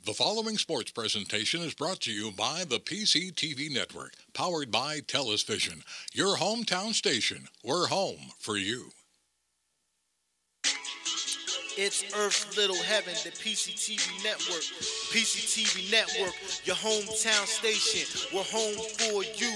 The following sports presentation is brought to you by the PCTV Network, powered by TELUS Vision, your hometown station. We're home for you. It's Earth's Little Heaven, the PCTV Network. PCTV Network, your hometown station. We're home for you.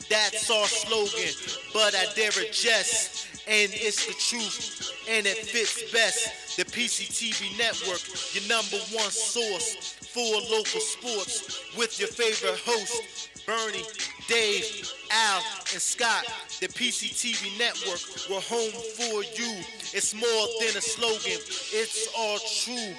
That's our slogan, but I dare adjust. And it's the truth, and it fits best. The PCTV Network, your #1 source for local sports, with your favorite hosts, Bernie, Dave, Al, and Scott. The PCTV Network, we're home for you. It's more than a slogan, it's all true.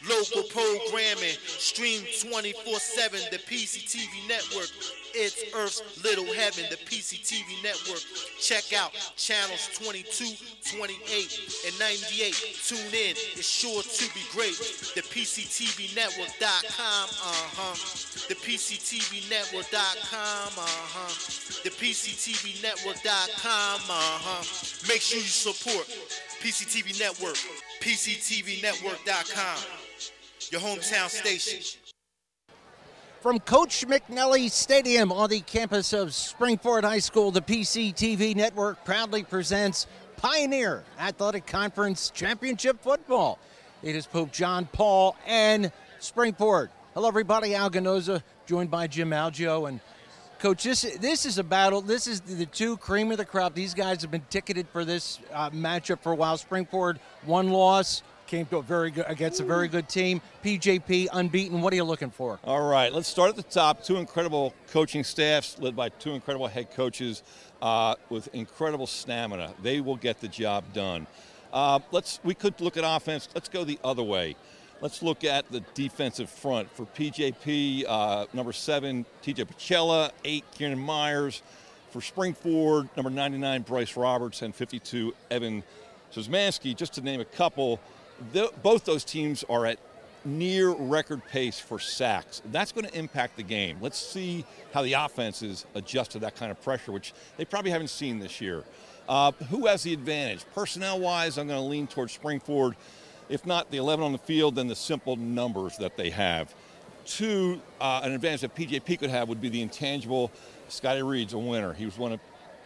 Local programming, stream 24/7, the PCTV Network. It's Earth's Little Heaven, the PCTV Network. Check out channels 22, 28, and 98. Tune in, it's sure to be great. The PCTVnetwork.com, The PCTVnetwork.com, The PCTVnetwork.com, Make sure you support PCTV Network, PCTVnetwork.com, your hometown station. From Coach McNally Stadium on the campus of Springford High School, the PCTV Network proudly presents Pioneer Athletic Conference Championship Football. It is Pope John Paul and Springford. Hello, everybody. Al Ganoza, joined by Jim Algio. And, Coach, this is a battle. This is the two cream of the crop. These guys have been ticketed for this matchup for a while. Springford, one loss. Came to against a very good team. PJP unbeaten. What are you looking for? All right, let's start at the top. Two incredible coaching staffs led by two incredible head coaches with incredible stamina. They will get the job done. We could look at offense. Let's go the other way. Let's look at the defensive front. For PJP, number 7, TJ Pachella, 8, Kieran Myers. For Springford, number 99, Bryce Roberts, and 52, Evan Szymanski, just to name a couple. Both those teams are at near record pace for sacks. That's going to impact the game. Let's see how the offenses adjust to that kind of pressure, which they probably haven't seen this year. Who has the advantage? Personnel-wise, I'm going to lean towards Springford. If not the 11 on the field, then the simple numbers that they have. Two, an advantage that PJP could have would be the intangible. Scotty Reed's a winner. He was one of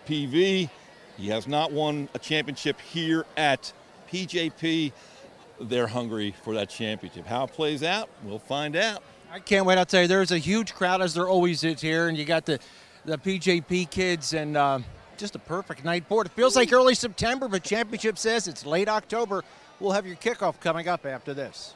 PV. He has not won a championship here at PJP. They're hungry for that championship. How it plays out, we'll find out. I can't wait. I'll tell you, there's a huge crowd, as there always is here, and you got the PJP kids, and just a perfect night for it. It feels like early September, but championship says it's late October. We'll have your kickoff coming up after this.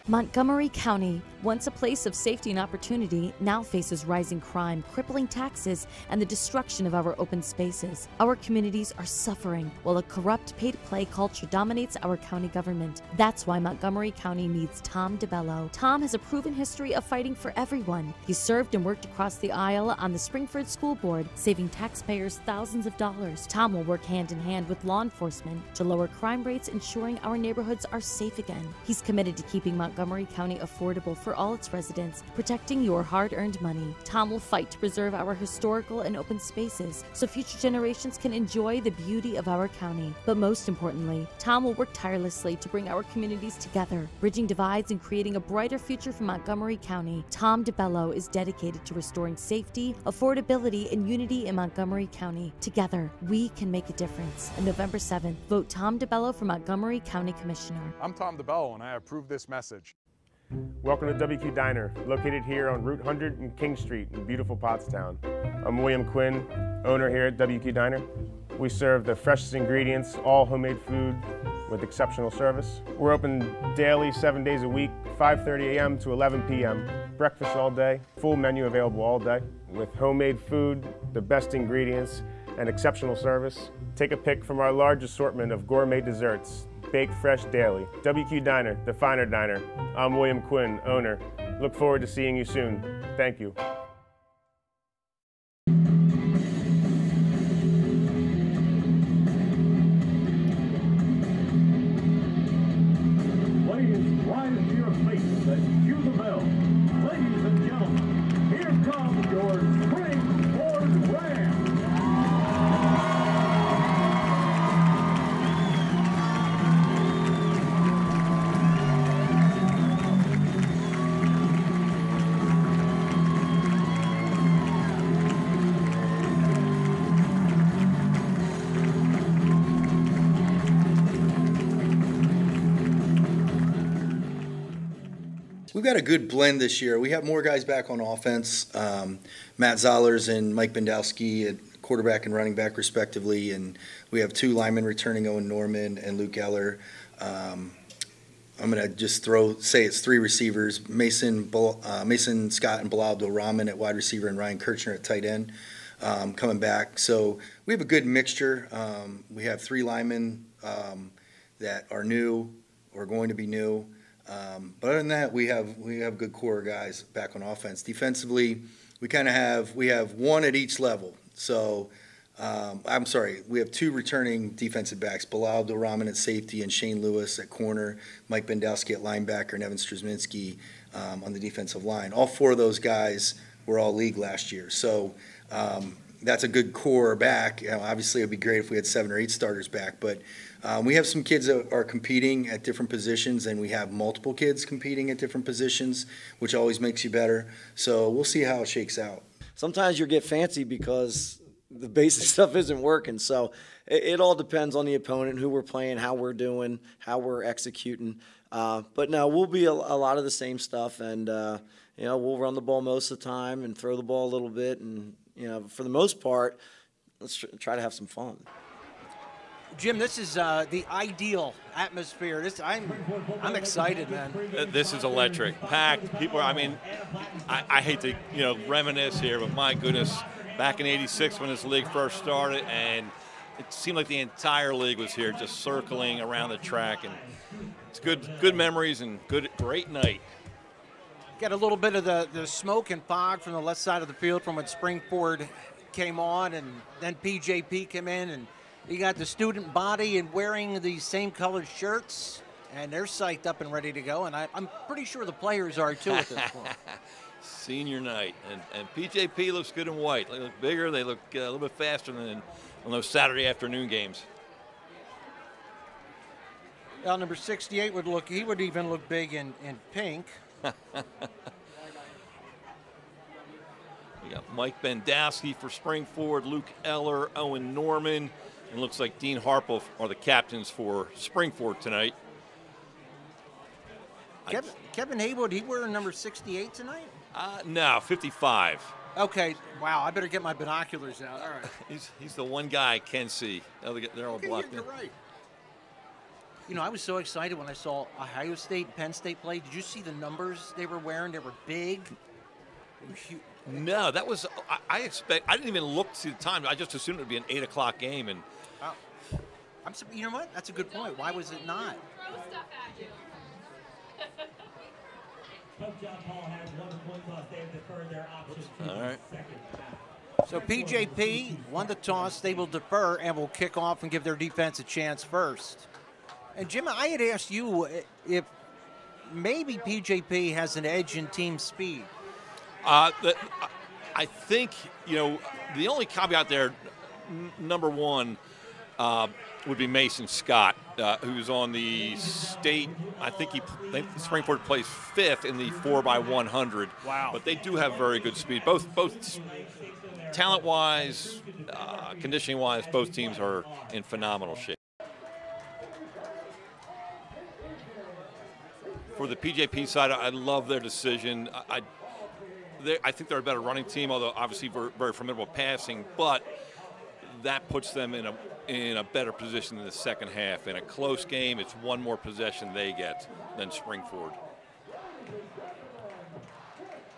Montgomery County, once a place of safety and opportunity, now faces rising crime, crippling taxes, and the destruction of our open spaces. Our communities are suffering while a corrupt pay-to-play culture dominates our county government. That's why Montgomery County needs Tom DeBello. Tom has a proven history of fighting for everyone. He served and worked across the aisle on the Springford School Board, saving taxpayers thousands of dollars. Tom will work hand in hand with law enforcement to lower crime rates, ensuring our neighborhoods are safe again. He's committed to keeping Montgomery County affordable for all its residents, protecting your hard-earned money. Tom will fight to preserve our historical and open spaces so future generations can enjoy the beauty of our county. But most importantly, Tom will work tirelessly to bring our communities together, bridging divides and creating a brighter future for Montgomery County. Tom DeBello is dedicated to restoring safety, affordability, and unity in Montgomery County. Together, we can make a difference. On November 7th, vote Tom DeBello for Montgomery County Commissioner. I'm Tom DeBello, and I approve this message. Welcome to WQ Diner, located here on Route 100 and King Street in beautiful Pottstown. I'm William Quinn, owner here at WQ Diner. We serve the freshest ingredients, all homemade food with exceptional service. We're open daily, 7 days a week, 5:30 a.m. to 11 p.m. Breakfast all day, full menu available all day. With homemade food, the best ingredients, and exceptional service. Take a pick from our large assortment of gourmet desserts, baked fresh daily. WQ Diner, the finer diner. I'm William Quinn, owner. Look forward to seeing you soon. Thank you. Please rise to your feet and cue the bell. Ladies and gentlemen, here comes your Springford Rams. We've got a good blend this year. We have more guys back on offense. Matt Zollers and Mike Bendowski at quarterback and running back respectively, and we have 2 linemen returning, Owen Norman and Luke Eller. I'm going to just say it's 3 receivers, Mason Scott and Bilal Abdul-Rahman at wide receiver and Ryan Kirchner at tight end coming back. So we have a good mixture. We have 3 linemen that are new or going to be new. But other than that, we have a good core of guys back on offense. Defensively, we have 1 at each level. So we have 2 returning defensive backs, Bilal Abdul-Rahman at safety and Shane Lewis at corner, Mike Bendowski at linebacker, and Evan Strzeminski on the defensive line. All 4 of those guys were all league last year. So that's a good core back. Obviously, it would be great if we had 7 or 8 starters back, but we have some kids that are competing at different positions, and we have multiple kids competing at different positions, which always makes you better. So we'll see how it shakes out. Sometimes you get fancy because the basic stuff isn't working. So it all depends on the opponent, who we're playing, how we're doing, how we're executing. But no, we'll be a lot of the same stuff, and we'll run the ball most of the time and throw the ball a little bit, and for the most part, let's try to have some fun. Jim, this is the ideal atmosphere. I'm excited, man. This is electric. Packed. People are, I hate to, reminisce here, but my goodness, back in '86 when this league first started, and it seemed like the entire league was here just circling around the track, and it's good memories and great night. Got a little bit of the smoke and fog from the left side of the field from when Springford came on, and then PJP came in, and you got the student body and wearing these same colored shirts, and they're psyched up and ready to go, and I'm pretty sure the players are too at this point. Senior night, and PJP looks good in white. They look bigger, they look a little bit faster than on those Saturday afternoon games. Well, number 68 would even look big in pink. We got Mike Bendowski for Springford, Luke Eller, Owen Norman, and looks like Dean Harple are the captains for Springford tonight. Kevin Haywood, he wearing number 68 tonight? No, 55. Okay, wow, I better get my binoculars out. All right. He's the one guy I can see. They're all blocked in. You're right. I was so excited when I saw Ohio State, Penn State play. Did you see the numbers they were wearing? They were big. They were huge. No, that was, I didn't even look to see the time. I just assumed it would be an 8 o'clock game. And you know what? That's a good point. Why was it not? Throw stuff at you. All right. So PJP won the toss. They will defer and will kick off and give their defense a chance first. And Jim, I had asked you if maybe PJP has an edge in team speed. I think, the only caveat there, number one, would be Mason Scott, who's on the state. I think Springford plays 5th in the 4x100. Wow! But they do have very good speed. Both talent-wise, conditioning-wise, both teams are in phenomenal shape. For the PJP side, I love their decision. I think they're a better running team, although obviously very formidable passing, but that puts them in a better position in the second half. In a close game, it's one more possession they get than Springford.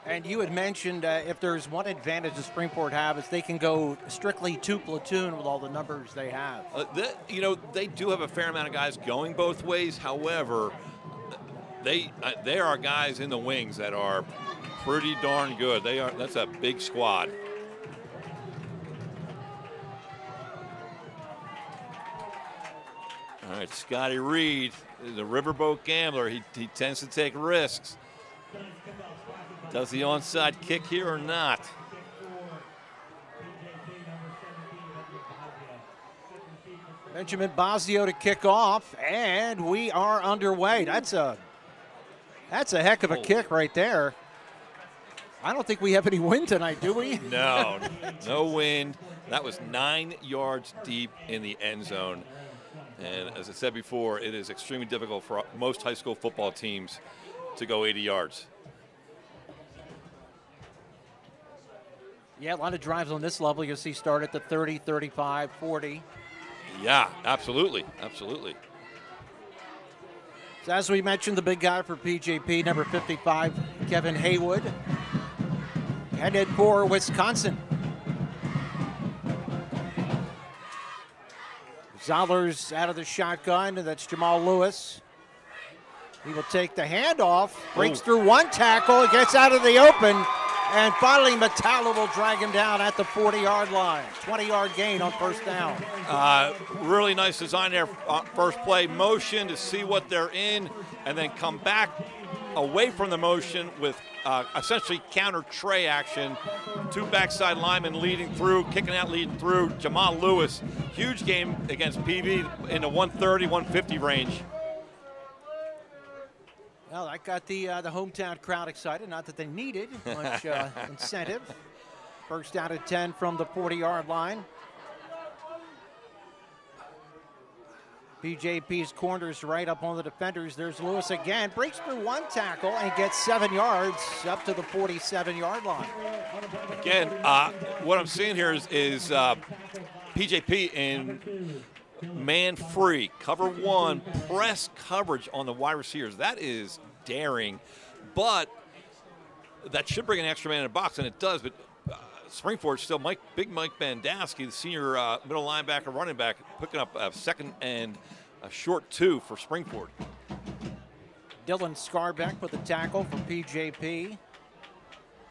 And you had mentioned if there's one advantage that Springford have is they can go strictly 2 platoon with all the numbers they have. They do have a fair amount of guys going both ways. However, there are guys in the wings that are pretty darn good. That's a big squad. All right, Scotty Reed, the riverboat gambler. He tends to take risks. Does the onside kick here or not? Benjamin Bosio to kick off, and we are underway. That's a heck of a kick right there. I don't think we have any wind tonight, do we? No, no wind. That was 9 yards deep in the end zone. And as I said before, it is extremely difficult for most high school football teams to go 80 yards. Yeah, a lot of drives on this level. You'll see start at the 30, 35, 40. Yeah, absolutely, absolutely. So as we mentioned, the big guy for PJP, number 55, Kevin Haywood, headed for Wisconsin. Zollers out of the shotgun, and that's Jamal Lewis. He will take the handoff, breaks through one tackle, gets out of the open, and finally Metallo will drag him down at the 40-yard line. 20-yard gain on first down. Really nice design there. First play, motion to see what they're in, and then come back away from the motion with essentially counter tray action. Two backside linemen leading through, kicking out, leading through. Jamal Lewis, huge game against PV in the 130, 150 range. Well, that got the hometown crowd excited. Not that they needed much incentive. First down at 10 from the 40-yard line. BJP's corners right up on the defenders. There's Lewis again. Breaks through one tackle and gets 7 yards up to the 47-yard line. Again, what I'm seeing here is PJP in man free, cover one, press coverage on the wide receivers. That is daring, but that should bring an extra man in the box, and it does. But Springford still Big Mike Bandowski, the senior middle linebacker, running back, picking up a second and a short 2 for Springford. Dylan Scarbeck with the tackle for PJP.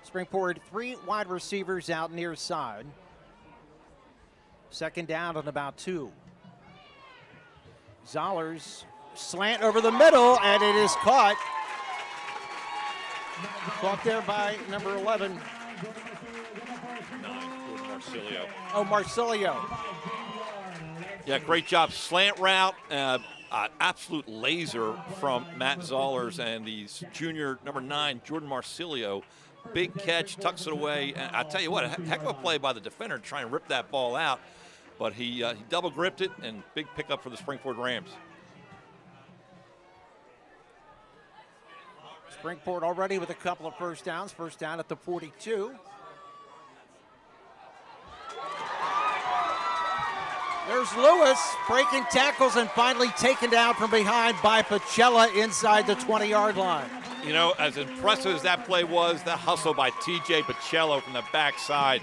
Springford 3 wide receivers out near side. Second down and about 2. Zollers slant over the middle, and it is caught. Caught there by number 11. Marsilio. Oh, Marsilio. Yeah, great job. Slant route, absolute laser from Matt Zollers and the junior number 9, Jordan Marsilio. Big catch, tucks it away. And I tell you what, a heck of a play by the defender to try and rip that ball out. But he double gripped it, and big pickup for the Springford Rams. Springford already with a couple of first downs. First down at the 42. There's Lewis breaking tackles and finally taken down from behind by Pacella inside the 20-yard line. You know, as impressive as that play was, that hustle by T.J. Pacello from the backside.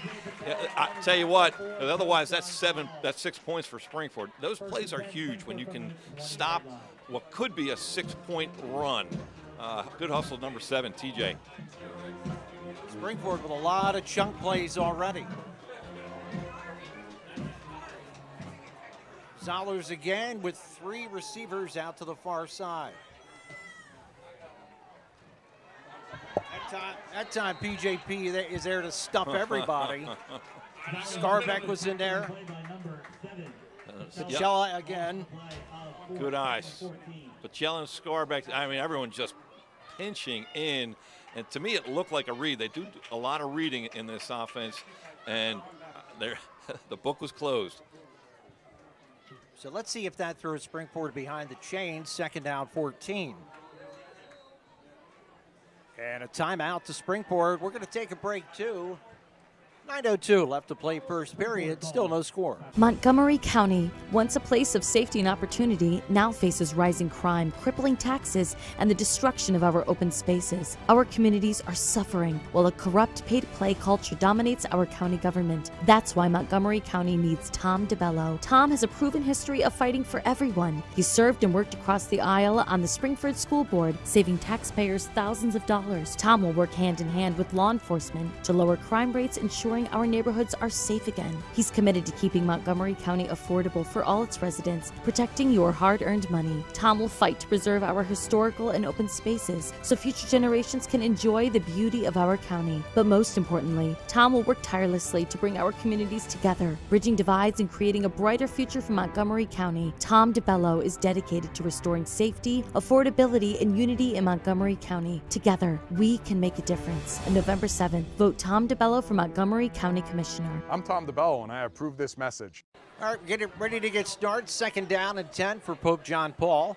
I tell you what, otherwise that's 6 points for Springford. Those plays are huge when you can stop what could be a 6-point run. Good hustle, number 7, T.J. Springford with a lot of chunk plays already. Zollers again with 3 receivers out to the far side. That time PJP is there to stump everybody. Scarbeck was in there. Pacella again. Good eyes. Pacella and Scarbeck, I mean, everyone just pinching in. And to me, it looked like a read. They do a lot of reading in this offense. And the book was closed. So let's see if that throws Springford behind the chains. Second down, 14. And a timeout to Springford. We're going to take a break, too. 9:02 left to play first period. Still no score. Montgomery County, once a place of safety and opportunity, now faces rising crime, crippling taxes, and the destruction of our open spaces. Our communities are suffering while a corrupt pay-to-play culture dominates our county government. That's why Montgomery County needs Tom DeBello. Tom has a proven history of fighting for everyone. He served and worked across the aisle on the Springford School Board, saving taxpayers thousands of dollars. Tom will work hand in hand with law enforcement to lower crime rates, ensuring our neighborhoods are safe again. He's committed to keeping Montgomery County affordable for all its residents, protecting your hard-earned money. Tom will fight to preserve our historical and open spaces so future generations can enjoy the beauty of our county. But most importantly, Tom will work tirelessly to bring our communities together, bridging divides and creating a brighter future for Montgomery County. Tom DeBello is dedicated to restoring safety, affordability, and unity in Montgomery County. Together, we can make a difference. On November 7th, vote Tom DeBello for Montgomery County Commissioner. I'm Tom DeBello, and I approve this message. All right, get it ready to get started. Second down and 10 for Pope John Paul.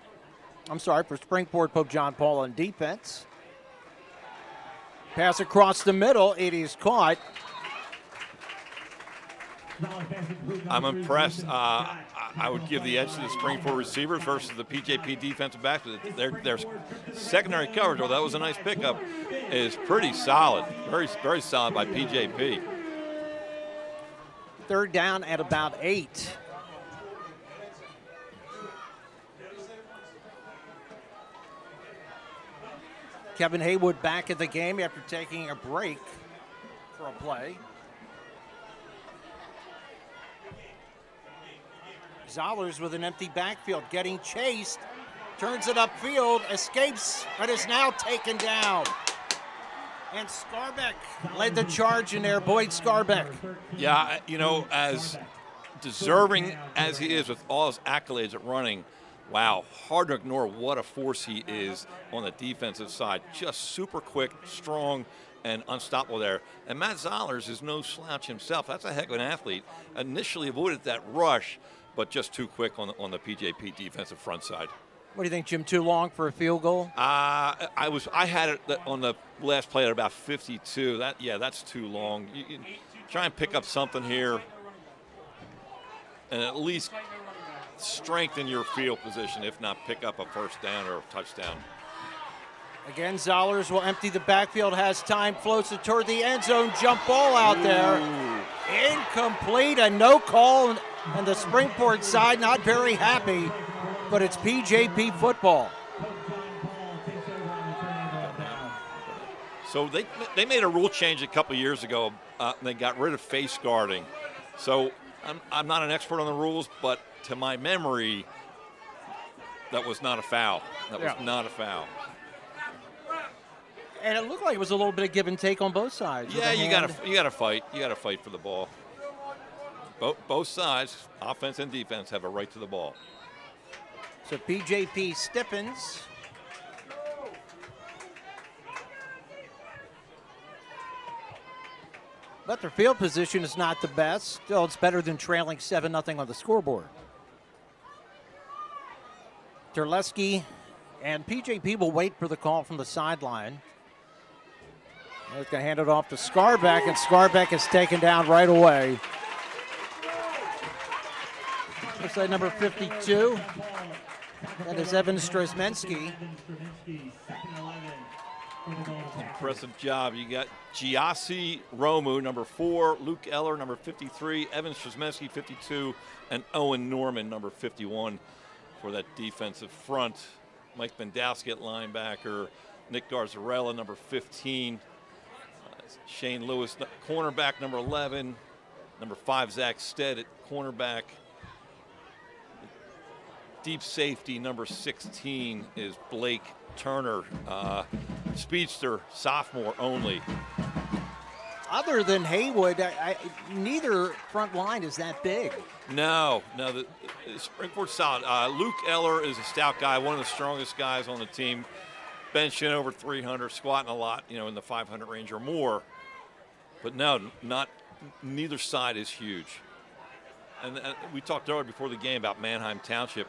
I'm sorry, for Springford, Pope John Paul on defense. Pass across the middle. It is caught. I'm impressed. I would give the edge to the Springford receivers versus the PJP defensive backs. Their secondary coverage, although that was a nice pickup, is pretty solid. Very, very solid by PJP. Third down at about 8. Kevin Haywood back in the game after taking a break for a play. Zollers with an empty backfield, getting chased, turns it upfield, escapes, but is now taken down. And Scarbeck led the charge in there, Boyd Scarbeck. Yeah, you know, as deserving as he is with all his accolades at running, wow, hard to ignore what a force he is on the defensive side. Just super quick, strong, and unstoppable there. And Matt Zollers is no slouch himself. That's a heck of an athlete. Initially avoided that rush, but just too quick on the PJP defensive front side. What do you think, Jim? Too long for a field goal? I had it on the last play at about 52. That's too long. You try and pick up something here, and at least strengthen your field position, if not pick up a first down or a touchdown. Again, Zollers will empty the backfield, has time, floats it toward the end zone, jump ball out there. Ooh. Incomplete, a no call, and the Springport side not very happy, but it's PJP football. So they made a rule change a couple years ago. They got rid of face guarding. So I'm not an expert on the rules, but to my memory, that was not a foul. That was not a foul. And it looked like it was a little bit of give and take on both sides. Yeah, you gotta fight. You gotta fight for the ball. Both sides, offense and defense, have a right to the ball. So PJP stiffens. But their field position is not the best. Still, it's better than trailing 7-0 on the scoreboard. Terleski and PJP will wait for the call from the sideline. They're going to hand it off to Scarbeck, and Scarbeck is taken down right away. Looks like number 52. That is Evan Strasmensky. Impressive job. You got Giassi Romu, number 4, Luke Eller, number 53, Evan Strasmensky, 52, and Owen Norman, number 51, for that defensive front. Mike Bendowski at linebacker, Nick Garzarella, number 15, Shane Lewis, cornerback, number 11, number 5, Zach Stead at cornerback. Deep safety, number 16, is Blake Turner, speedster, sophomore only. Other than Haywood, neither front line is that big. No, the Springford's solid. Luke Eller is a stout guy, one of the strongest guys on the team, benching over 300, squatting a lot, in the 500 range or more. But no, neither side is huge. And we talked earlier before the game about Manheim Township.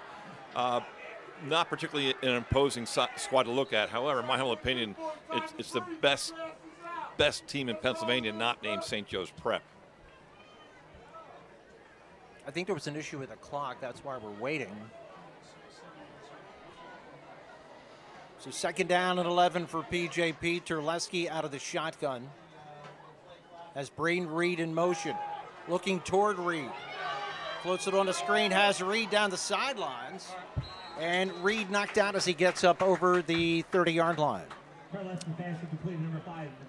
Not particularly an imposing squad to look at. However, in my humble opinion, it's the best team in Pennsylvania not named St. Joe's Prep. I think there was an issue with the clock. That's why we're waiting. So second down and 11 for PJP. Terleski out of the shotgun. Has Braden Reed in motion. Looking toward Reed. Floats it on the screen, has Reed down the sidelines. And Reed knocked out as he gets up over the 30-yard line.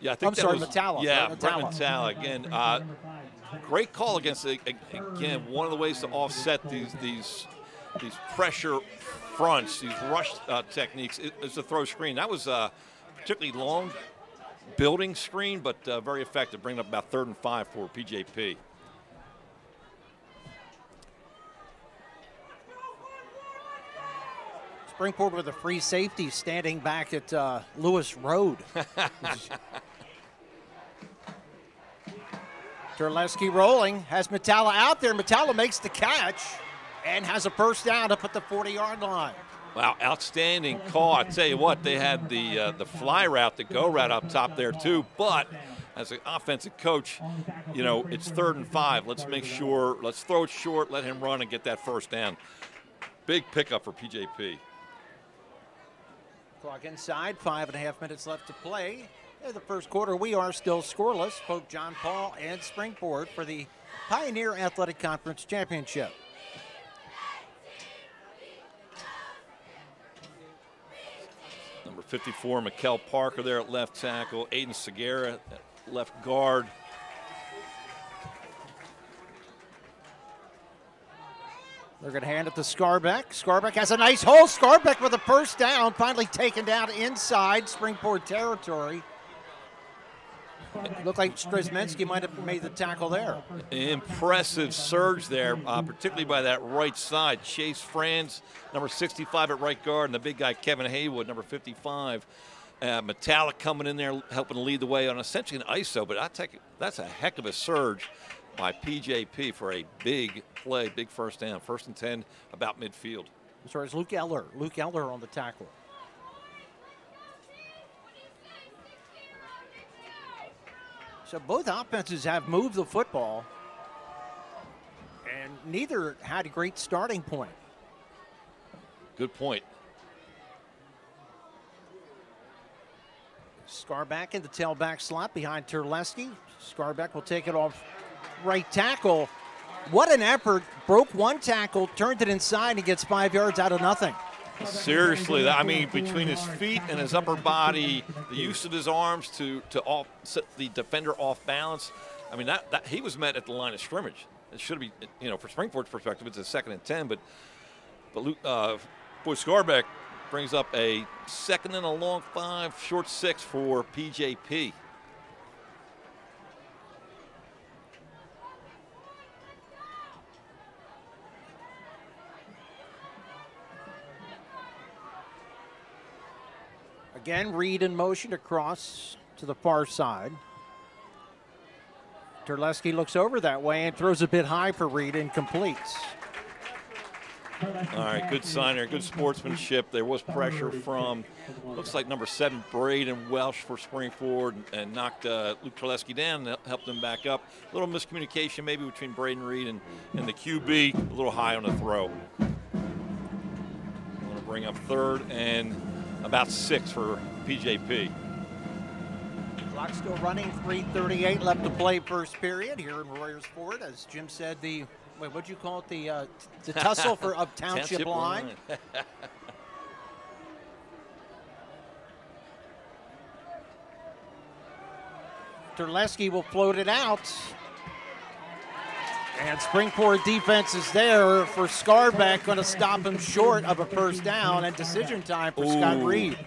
Yeah, I think Matala. Yeah, Brent Matala again. Great call against again. One of the ways to offset these pressure fronts, these rush techniques, is to throw screen. That was a particularly long building screen, but very effective, bringing up about 3rd and 5 for PJP. Springport with a free safety standing back at Lewis Road. Terleski rolling, has Matala out there. Matala makes the catch and has a first down up at the 40-yard line. Wow, outstanding call. I tell you what, they had the fly route, the go route up top there too. But as an offensive coach, you know, it's 3rd and 5. Let's make sure, let's throw it short, let him run and get that first down. Big pickup for PJP. Clock inside, 5.5 minutes left to play. In the first quarter, we are still scoreless. Pope John Paul and Springport for the Pioneer Athletic Conference Championship. Number 54, Mikkel Parker there at left tackle. Aiden Segura at left guard. They're going to hand it to Scarbeck. Scarbeck has a nice hole. Scarbeck with a first down, finally taken down inside Springport territory. Looked like Strezminski might have made the tackle there. Impressive surge there, particularly by that right side. Chase Franz, number 65 at right guard, and the big guy Kevin Haywood, number 55. Metallic coming in there, helping lead the way on essentially an ISO, but that's a heck of a surge by PJP for a big play, big first down. 1st and 10, about midfield. As far as Luke Eller on the tackle. So both offenses have moved the football, and neither had a great starting point. Good point. Scarbeck in the tailback slot behind Terleski. Scarbeck will take it off right tackle. What an effort. Broke one tackle, turned it inside, and gets 5 yards out of nothing. Seriously, I mean, between his feet and his upper body, the use of his arms to set the defender off balance. I mean, that he was met at the line of scrimmage. It should be, you know, for Springport's perspective, it's a 2nd and 10, but Scarbeck brings up a 2nd and a long 5, short 6 for PJP. Again, Reed in motion across to the far side. Terleski looks over that way and throws a bit high for Reed and completes. All right, good sign there, good sportsmanship. There was pressure from, looks like number 7, Braden Welsh for Springford, and knocked Luke Terleski down and helped him back up. A little miscommunication maybe between Braden Reed and the QB, a little high on the throw. I'm going to bring up 3rd and about 6 for PJP. Clock still running, 3:38 left to play first period here in Royersford. As Jim said, what'd you call it, the tussle of Township line. Terleski will float it out. And Springport defense is there for Scarbeck, going to stop him short of a first down, and decision time for Scott Reed.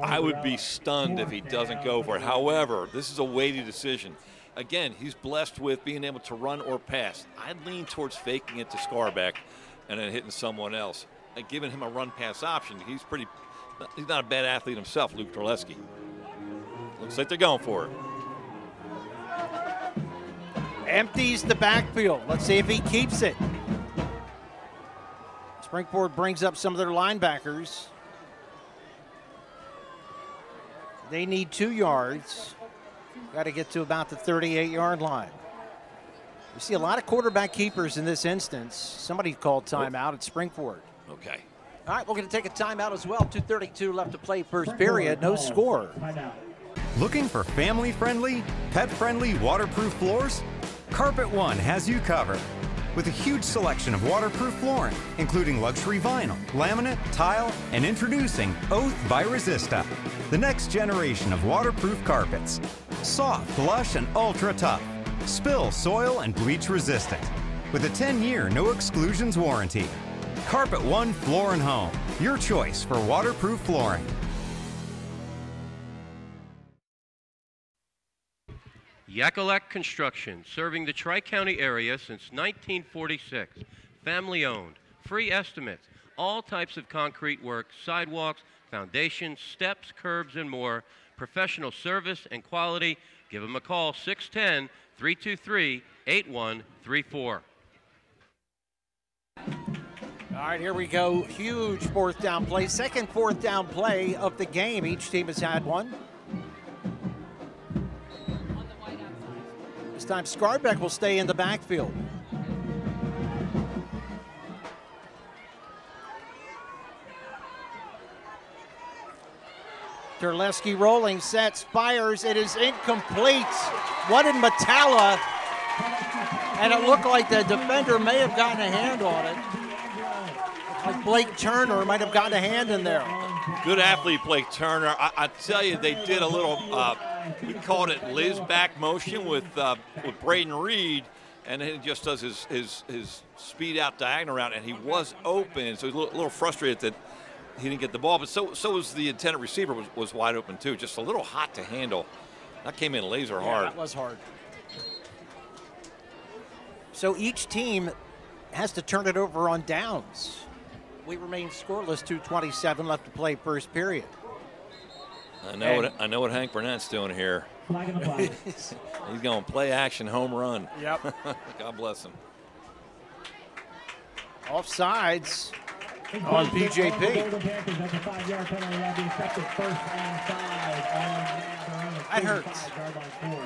I would be stunned if he doesn't go for it. However, this is a weighty decision. Again, he's blessed with being able to run or pass. I'd lean towards faking it to Scarbeck and then hitting someone else. And giving him a run-pass option, he's not a bad athlete himself, Luke Terleski. Looks like they're going for it. Empties the backfield. Let's see if he keeps it. Springport brings up some of their linebackers. They need 2 yards. Got to get to about the 38-yard line. You see a lot of quarterback keepers in this instance. Somebody called timeout at Springport. Okay. All right, we're going to take a timeout as well. 2:32 left to play first period. No score. Looking for family-friendly, pet-friendly waterproof floors? Carpet One has you covered. With a huge selection of waterproof flooring, including luxury vinyl, laminate, tile, and introducing Oath by Resista, the next generation of waterproof carpets. Soft, lush, and ultra tough. Spill, soil, and bleach resistant. With a 10-year no exclusions warranty. Carpet One Floor and Home, your choice for waterproof flooring. Yakalak Construction, serving the Tri-County area since 1946. Family owned, free estimates, all types of concrete work, sidewalks, foundations, steps, curbs, and more. Professional service and quality. Give them a call, 610-323-8134. All right, here we go. Huge fourth down play. Second fourth down play of the game. Each team has had one. This time Scarbeck will stay in the backfield. Terleski rolling, sets, fires. It is incomplete. What in Metalla? And it looked like the defender may have gotten a hand on it. Like Blake Turner might have gotten a hand in there. Good athlete, Blake Turner. I tell you, they did a little, he called it Liz back motion with Braden Reed, and then he just does his speed out diagonal route, and he was open, so he's a little frustrated that he didn't get the ball, but so was the intended receiver was wide open too, just a little hot to handle. That came in laser hard. That was hard. So each team has to turn it over on downs. We remain scoreless, 2:27 left to play first period. I know what Hank Burnett's doing here. He's going play action home run. Yep. God bless him. Offsides on PJP. That hurts.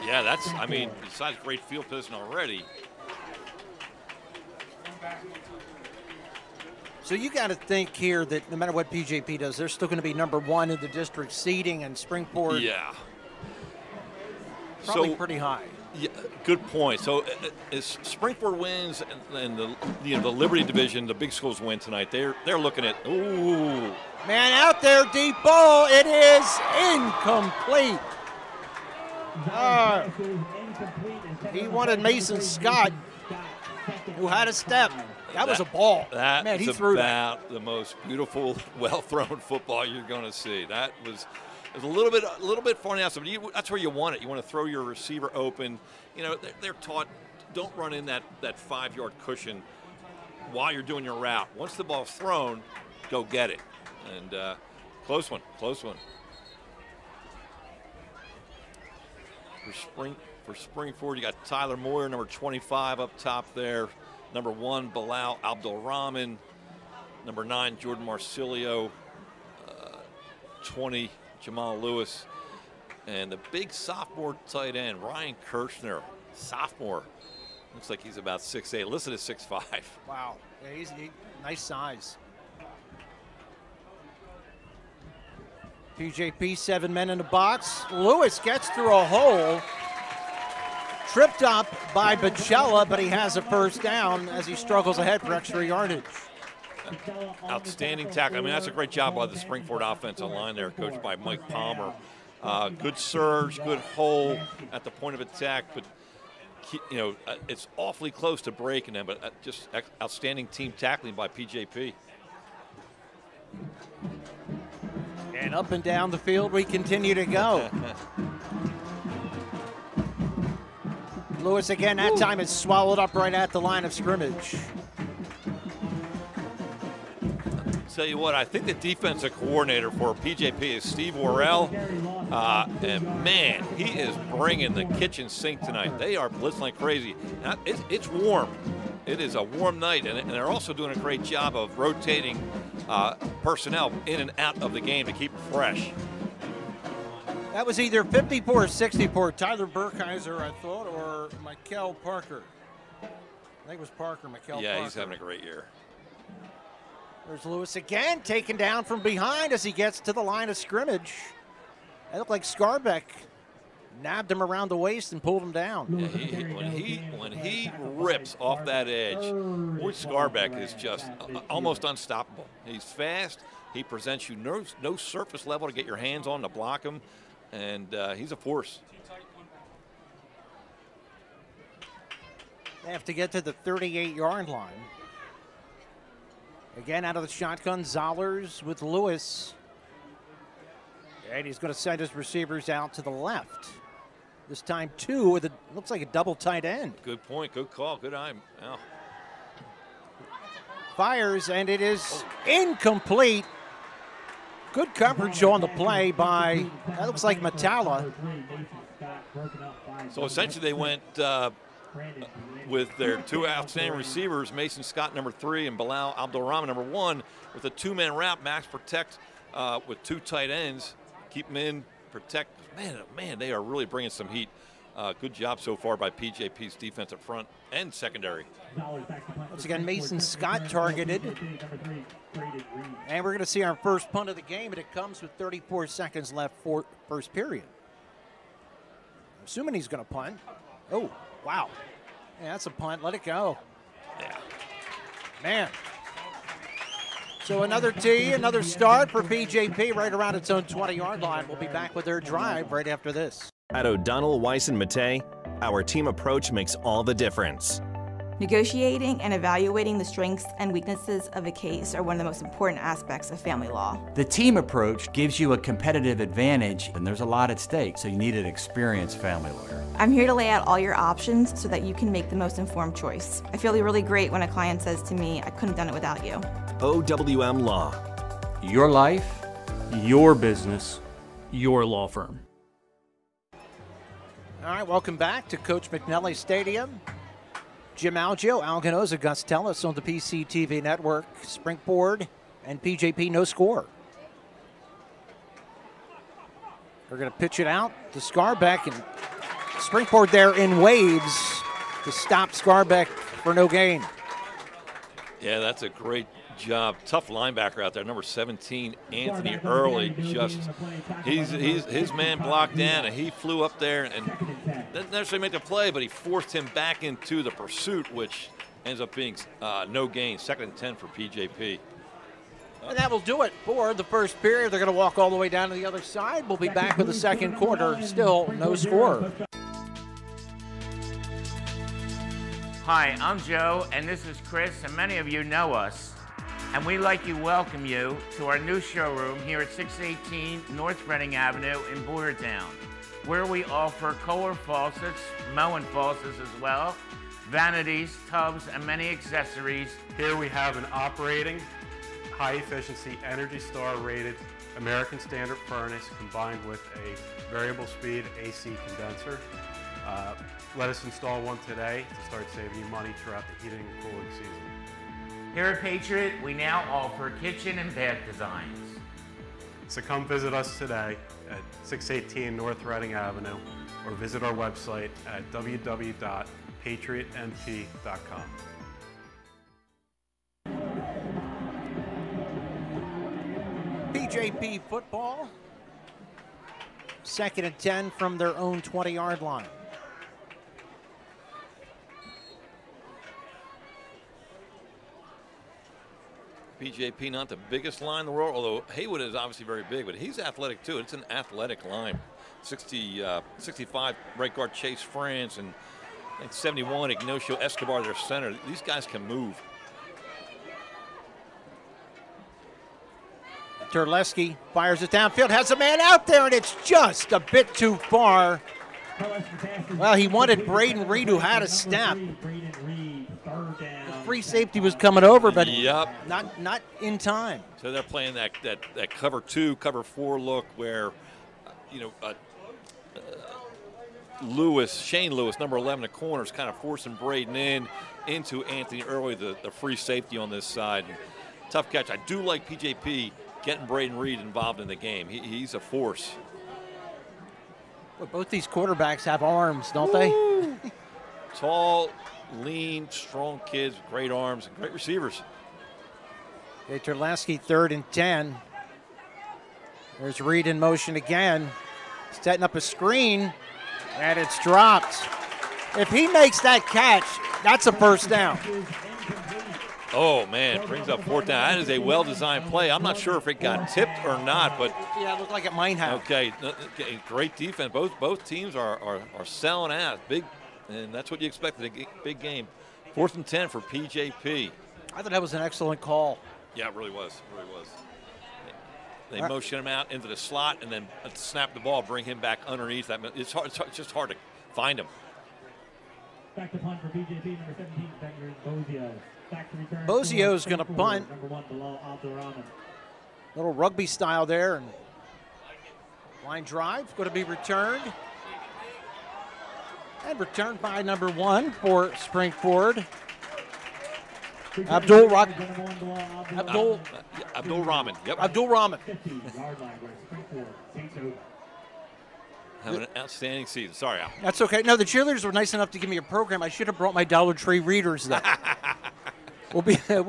Yeah, that's, I mean, besides great field position already. So you got to think here that no matter what PJP does, they're still going to be number one in the district seeding, and Springport. Yeah. Probably pretty high. Yeah, good point. So as Springport wins and the Liberty division, the big schools win tonight, they're looking at, ooh. Man out there, deep ball. It is incomplete. He wanted Mason Scott, who had a step. That was a ball. That he is threw about the most beautiful, well-thrown football you're going to see. That was a little bit far now. So that's where you want it. You want to throw your receiver open. You know, they're taught, don't run in that 5-yard cushion while you're doing your route. Once the ball's thrown, go get it. And close one. For Springford, you got Tyler Moyer, number 25 up top there. Number 1, Bilal Abdulrahman. Number 9, Jordan Marsilio. 20, Jamal Lewis. And the big sophomore tight end, Ryan Kirshner, sophomore. Looks like he's about 6'8". Listed at 6'5". Wow. Yeah, he's nice size. PJP, 7 men in the box. Lewis gets through a hole. Tripped up by Bacella, but he has a first down as he struggles ahead for extra yardage. Outstanding tackle. I mean, that's a great job by the Springford offensive line there, coached by Mike Palmer. Good surge, good hole at the point of attack, but you know, it's awfully close to breaking them, but just outstanding team tackling by PJP. And up and down the field we continue to go. Lewis again, that time is swallowed up right at the line of scrimmage. Tell you what, I think the defensive coordinator for PJP is Steve Worrell. And man, he is bringing the kitchen sink tonight. They are blitzing like crazy. Now, it's warm. It is a warm night, and they're also doing a great job of rotating personnel in and out of the game to keep it fresh. That was either 54 or 64. Tyler Burkheiser, I thought, or Mikel Parker. I think it was Parker, Mikel Parker. Yeah, he's having a great year. There's Lewis again, taken down from behind as he gets to the line of scrimmage. It looked like Scarbeck nabbed him around the waist and pulled him down. Yeah, when he rips off that edge, boy, Scarbeck is just almost unstoppable. He's fast. He presents you no surface level to get your hands on to block him, and he's a force. They have to get to the 38-yard line. Again, out of the shotgun, Zollers with Lewis. And he's going to send his receivers out to the left. This time, 2 with looks like a double tight end. Good point, good call, good eye. Oh. Fires, and it is incomplete. Good coverage on the play by, that looks like Metalla. So essentially they went with their two outstanding receivers, Mason Scott, number 3, and Bilal Abdulrahman, number 1, with a 2-man wrap, max protect with 2 tight ends. Keep them in, protect. Man, oh man, they are really bringing some heat. Good job so far by PJP's defense up front and secondary. Once again, Mason Scott targeted. And we're going to see our first punt of the game, and it comes with 34 seconds left for first period. I'm assuming he's going to punt. Oh, wow. Yeah, that's a punt. Let it go. Yeah. Man. So another tee, another start for PJP right around its own 20-yard line. We'll be back with their drive right after this. At O'Donnell, Weiss, and Matei, our team approach makes all the difference. Negotiating and evaluating the strengths and weaknesses of a case are one of the most important aspects of family law. The team approach gives you a competitive advantage, and there's a lot at stake, so you need an experienced family lawyer. I'm here to lay out all your options so that you can make the most informed choice. I feel really great when a client says to me, I couldn't have done it without you. OWM Law. Your life, your business, your law firm. All right, welcome back to Coach McNally Stadium. Jim Algio, Al Ganoza, Gus Tellis on the PCTV Network, Springboard, and PJP no score. We're going to pitch it out to Scarbeck, and Springboard there in waves to stop Scarbeck for no gain. Yeah, that's a great job. Tough linebacker out there, number 17, Anthony Early. Just his man blocked down, and he flew up there and didn't necessarily make the play, but he forced him back into the pursuit, which ends up being no gain. 2nd and 10 for PJP. And that will do it for the first period. They're going to walk all the way down to the other side. We'll be back with the second quarter. Still no score. Hi, I'm Joe, and this is Chris, and many of you know us. And we'd like to welcome you to our new showroom here at 618 North Reading Avenue in Boyertown, where we offer Kohler faucets, Moen faucets as well, vanities, tubs, and many accessories. Here we have an operating, high-efficiency, Energy Star rated American Standard furnace combined with a variable speed AC condenser. Let us install one today to start saving you money throughout the heating and cooling season. Here at Patriot, we now offer kitchen and bath designs. So come visit us today at 618 North Reading Avenue or visit our website at www.patriotnp.com. PJP football, 2nd and 10 from their own 20-yard line. PJP, not the biggest line in the world, although Haywood is obviously very big, but he's athletic too. It's an athletic line. 65 right guard Chase France, and I think 71 Ignacio Escobar, their center. These guys can move. Terleski fires it downfield, has a man out there, and it's just a bit too far. Well, he wanted Braden Reed, who had a step. The free safety was coming over, but not in time. So they're playing that cover 2, cover 4 look where, Shane Lewis, number 11, the corner, is kind of forcing Braden into Anthony Early, the free safety on this side. And tough catch. I do like PJP getting Braden Reed involved in the game. He's a force. Well, both these quarterbacks have arms, don't they? Tall, lean, strong kids with great arms and great receivers. Okay, Terleski, 3rd and 10. There's Reed in motion again. Setting up a screen, and it's dropped. If he makes that catch, that's a first down. Oh, man, brings up 4th down. That is a well-designed play. I'm not sure if it got tipped or not, but yeah, it looked like it might have. Okay, great defense. Both teams are selling out big, and that's what you expect in a big game. 4th and 10 for PJP. I thought that was an excellent call. Yeah, it really was. It really was. They motion him out into the slot and then snap the ball, bring him back underneath. It's just hard to find him. Back to punt for PJP, number 17, Bozio. Bozio's going to punt. Little rugby style there, and line drive going to be returned. And returned by number 1 for Springford. Abdul Rahman. Yep. Abdul Rahman. Having an outstanding season. Sorry, Al. That's okay. No, the cheerleaders were nice enough to give me a program. I should have brought my Dollar Tree readers though. We'll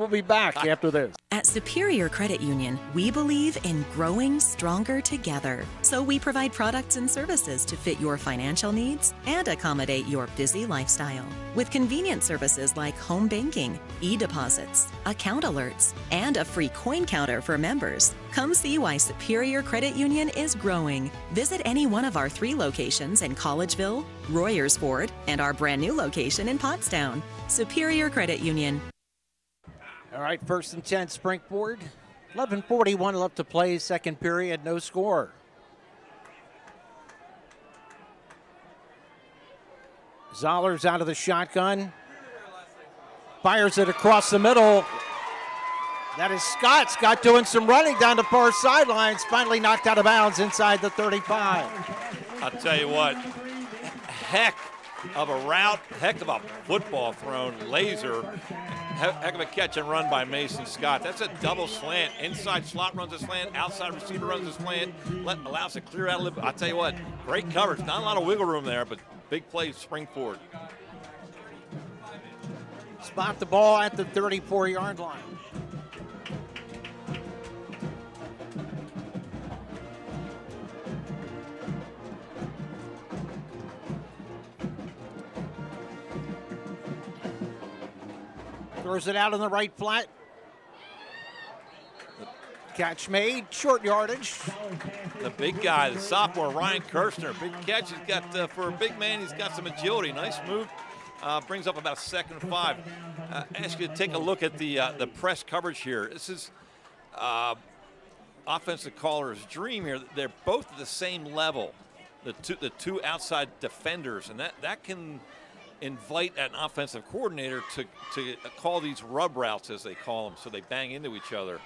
be back after this. At Superior Credit Union, we believe in growing stronger together. So we provide products and services to fit your financial needs and accommodate your busy lifestyle. With convenient services like home banking, e-deposits, account alerts, and a free coin counter for members. Come see why Superior Credit Union is growing. Visit any one of our 3 locations in Collegeville, Royersford, and our brand new location in Pottstown. Superior Credit Union. All right, 1st and 10, Springford. 11:41 left to play, second period, no score. Zollers out of the shotgun. Fires it across the middle. That is Scott. Scott doing some running down the far sidelines. Finally knocked out of bounds inside the 35. I'll tell you what, heck of a route, heck of a football thrown, laser, heck of a catch and run by Mason Scott. That's a double slant. Inside slot runs a slant, outside receiver runs a slant, allows it to clear out a little bit. I'll tell you what, great coverage. Not a lot of wiggle room there, but big play Springford. Spot the ball at the 34-yard line. Throws it out on the right flat. Catch made, short yardage. The big guy, the sophomore, Ryan Kirshner. Big catch. He's got, for a big man, he's got some agility. Nice move. Brings up about 2nd and 5. Ask you to take a look at the press coverage here. This is offensive caller's dream here. They're both at the same level, the two outside defenders, and that can invite an offensive coordinator to call these rub routes, as they call them, so they bang into each other.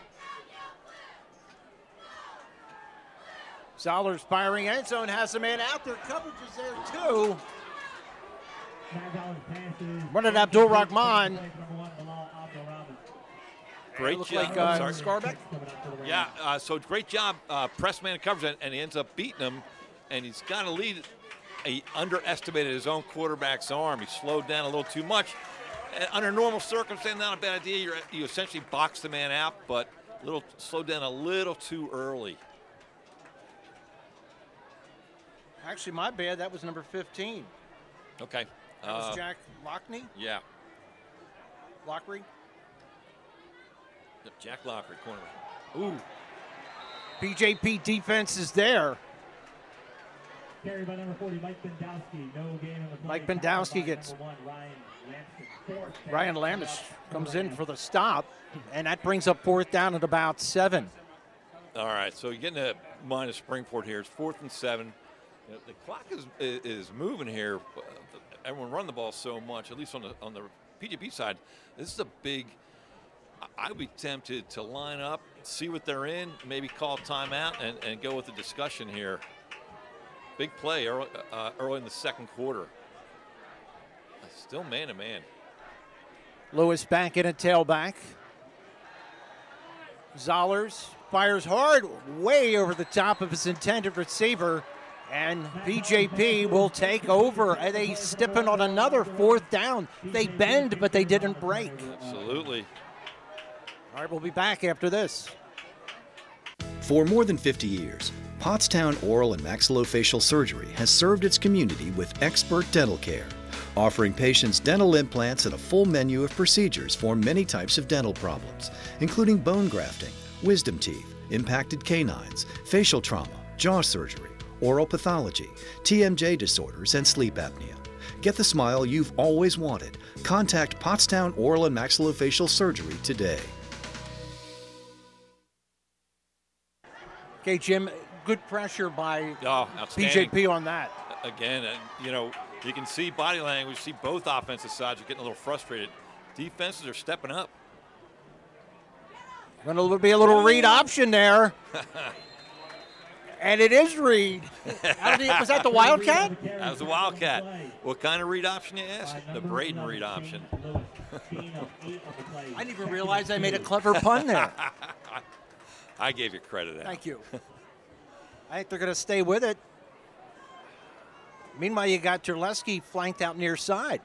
Zollers firing end zone, has a man out there. Coverage is there too. Running Abdul Rahman. Great job. Scarbeck? Yeah, so great job, press man coverage, and he ends up beating him, and he's got a lead. He underestimated his own quarterback's arm. He slowed down a little too much. Under normal circumstances, not a bad idea. You essentially box the man out, but slowed down a little too early. Actually, my bad. That was number 15. Okay. That was Jack Lockney? Yeah. Lockery? Jack Lockery, corner. Ooh. PJP defense is there. Carried by number 40, Mike Bendowski. No gain on the play. Mike Bendowski gets. Ryan Lamish comes in for the stop, and that brings up 4th down at about 7. All right, so you're getting a minus Springford here. It's 4th and 7. The clock is moving here. Everyone run the ball so much, at least on the PJP side. This is a big. I would be tempted to line up, see what they're in, maybe call timeout, and go with the discussion here. Big play early in the 2nd quarter. Still man-to-man. Lewis back in a tailback. Zollers fires hard, way over the top of his intended receiver. And PJP will take over, and they stiffen on another 4th down. They bend, but they didn't break. Absolutely. All right, we'll be back after this. For more than 50 years, Pottstown Oral and Maxillofacial Surgery has served its community with expert dental care, offering patients dental implants and a full menu of procedures for many types of dental problems, including bone grafting, wisdom teeth, impacted canines, facial trauma, jaw surgery, oral pathology, TMJ disorders, and sleep apnea. Get the smile you've always wanted. Contact Pottstown Oral and Maxillofacial Surgery today. Okay, Jim, good pressure by outstanding. PJP on that. Again, you can see body language, see both offensive sides are getting a little frustrated. Defenses are stepping up. Going to be a little read option there. And it is Reed. Was that the Wildcat? That was the Wildcat. What kind of read option you ask? The Braden read option. I didn't even realize I made a clever pun there. I gave you credit, Al. Thank you. I think they're going to stay with it. Meanwhile, you got Terleski flanked out near side.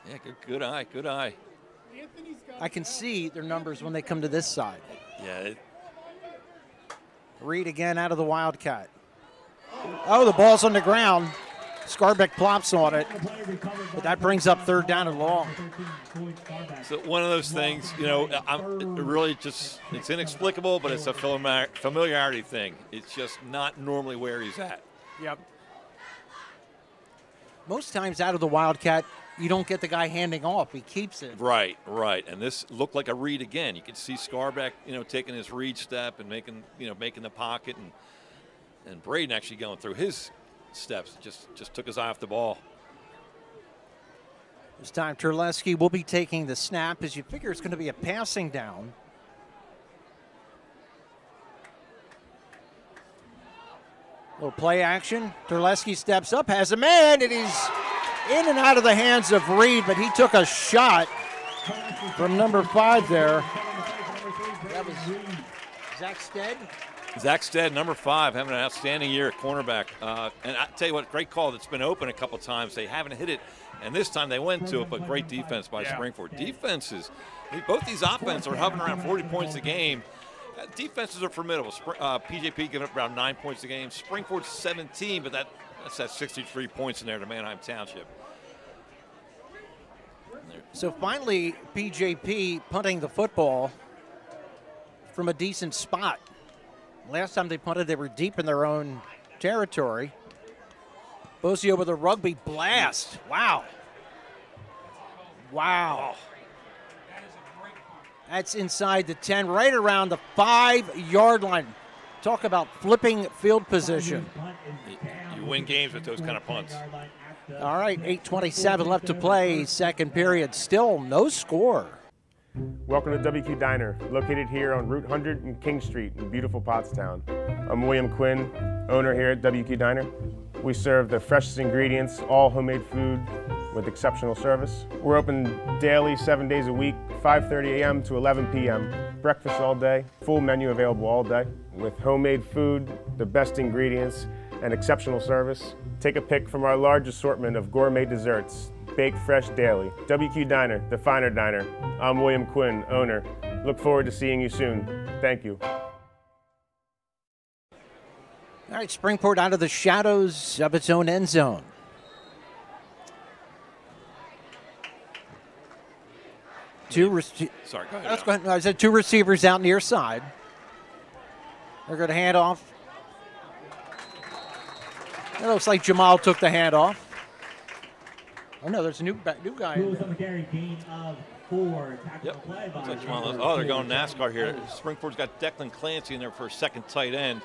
Yeah, good eye, good eye. I can see their numbers when they come to this side. Yeah. Reed again out of the Wildcat. Oh, the ball's on the ground. Scarbeck plops on it, but that brings up third down and long. So one of those things, you know, it's inexplicable, but it's a familiarity thing. It's just not normally where he's at. Yep. Most times out of the Wildcat, you don't get the guy handing off. He keeps it. Right. And this looked like a read again. You could see Scarbeck, you know, taking his read step and making the pocket, and Braden actually going through his steps. Just took his eye off the ball. This time Terleski will be taking the snap, as you figure it's going to be a passing down. Little play action. Terleski steps up, has a man, and he's in and out of the hands of Reed, but he took a shot from number 5 there. That was Zach Stead. Zach Stead, number 5, having an outstanding year at cornerback. And I tell you what, great call that's been open a couple times. They haven't hit it, and this time they went to it, but great defense by Springford. Defenses, both these offenses are hovering around 40 points a game. Defenses are formidable. PJP giving up around 9 points a game. Springford 17, but that's at 63 points in there to Manheim Township. So finally, PJP punting the football from a decent spot. Last time they punted, they were deep in their own territory. Bosio with a rugby blast. Wow. That's inside the 10, right around the 5-yard line. Talk about flipping field position. You win games with those kind of punts. All right, 8:27 left to play, second period. Still no score. Welcome to WQ Diner, located here on Route 100 and King Street in beautiful Pottstown. I'm William Quinn, owner here at WQ Diner. We serve the freshest ingredients, all homemade food with exceptional service. We're open daily, 7 days a week, 5:30 a.m. to 11 p.m. Breakfast all day, full menu available all day. With homemade food, the best ingredients, and exceptional service. Take a pick from our large assortment of gourmet desserts, baked fresh daily. WQ Diner, the finer diner. I'm William Quinn, owner. Look forward to seeing you soon. Thank you. All right, Springport out of the shadows of its own end zone. Sorry, go ahead. Let's go ahead. I said 2 receivers out near side. They're going to hand off. It looks like Jamal took the handoff. Oh no, there's a new guy. On the carry, gain of 4. Yep. Like Jamal, they're going NASCAR here. Springford's got Declan Clancy in there for a second tight end.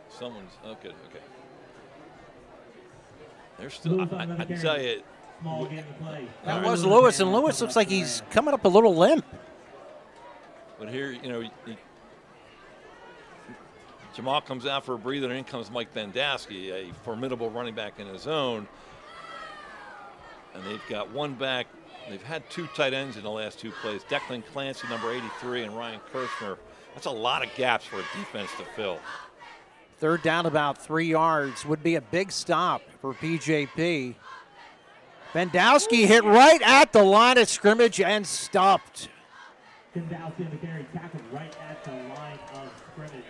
Someone's okay. They're still. I tell you. That was Lewis, and Lewis looks like he's coming up a little limp. But here, you know, Jamal comes out for a breather, and in comes Mike Bandowski, a formidable running back in his own. And they've got one back. They've had 2 tight ends in the last 2 plays. Declan Clancy, number 83, and Ryan Kirshner. That's a lot of gaps for a defense to fill. Third down about 3 yards would be a big stop for PJP. Bandowski hit right at the line of scrimmage and stopped.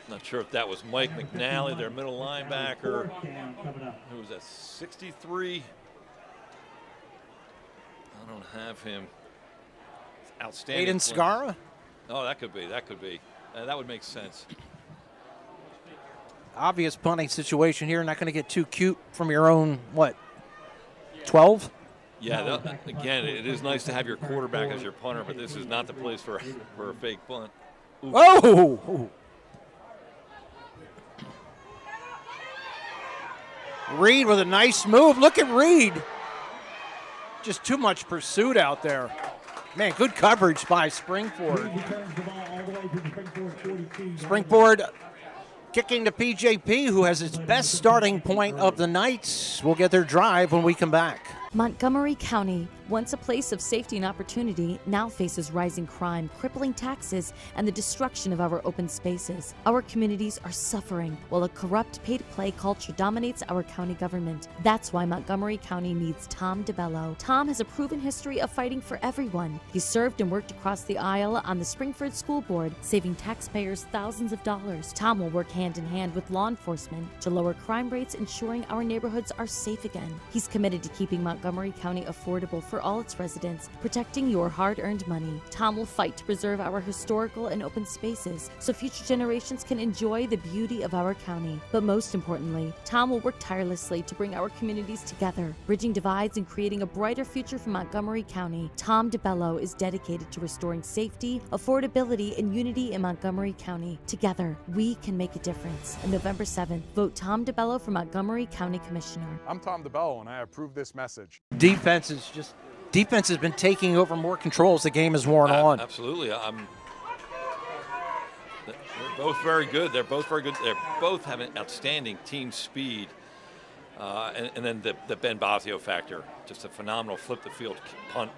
Not sure if that was Mike McNally, their middle linebacker. Who was that, 63? I don't have him. Outstanding. Aiden Scarra? Oh, that could be. That would make sense. Obvious punting situation here. Not going to get too cute from your own, 12? Yeah, again, it is nice to have your quarterback as your punter, but this is not the place for a fake punt. Ooh. Oh! Reed with a nice move. Look at Reed. just too much pursuit out there. Man, good coverage by Springford. Springford kicking to PJP, who has its best starting point of the night. We'll get their drive when we come back. Montgomery County, once a place of safety and opportunity, now faces rising crime, crippling taxes, and the destruction of our open spaces. Our communities are suffering while a corrupt pay-to-play culture dominates our county government. That's why Montgomery County needs Tom DeBello. Tom has a proven history of fighting for everyone. He served and worked across the aisle on the Springford School Board, saving taxpayers thousands of dollars. Tom will work hand in hand with law enforcement to lower crime rates, ensuring our neighborhoods are safe again. He's committed to keeping Montgomery County affordable for all its residents, protecting your hard-earned money. Tom will fight to preserve our historical and open spaces so future generations can enjoy the beauty of our county. But most importantly, Tom will work tirelessly to bring our communities together, bridging divides and creating a brighter future for Montgomery County. Tom DeBello is dedicated to restoring safety, affordability, and unity in Montgomery County. Together, we can make a difference. On November 7th, vote Tom DeBello for Montgomery County Commissioner. I'm Tom DeBello, and I approve this message. Defense has been taking over more control as the game has worn on. Absolutely. They're both very good. They're both very good. They're both having outstanding team speed. And then the Ben Bosio factor, just a phenomenal flip the field punt.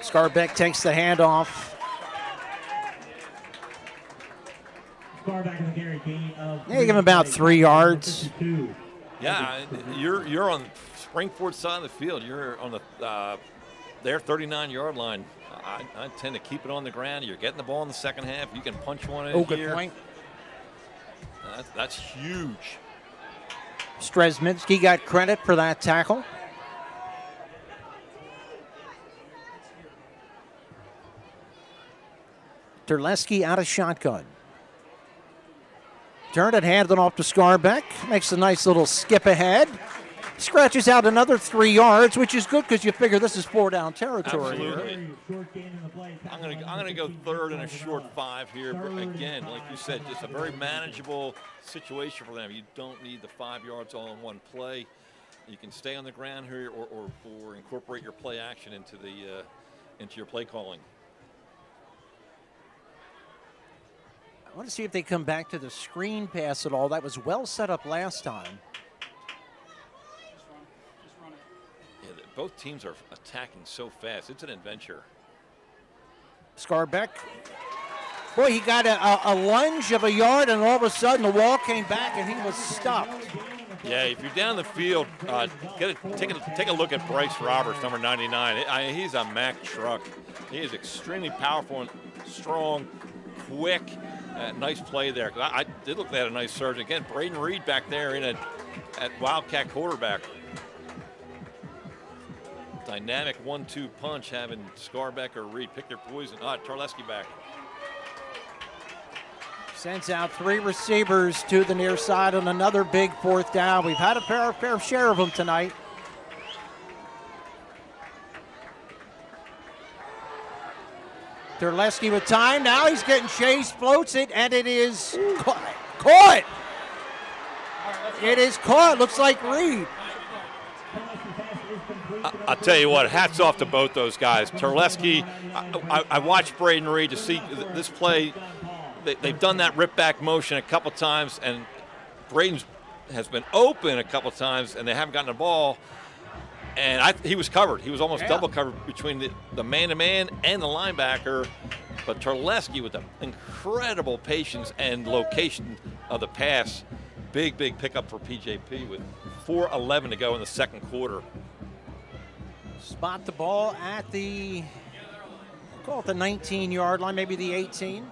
Scarbeck takes the handoff. Yeah, give him about 3 yards. Yeah, you're on Springford side of the field. You're on their 39-yard line. I tend to keep it on the ground. You're getting the ball in the second half. You can punch one in here. Good point. That's huge. Strezminski got credit for that tackle. Terleski out of shotgun. Turned it, handed it off to Scarbeck. Makes a nice little skip ahead. Scratches out another 3 yards, which is good because you figure this is 4-down territory. Absolutely. I'm gonna go third and a short 5 here. But again, like you said, just a very manageable situation for them. You don't need the 5 yards all in one play. You can stay on the ground here or incorporate your play action into your play calling. I want to see if they come back to the screen pass at all. That was well set up last time. Yeah, both teams are attacking so fast. It's an adventure. Scarbeck. Boy, he got a lunge of a yard, and all of a sudden the wall came back, and he was stuffed. Yeah, if you're down the field, take a look at Bryce Roberts, number 99. He's a Mack truck. He is extremely powerful and strong, quick. Nice play there. I did look at a nice surge. Again, Braden Reed back there at Wildcat quarterback. Dynamic 1-2 punch having Scarbeck or Reed pick their poison. Terleski back. Sends out 3 receivers to the near side on another big 4th down. We've had a fair share of them tonight. Terleski with time. Now he's getting chased, floats it, and it is caught. It is caught. Looks like Reed. I'll tell you what, hats off to both those guys. Terleski, I watched Braden Reed to see this play. They've done that rip back motion a couple times, and Braden has been open a couple times, and they haven't gotten the ball. And he was covered. He was almost double covered between the man-to-man and the linebacker. But Terleski with the incredible patience and location of the pass. Big pickup for PJP with 4:11 to go in the second quarter. Spot the ball at the, call it the 19-yard line, maybe the 18.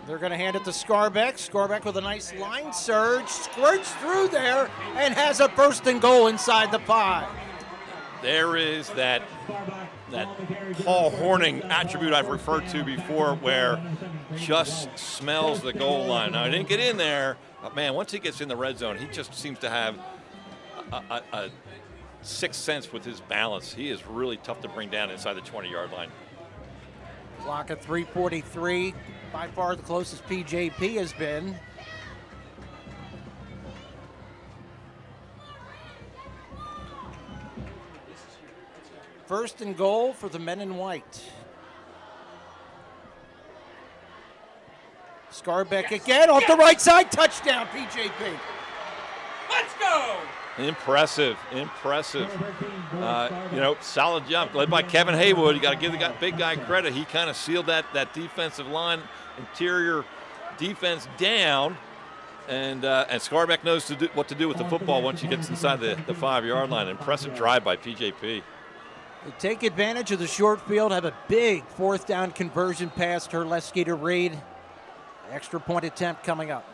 They're going to hand it to Scarbeck. Scarbeck with a nice line surge, squirts through there, and has a burst and goal inside the 5. There is that Paul Horning attribute I've referred to before where just smells the goal line. Now, he didn't get in there, but, man, once he gets in the red zone, he just seems to have a sixth sense with his balance. He is really tough to bring down inside the 20-yard line. Clock at 3:43. By far the closest PJP has been. First and goal for the men in white. Scarbeck again off the right side. Touchdown, PJP. Let's go! Impressive. Solid jump led by Kevin Haywood. You got to give the big guy credit. He kind of sealed that defensive line, interior defense down, and Scarbeck knows what to do with the football once he gets inside the 5-yard line. Impressive drive by PJP. They take advantage of the short field, have a big 4th down conversion pass to Herleski to Reed. Extra point attempt coming up.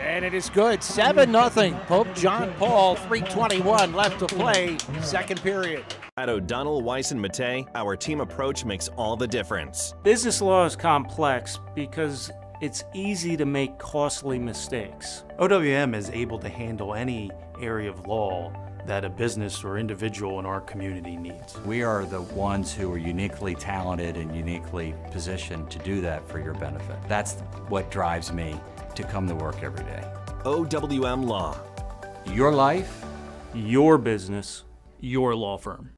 And it is good. 7-0. Pope John Paul, 3:21 left to play, second period. At O'Donnell, Weiss, and Mattei, our team approach makes all the difference. Business law is complex because it's easy to make costly mistakes. OWM is able to handle any area of law that a business or individual in our community needs. We are the ones who are uniquely talented and uniquely positioned to do that for your benefit. That's what drives me to come to work every day. OWM Law. Your life, your business, your law firm.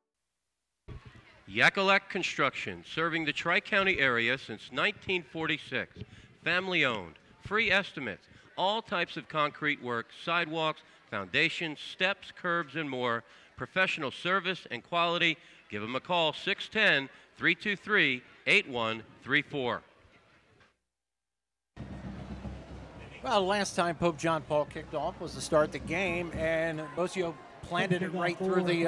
Yakalak Construction, serving the Tri-County area since 1946. Family owned, free estimates, all types of concrete work, sidewalks, foundations, steps, curbs, and more. Professional service and quality. Give them a call, 610-323-8134. Well, last time Pope John Paul kicked off was to start the game, and Bocio planted it right through the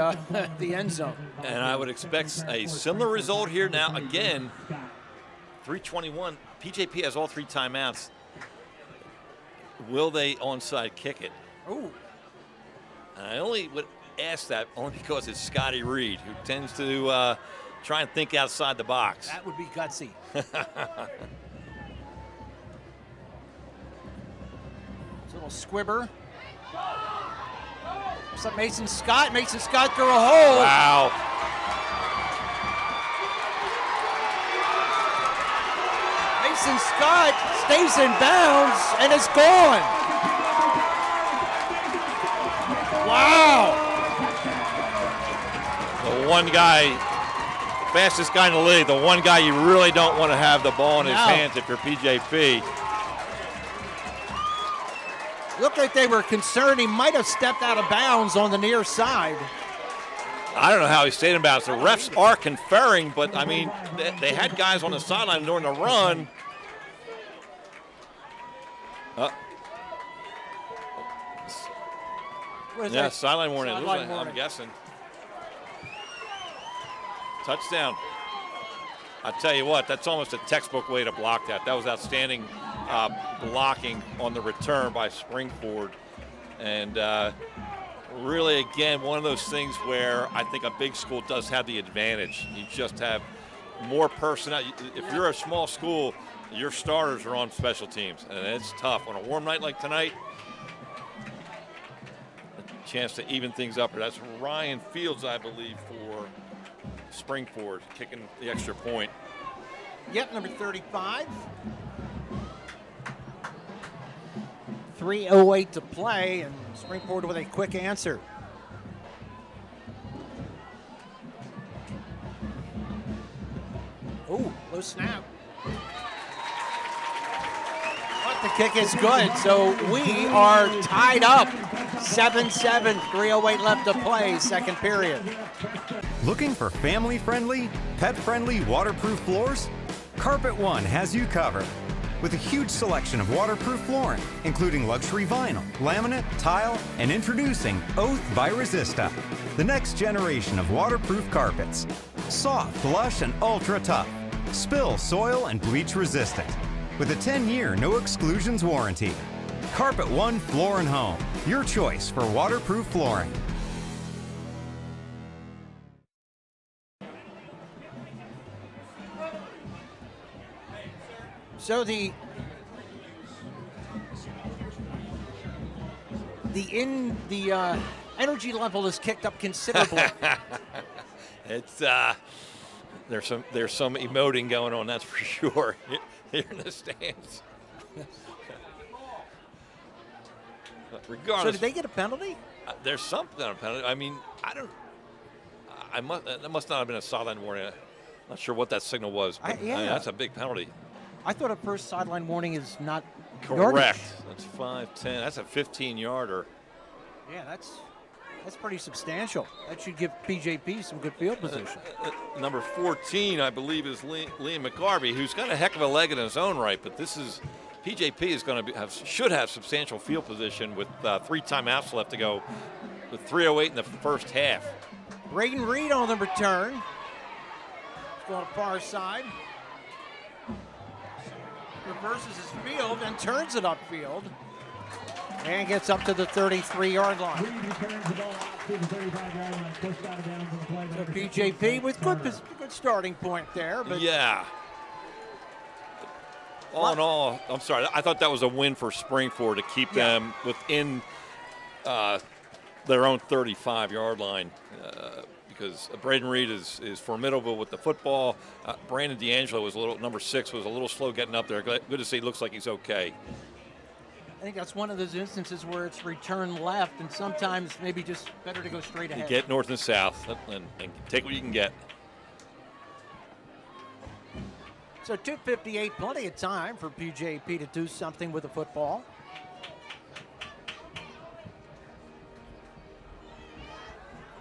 end zone. And I would expect a similar result here. Now, again, 3:21. PJP has all 3 timeouts. Will they onside kick it? Ooh. And I only would ask that only because it's Scotty Reed, who tends to try and think outside the box. That would be gutsy. Little squibber. What's up, Mason Scott? Mason Scott through a hole. Wow. Mason Scott stays in bounds and is gone. Wow. The one guy, fastest guy in the league, the one guy you really don't want to have the ball in his hands if you're PJP. Looked like they were concerned he might have stepped out of bounds on the near side. I don't know how he stayed in bounds. The refs are conferring, but, I mean, they had guys on the sideline during the run. Yeah, sideline warning. I'm guessing. Touchdown. I tell you what, that's almost a textbook way to block that. That was outstanding blocking on the return by Springford. And really, again, one of those things where I think a big school does have the advantage. You just have more personnel. If you're a small school, your starters are on special teams, and it's tough. On a warm night like tonight, a chance to even things up. That's Ryan Fields, I believe, for Springford, kicking the extra point. Yep, number 35. 3:08 to play, and Springford with a quick answer. Ooh, low snap. But the kick is good, so we are tied up. 7-7, 3:08 left to play, second period. Looking for family-friendly, pet-friendly waterproof floors? Carpet One has you covered. With a huge selection of waterproof flooring, including luxury vinyl, laminate, tile, and introducing Oath by Resista, the next generation of waterproof carpets. Soft, lush, and ultra tough. Spill, soil, and bleach resistant. With a 10-year no exclusions warranty. Carpet One Floor and Home, your choice for waterproof flooring. So the the energy level is kicked up considerably. It's there's some emoting going on, that's for sure. Here in the stands. But regardless, So did they get a penalty? There's some kind of penalty. I mean, that must not have been a sideline warning. I'm not sure what that signal was. But, yeah. I mean, that's a big penalty. I thought a first sideline warning is not Correct. yardage. That's 5-10. That's a 15-yarder. Yeah, that's pretty substantial. That should give PJP some good field position. Number 14, I believe, is Liam McGarvey, who's got a heck of a leg in his own right. But this is PJP is going to should have substantial field position with 3 timeouts left to go, with 3:08 in the first half. Braden Reed on the return. He's going to far side. Reverses his field and turns it upfield. And gets up to the 33-yard line. So PJP with good starting point there. But yeah. All in all, I'm sorry, I thought that was a win for Springford to keep them within their own 35-yard line because Braden Reed is formidable with the football. Brandon D'Angelo was number 6, was a little slow getting up there. Good to see. Looks like he's okay. I think that's one of those instances where it's return left, and sometimes maybe just better to go straight ahead. You get north and south and take what you can get. So 2:58, plenty of time for PJP to do something with the football.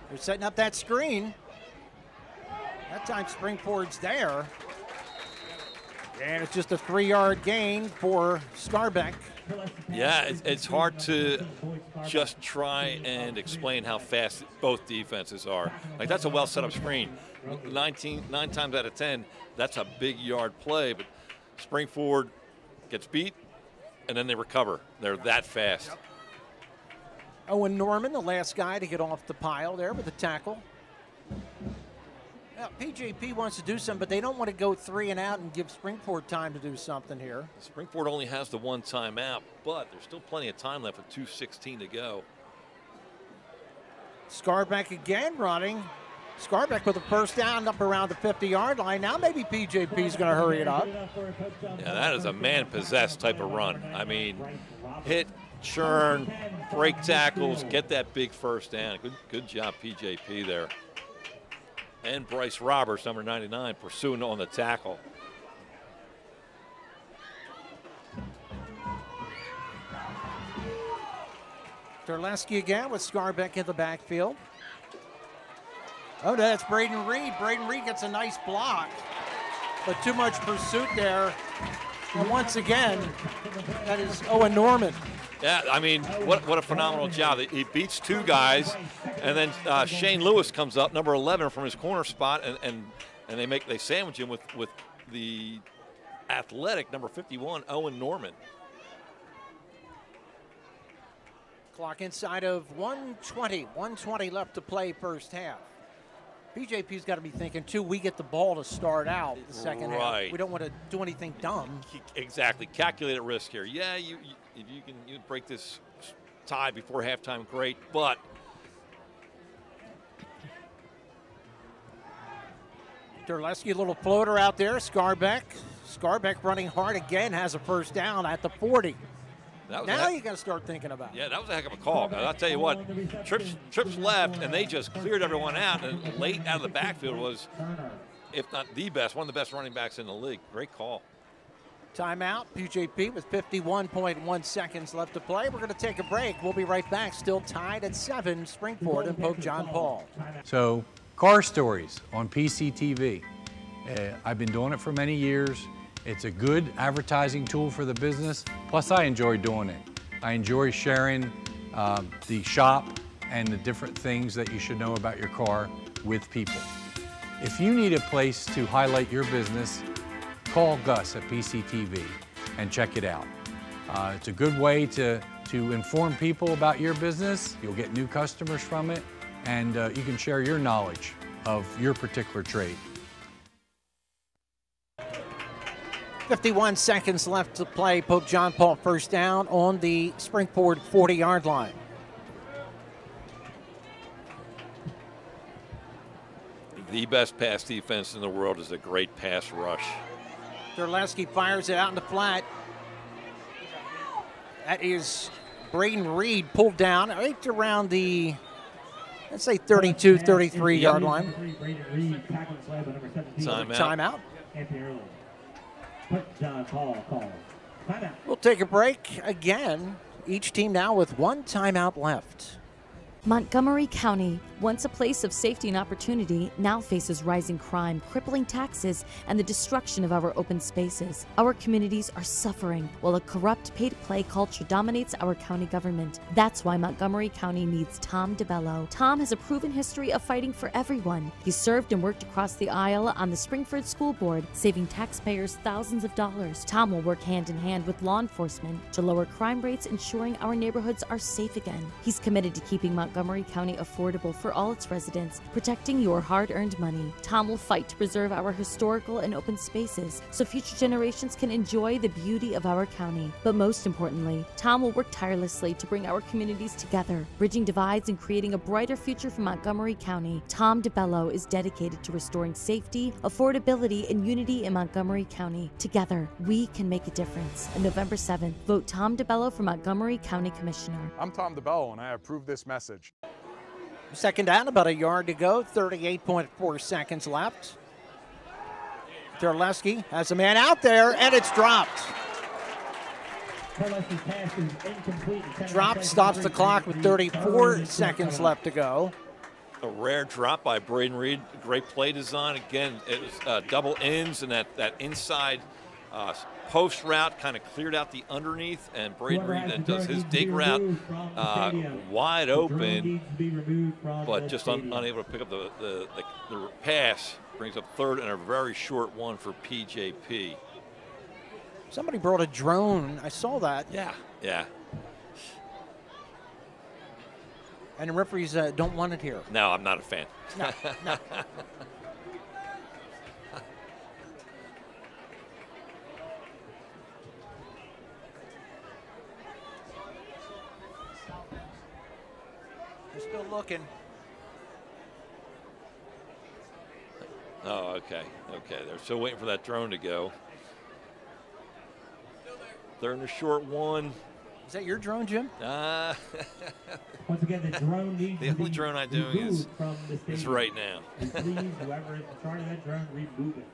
They're setting up that screen. That time Springford's there. And it's just a 3-yard gain for Scarbeck. Yeah, it's hard to just try and explain how fast both defenses are. Like, that's a well set up screen. 9 times out of 10, that's a big yard play, but Springford gets beat and then they recover. They're that fast. Owen Norman, the last guy to get off the pile there with the tackle. Now, PJP wants to do something, but they don't want to go 3 and out and give Springford time to do something here. Springford only has the 1 timeout, but there's still plenty of time left with 2:16 to go. Scarbeck again running. Scarbeck with a first down up around the 50-yard line. Now maybe PJP's going to hurry it up. Yeah, that is a man-possessed type of run. I mean, hit, churn, break tackles, get that big first down. Good job, PJP there. And Bryce Roberts, number 99, pursuing on the tackle. Terleski again with Scarbeck in the backfield. Oh, that's Braden Reed. Braden Reed gets a nice block, but too much pursuit there. And once again, that is Owen Norman. Yeah, I mean, what a phenomenal job. He beats 2 guys, and then Shane Lewis comes up, number 11, from his corner spot, and they sandwich him with the athletic number 51, Owen Norman. Clock inside of 120 left to play first half. PJP's got to be thinking, too, we get the ball to start out the second half. We don't want to do anything dumb. Exactly. Calculated risk here. Yeah, if you can break this tie before halftime, great, but Terleski, a little floater out there. Scarbeck running hard again, has a first down at the 40. Now you got to start thinking about it. Yeah, that was a heck of a call. I'll tell you what, Trips left, and they just cleared everyone out. And late out of the backfield was, if not the best, one of the best running backs in the league. Great call. Timeout, PJP with 51.1 seconds left to play. We're going to take a break. We'll be right back. Still tied at 7, Springford and Pope John Paul. So, car stories on PCTV. I've been doing it for many years. It's a good advertising tool for the business. Plus, I enjoy doing it. I enjoy sharing the shop and the different things that you should know about your car with people. If you need a place to highlight your business, call Gus at PCTV and check it out. It's a good way to inform people about your business. You'll get new customers from it, and you can share your knowledge of your particular trade. 51 seconds left to play. Pope John Paul first down on the Springford 40-yard line. The best pass defense in the world is a great pass rush. Terleski fires it out in the flat. That is Braden Reed pulled down right around the, let's say, 32, 33 yard line. Timeout. We'll take a break again. Each team now with one timeout left. Montgomery County, once a place of safety and opportunity, now faces rising crime, crippling taxes, and the destruction of our open spaces. Our communities are suffering while a corrupt pay-to-play culture dominates our county government. That's why Montgomery County needs Tom DeBello. Tom has a proven history of fighting for everyone. He served and worked across the aisle on the Springford School Board, saving taxpayers thousands of dollars. Tom will work hand in hand with law enforcement to lower crime rates, ensuring our neighborhoods are safe again. He's committed to keeping Montgomery County affordable for all its residents, protecting your hard-earned money. Tom will fight to preserve our historical and open spaces so future generations can enjoy the beauty of our county. But most importantly, Tom will work tirelessly to bring our communities together, bridging divides and creating a brighter future for Montgomery County. Tom DeBello is dedicated to restoring safety, affordability, and unity in Montgomery County. Together, we can make a difference. On November 7th, vote Tom DeBello for Montgomery County Commissioner. I'm Tom DeBello, and I approve this message. Second down, about a yard to go, 38.4 seconds left. Terleski has a man out there, and it's dropped. Drop stops the clock with 34 seconds left to go. A rare drop by Braden Reed. Great play design. Again, it was double ends, and that inside post route kind of cleared out the underneath, and Braden Reed then does his dig route wide open, but just unable to pick up the pass. Brings up third and a very short one for PJP. Somebody brought a drone. I saw that. Yeah. And the referees don't want it here. No, I'm not a fan. No. They're still looking. Oh, okay. They're still waiting for that drone to go. They're in the short one. Is that your drone, Jim? Once again, the drone needs the only drone I'm doing is right now. And please, whoever is in charge of that drone, remove it.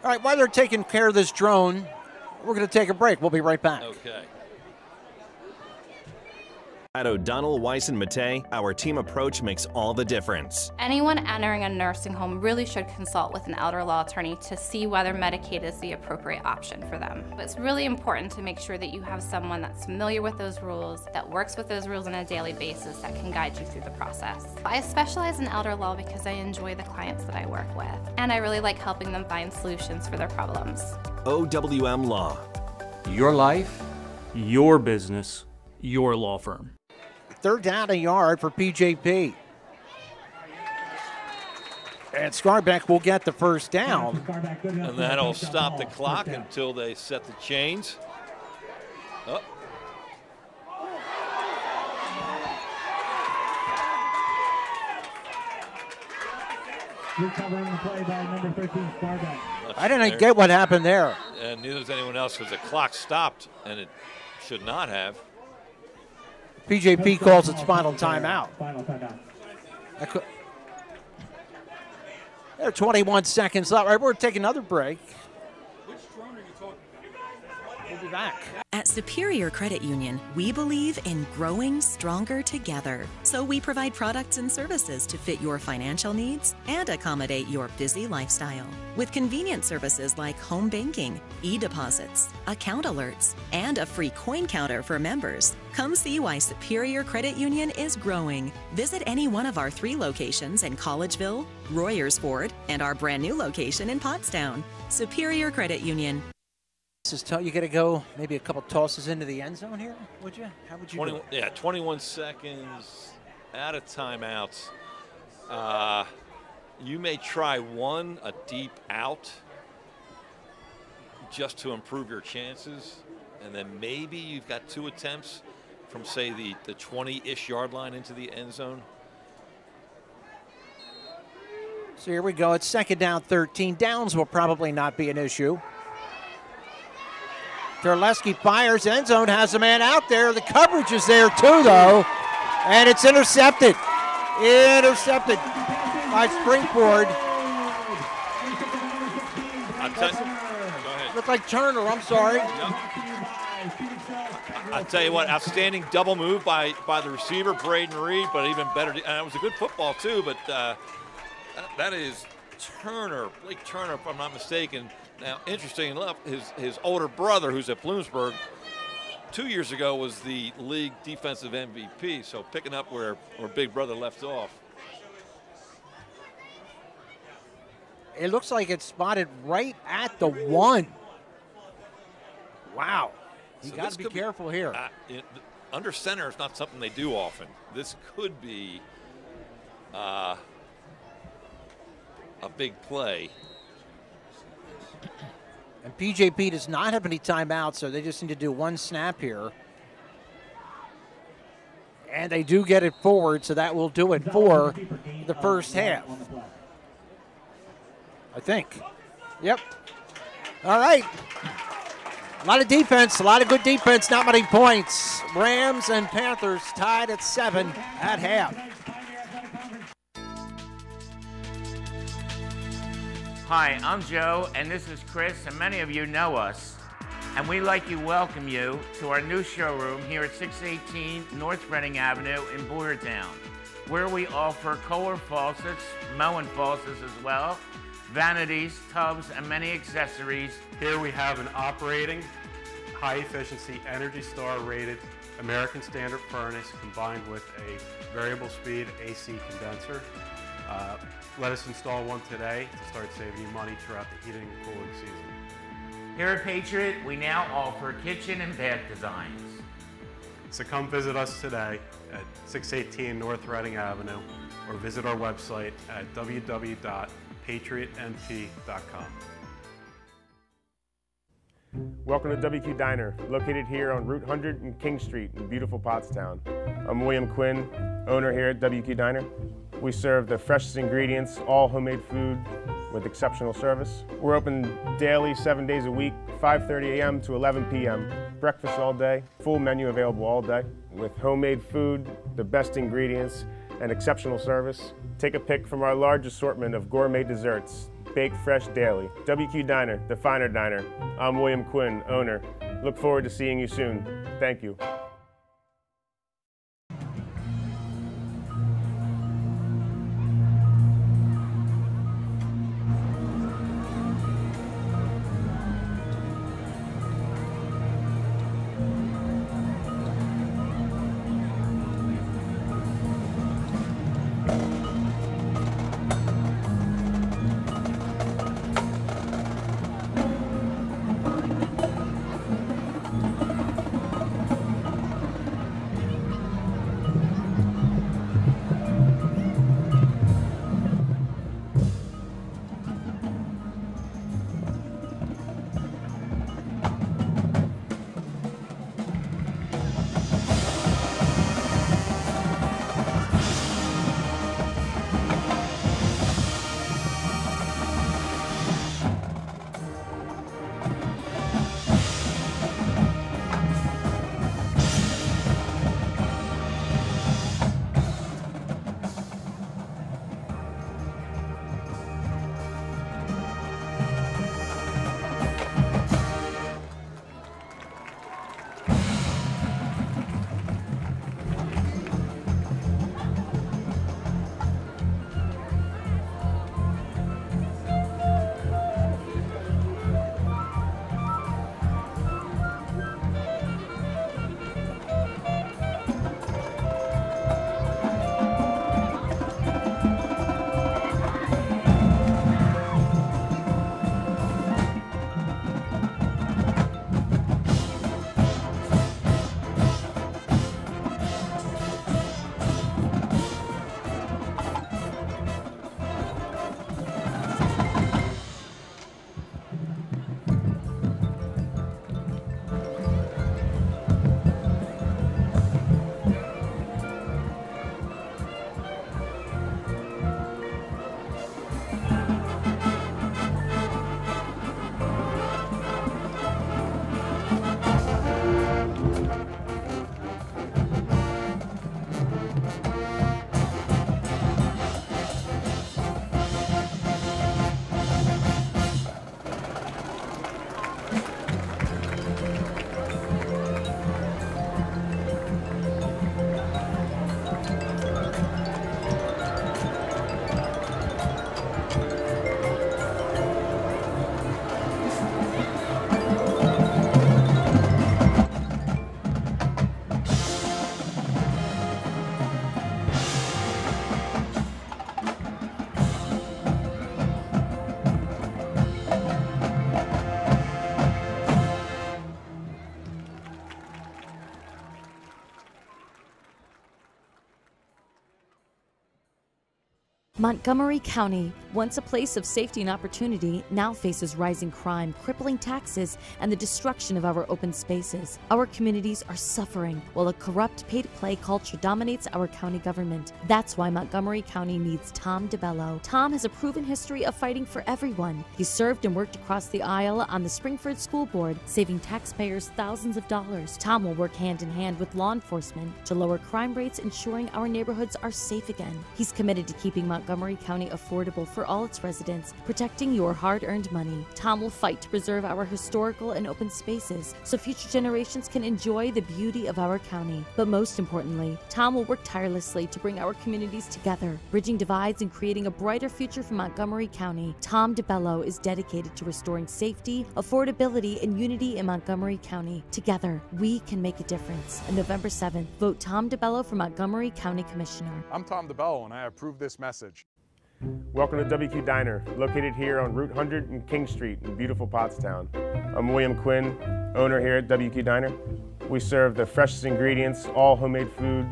All right, while they're taking care of this drone, we're going to take a break. We'll be right back. Okay. At O'Donnell, Weiss & Matei, our team approach makes all the difference. Anyone entering a nursing home really should consult with an elder law attorney to see whether Medicaid is the appropriate option for them. But it's really important to make sure that you have someone that's familiar with those rules, that works with those rules on a daily basis, that can guide you through the process. I specialize in elder law because I enjoy the clients that I work with, and I really like helping them find solutions for their problems. OWM Law. Your life, your business, your law firm. Third down a yard for PJP. And Scarbeck will get the first down. And that'll stop the clock until they set the chains. Oh. Recovering the play by number 13, Scarbeck. I didn't get what happened there. And neither does anyone else because the clock stopped, and it should not have. PJP calls its final timeout. There are 21 seconds left. All right, we're taking another break. Which drone are you talking about? We'll be back. At Superior Credit Union, we believe in growing stronger together. So we provide products and services to fit your financial needs and accommodate your busy lifestyle. With convenient services like home banking, e-deposits, account alerts, and a free coin counter for members. Come see why Superior Credit Union is growing. Visit any one of our 3 locations in Collegeville, Royersford, and our brand new location in Pottstown. Superior Credit Union. This is you got to go maybe a couple tosses into the end zone here, would you? How would you do it? Yeah, 21 seconds out of timeouts. You may try a deep out, just to improve your chances. And then maybe you've got 2 attempts from, say, the 20-ish yard line into the end zone. So here we go. It's second down, 13. Downs will probably not be an issue. Terleski fires, end zone, has a man out there. The coverage is there too, though, and it's intercepted. Intercepted by Springford. Go ahead. Looked like Turner, I'm sorry. I'll tell you what, outstanding double move by the receiver, Braden Reed, but even better, and it was a good football too, but that is Turner, Blake Turner, if I'm not mistaken. Now, interesting enough, his older brother, who's at Bloomsburg, 2 years ago was the league defensive MVP, so picking up where Big Brother left off. It looks like it's spotted right at the 1. Wow. You got to be careful here. Under center is not something they do often. This could be a big play. And PJP does not have any timeouts, so they just need to do one snap here. And they do get it forward, so that will do it for the first half. I think. Yep. All right. A lot of defense, a lot of good defense, not many points. Rams and Panthers tied at 7 at half. Hi, I'm Joe, and this is Chris, and many of you know us. And we'd like to welcome you to our new showroom here at 618 North Reading Avenue in Boyertown, where we offer Kohler faucets, Moen faucets as well, vanities, tubs, and many accessories. Here we have an operating, high-efficiency, Energy Star rated American Standard furnace combined with a variable speed AC condenser. Let us install one today to start saving you money throughout the heating and cooling season. Here at Patriot, we now offer kitchen and bath designs. So come visit us today at 618 North Reading Avenue or visit our website at www.patriotmp.com. Welcome to WQ Diner, located here on Route 100 and King Street in beautiful Pottstown. I'm William Quinn, owner here at WQ Diner. We serve the freshest ingredients, all homemade food with exceptional service. We're open daily, 7 days a week, 5:30 a.m. to 11 p.m. Breakfast all day, full menu available all day. With homemade food, the best ingredients, and exceptional service. Take a pick from our large assortment of gourmet desserts, baked fresh daily. WQ Diner, the finer diner. I'm William Quinn, owner. Look forward to seeing you soon. Thank you. Montgomery County, once a place of safety and opportunity, now faces rising crime, crippling taxes, and the destruction of our open spaces. Our communities are suffering while a corrupt pay-to-play culture dominates our county government. That's why Montgomery County needs Tom DeBello. Tom has a proven history of fighting for everyone. He served and worked across the aisle on the Springford School Board, saving taxpayers thousands of dollars. Tom will work hand in hand with law enforcement to lower crime rates, ensuring our neighborhoods are safe again. He's committed to keeping Montgomery County affordable for all its residents, protecting your hard-earned money. Tom will fight to preserve our historical and open spaces so future generations can enjoy the beauty of our county. But most importantly, Tom will work tirelessly to bring our communities together, bridging divides and creating a brighter future for Montgomery County. Tom DeBello is dedicated to restoring safety, affordability, and unity in Montgomery County. Together, we can make a difference. On November 7th, vote Tom DeBello for Montgomery County Commissioner. I'm Tom DeBello, and I approve this message. Welcome to WQ Diner, located here on Route 100 and King Street in beautiful Pottstown. I'm William Quinn, owner here at WQ Diner. We serve the freshest ingredients, all homemade food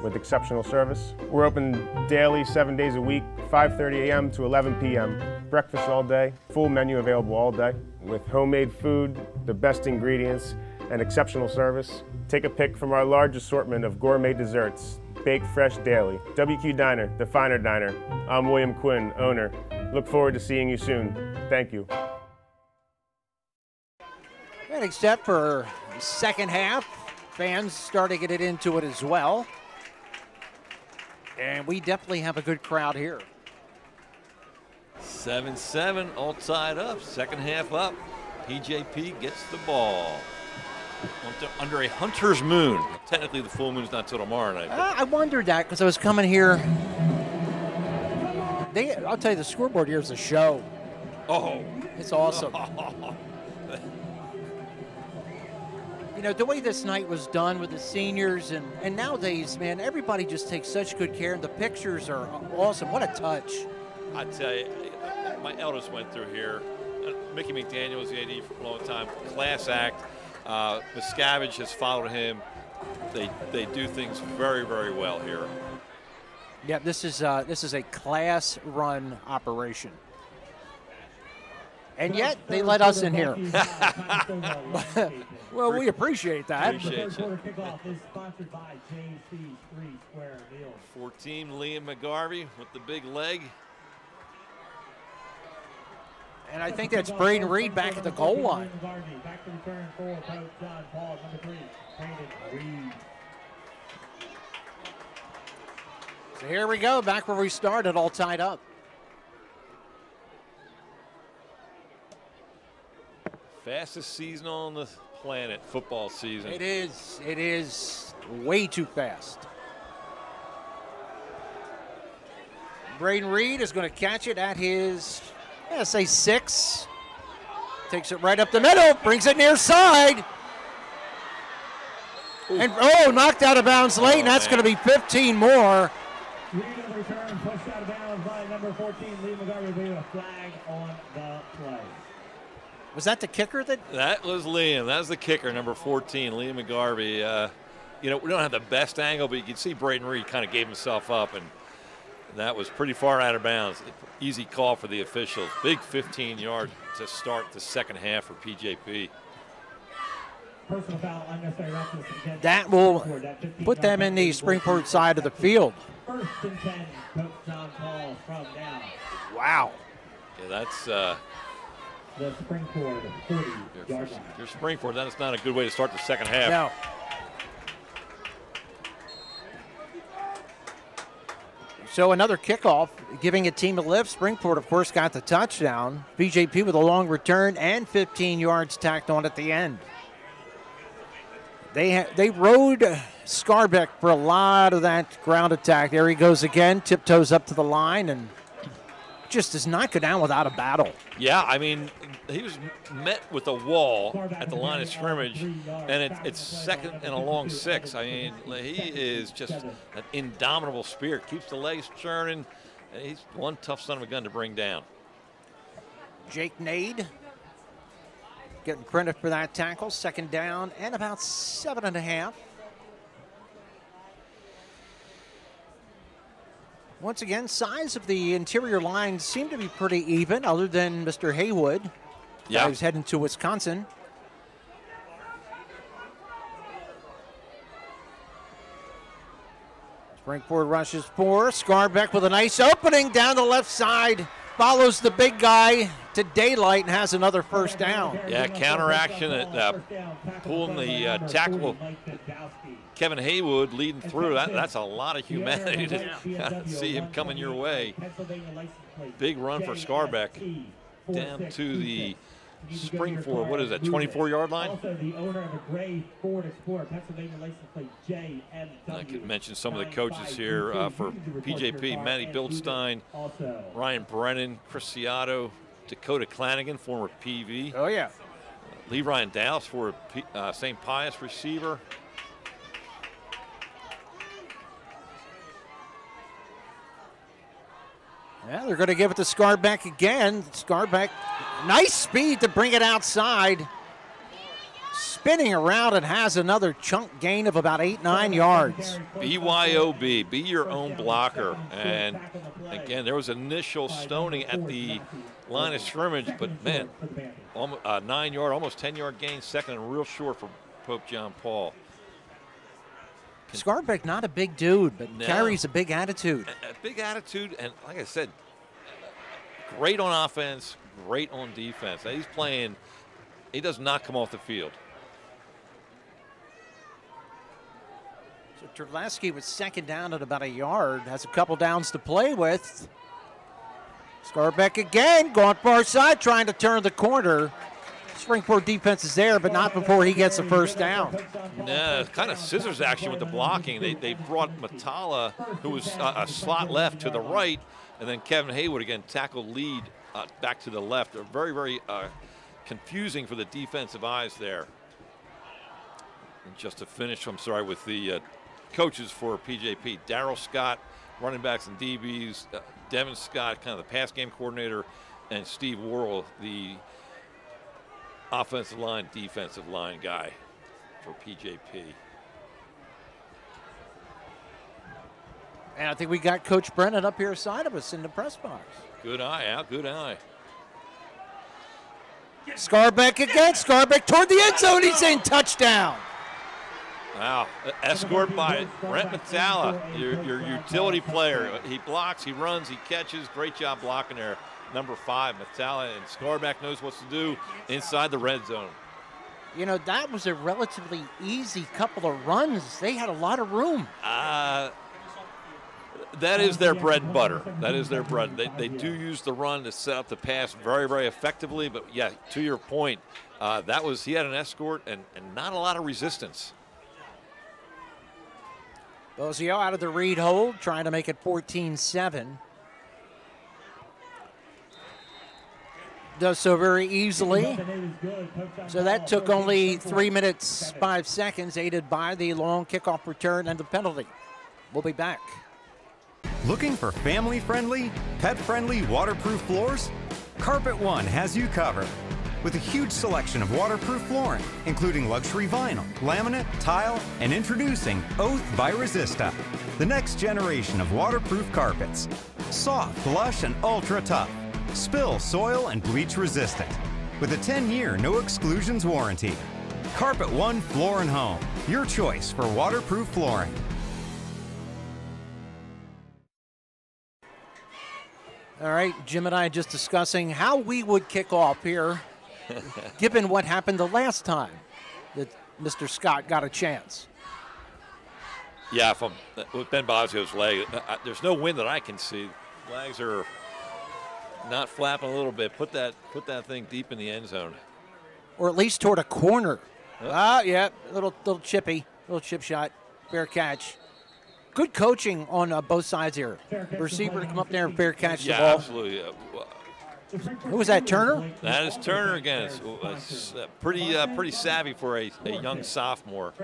with exceptional service. We're open daily, 7 days a week, 5:30 a.m. to 11 p.m. Breakfast all day, full menu available all day with homemade food, the best ingredients, and exceptional service. Take a pick from our large assortment of gourmet desserts, baked fresh daily. WQ Diner, the finer diner. I'm William Quinn, owner. Look forward to seeing you soon. Thank you. And except for the second half, fans starting to get into it as well. And we definitely have a good crowd here. 7-7, all tied up. Second half up. PJP gets the ball. Under a hunter's moon. Technically, the full moon's not till tomorrow night. I wondered that because I was coming here. I'll tell you, the scoreboard here is a show. Oh. It's awesome. You know, the way this night was done with the seniors, and nowadays, man, everybody just takes such good care. The pictures are awesome. What a touch. I tell you, my eldest went through here. Mickey McDaniel was the AD for a long time. Class act. Miscavige has followed him. They do things very, very well here. Yeah, this is a class-run operation. And yet, they let us in here. Well, we appreciate that. Appreciate you. 14, Liam McGarvey with the big leg. And I think that's Braden Reed back at the goal line. So here we go, back where we started, all tied up. Fastest season on the planet, football season. It is way too fast. Braden Reed is going to catch it at his, say 6. Takes it right up the middle, brings it near side. Ooh. And knocked out of bounds late, and that's going to be 15 more. Return pushed out of bounds by number 14, Lee McGarvey, with a flag on the play. Was that the kicker? That was Liam. That was the kicker, number 14, Liam McGarvey. You know, we don't have the best angle, but you can see Braden Reed kind of gave himself up, and that was pretty far out of bounds. Easy call for the officials. Big 15 yards to start the second half for PJP. Personal foul, unnecessary roughness against that will put them in the Springport side of the field. First and 10, Coach John Paul from down. Wow. Yeah, that's the Springport 40-yard line. Your Springport, that's not a good way to start the second half. No. So another kickoff, giving a team a lift. Springport, of course, got the touchdown. PJP with a long return and 15 yards tacked on at the end. They rode Scarbeck for a lot of that ground attack. There he goes again, tiptoes up to the line, and just does not go down without a battle. Yeah, I mean, he was met with a wall at the line of scrimmage, and it's second and a long 6. I mean, he is just an indomitable spirit. Keeps the legs churning, and he's one tough son of a gun to bring down. Jake Nade getting credit for that tackle. Second down and about 7.5. Once again, size of the interior line seemed to be pretty even, other than Mr. Haywood. Yeah. He's heading to Wisconsin. Springford rushes 4. Scarbeck with a nice opening down the left side. Follows the big guy to daylight and has another first down. Yeah, counteraction at pulling the tackle. Kevin Haywood leading through. That's a lot of humanity to see him coming your way. Big run for Scarbeck down to the Springford, what is that, 24-yard line? Also the owner of a gray Ford Explorer, Pennsylvania license plate JMW. I could mention some of the coaches here for PJP: Matty Bildstein, Ryan Brennan, Chris Ciotto, Dakota Clanigan, former PV. Oh, yeah. Lee Ryan Dallas for St. Pius receiver. Yeah, they're going to give it to Scarbeck again. Scarbeck, nice speed to bring it outside. Spinning around and has another chunk gain of about 8-9 yards. BYOB, be your own blocker. And again, there was initial stoning at the line of scrimmage, but man, 9-yard, almost 10-yard gain, second and real short for Pope John Paul. Scarbeck, not a big dude, but carries a big attitude. A big attitude, and like I said, great on offense, great on defense. He's playing, he does not come off the field. So Terleski was second down at about a yard, has a couple downs to play with. Scarbeck again, going far side, trying to turn the corner. Springford defense is there, but not before he gets the first down. No, kind of scissors action with the blocking. They brought Matala, who was a slot left, to the right, and then Kevin Haywood again tackled lead back to the left. They're very, very confusing for the defensive eyes there. And just to finish, I'm sorry, with the coaches for PJP: Darryl Scott, running backs and DBs, Devin Scott, kind of the pass game coordinator, and Steve Worrell, the offensive line, defensive line guy for PJP. And I think we got Coach Brennan up here side of us in the press box. Good eye, Al, good eye. Scarbeck again, Scarbeck toward the end zone, he's in, touchdown. Wow, escort by Brent Matala, your utility player. He blocks, he runs, he catches. Great job blocking there. Number 5, Matala, and Scarbeck knows what to do inside the red zone. You know, that was a relatively easy couple of runs. They had a lot of room. That is their bread and butter. That is their bread. They do use the run to set up the pass very, very effectively. But, yeah, to your point, he had an escort and not a lot of resistance. Bozio out of the read hold, trying to make it 14-7. Does so very easily. So that took only 3 minutes, 5 seconds, aided by the long kickoff return and the penalty. We'll be back. Looking for family-friendly, pet-friendly waterproof floors? Carpet One has you covered. With a huge selection of waterproof flooring, including luxury vinyl, laminate, tile, and introducing Oath by Resista, the next generation of waterproof carpets. Soft, lush, and ultra tough. Spill, soil, and bleach resistant. With a 10-year no exclusions warranty. Carpet One Floor and Home, your choice for waterproof flooring. All right, Jim and I just discussing how we would kick off here, given what happened the last time that Mr. Scott got a chance. Yeah, with Ben Bozio's leg, there's no wind that I can see. Legs are not flapping a little bit. Put that thing deep in the end zone, or at least toward a corner. Yeah, little chippy, little chip shot, fair catch. Good coaching on both sides here. Receiver to come up there and fair catch the ball. Yeah, absolutely. Who was that, Turner? That is Turner again. It's pretty savvy for a young sophomore.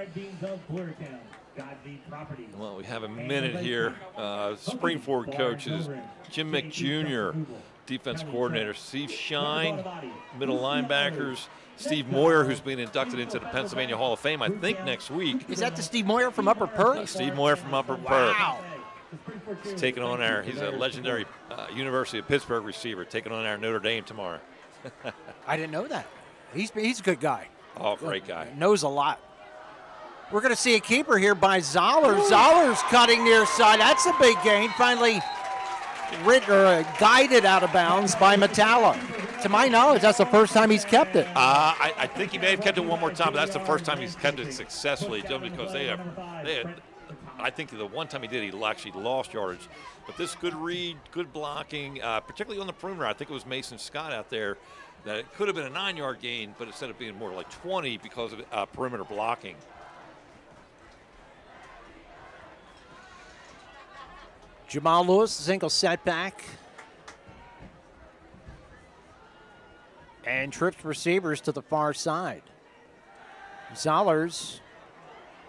Well, we have a minute here. Springford coaches, Jim Mick Jr., defense coordinator, Steve Shine, middle linebackers, Steve Moyer, who's being inducted into the Pennsylvania Hall of Fame, I think, next week. Is that the Steve Moyer from Upper Perth? Steve Moyer from Upper Perth. Wow. He's taking on he's a legendary University of Pittsburgh receiver, taking on our Notre Dame tomorrow. I didn't know that. He's a good guy. Oh, great guy. Knows a lot. We're going to see a keeper here by Zoller. Zoller's cutting near side. That's a big gain. Finally guided out of bounds by Metalla. To my knowledge, that's the first time he's kept it. I think he may have kept it one more time, but that's the first time he's kept it successfully, just because they had, I think the one time he did, he actually lost yardage. But this good read, good blocking, particularly on the perimeter. I think it was Mason Scott out there that it could have been a 9-yard gain, but instead of being more like 20 because of perimeter blocking. Jamal Lewis, single setback. And trips receivers to the far side. Zollers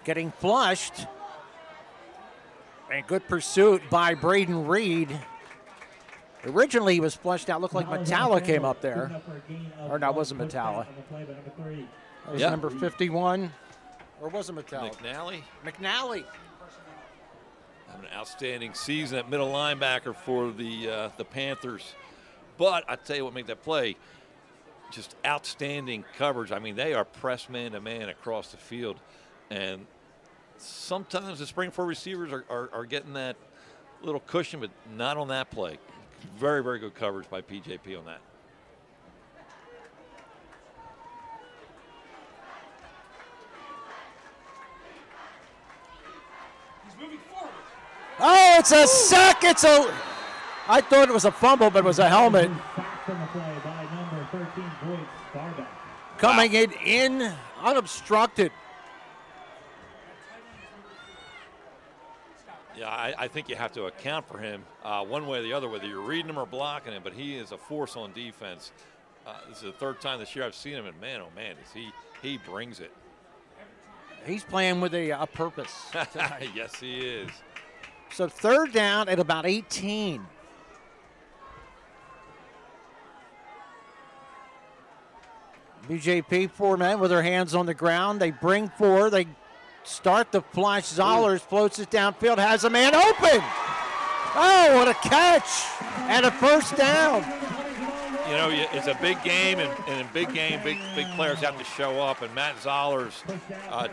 getting flushed. And good pursuit by Braden Reed. Originally he was flushed out. Looked like Metalla came up there. Or no, it wasn't Metalla. That was number 51. Or was it Metalla? McNally. McNally. An outstanding season at middle linebacker for the Panthers. But I tell you what made that play, just outstanding coverage. I mean, they are pressed man-to-man across the field. And sometimes the Springford receivers are getting that little cushion, but not on that play. Very, very good coverage by PJP on that. Oh, it's a sack. I thought it was a fumble, but it was a helmet. Coming in unobstructed. Yeah, I think you have to account for him one way or the other, whether you're reading him or blocking him, but he is a force on defense. This is the third time this year I've seen him, and man, oh man, he brings it. He's playing with a purpose tonight. Yes, he is. So third down at about 18. BJP, 4 men with their hands on the ground. They bring 4. They start the flush. Zollers floats it downfield, has a man open. Oh, what a catch. And a first down. You know, it's a big game, and in a big game, big players have to show up. And Matt Zollers,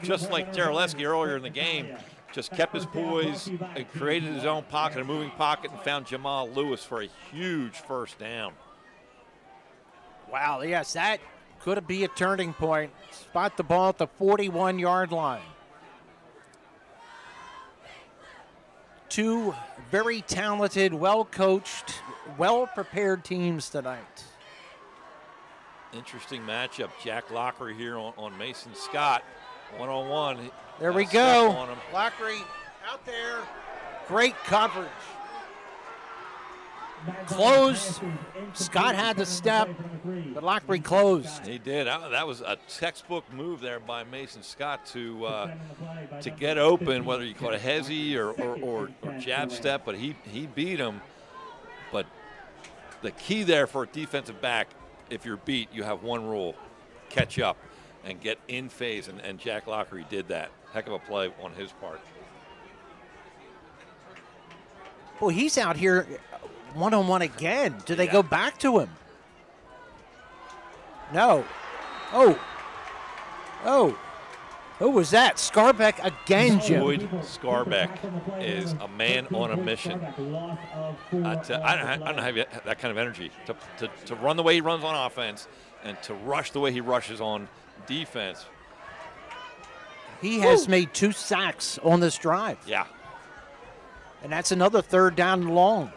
just like Teraleski earlier in the game, just kept his poise and created his own pocket, a moving pocket, and found Jamal Lewis for a huge first down. Wow, yes, that could be a turning point. Spot the ball at the 41-yard line. 2 very talented, well-coached, well-prepared teams tonight. Interesting matchup. Jack Lockery here on Mason Scott. One-on-one. There we go. Lockery out there. Great coverage. Closed. Scott had the step, but Lockery closed. He did. That was a textbook move there by Mason Scott to get open, whether you call it a hezzy or jab step, but he beat him. But the key there for a defensive back, if you're beat, you have one rule: catch up and get in phase, and Jack Lockery did that. Heck of a play on his part. Well, he's out here one-on-one again. Do they go back to him? No. Oh. Who was that? Scarbeck again, Jim. Boyd Scarbeck is a man on a mission. I don't have that kind of energy to run the way he runs on offense and to rush the way he rushes on defense. He has made 2 sacks on this drive. Yeah. And that's another third down and long.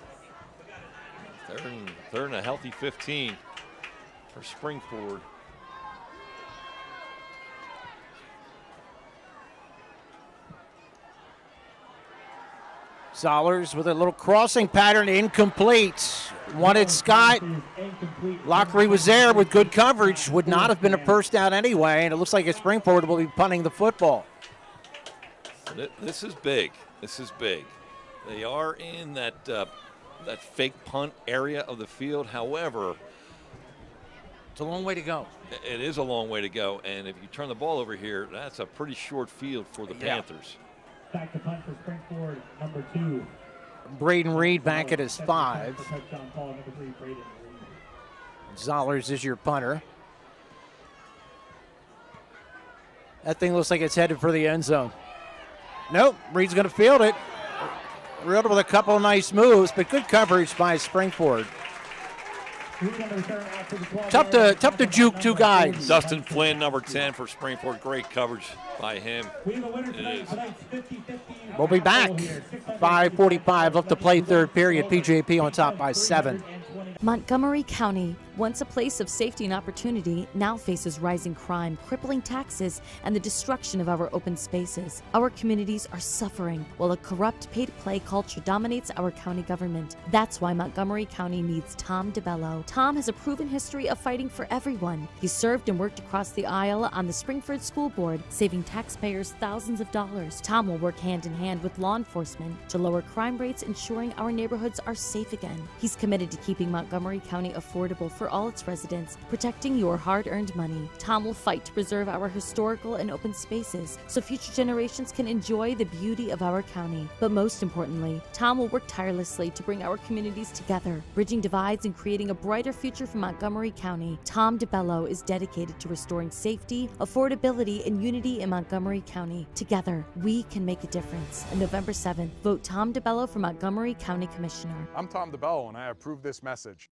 Third and a healthy 15 for Springford. Zollers with a little crossing pattern, incomplete. Wanted Scott. Lockery was there with good coverage. Would not have been a first down anyway, and it looks like Springford will be punting the football. This is big. This is big. They are in that fake punt area of the field. However, it's a long way to go. It is a long way to go, and if you turn the ball over here, that's a pretty short field for the Panthers. Back to punt for Springford, number 2. Braden Reed back at his 5. Zollers is your punter. That thing looks like it's headed for the end zone. Nope, Reed's going to field it. Reeled with a couple of nice moves, but good coverage by Springford. Tough to juke two guys. Dustin Flynn, number 10 for Springford. Great coverage by him. It is. We'll be back. 5:45 left to play third period. PJP on top by 7. Montgomery County, once a place of safety and opportunity, now faces rising crime, crippling taxes, and the destruction of our open spaces. Our communities are suffering while a corrupt pay-to-play culture dominates our county government. That's why Montgomery County needs Tom DeBello. Tom has a proven history of fighting for everyone. He served and worked across the aisle on the Springford School Board, saving taxpayers thousands of dollars. Tom will work hand in hand with law enforcement to lower crime rates, ensuring our neighborhoods are safe again. He's committed to keeping Montgomery County affordable for all its residents, protecting your hard-earned money. Tom will fight to preserve our historical and open spaces so future generations can enjoy the beauty of our county. But most importantly, Tom will work tirelessly to bring our communities together, bridging divides and creating a brighter future for Montgomery County. Tom DeBello is dedicated to restoring safety, affordability, and unity in Montgomery County. Together, we can make a difference. On November 7th, vote Tom DeBello for Montgomery County Commissioner. I'm Tom DeBello, and I approve this message.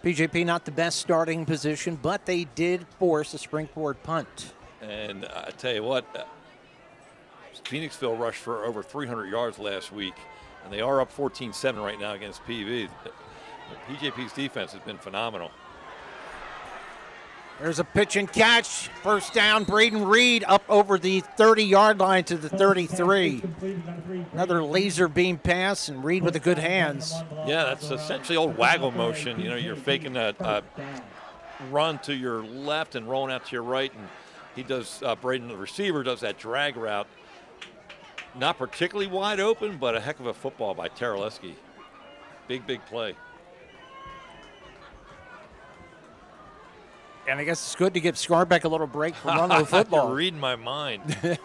PJP not the best starting position, but they did force a Springford punt. And I tell you what, Phoenixville rushed for over 300 yards last week, and they are up 14-7 right now against PV. PJP's defense has been phenomenal. There's a pitch and catch. First down, Braden Reed up over the 30-yard line to the 33. Another laser beam pass, and Reed with the good hands. Yeah, that's essentially old waggle motion. You know, you're faking a run to your left and rolling out to your right, and he does, Braden, the receiver, does that drag route. Not particularly wide open, but a heck of a football by Teraleski. Big, big play. And I guess it's good to give Scarbeck a little break from running the football. You're reading my mind.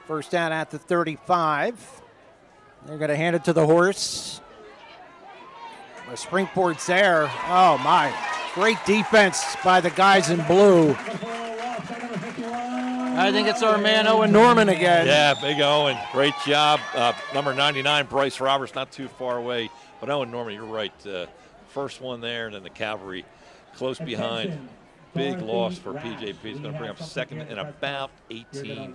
First down at the 35. They're going to hand it to the horse. The Springford's there. Oh, my. Great defense by the guys in blue. I think it's our man Owen Norman again. Yeah, big Owen. Great job. Number 99, Bryce Roberts, not too far away. But Owen Norman, you're right. First one there, and then the cavalry close behind. Big loss for PJP. He's going to bring up second in about 18.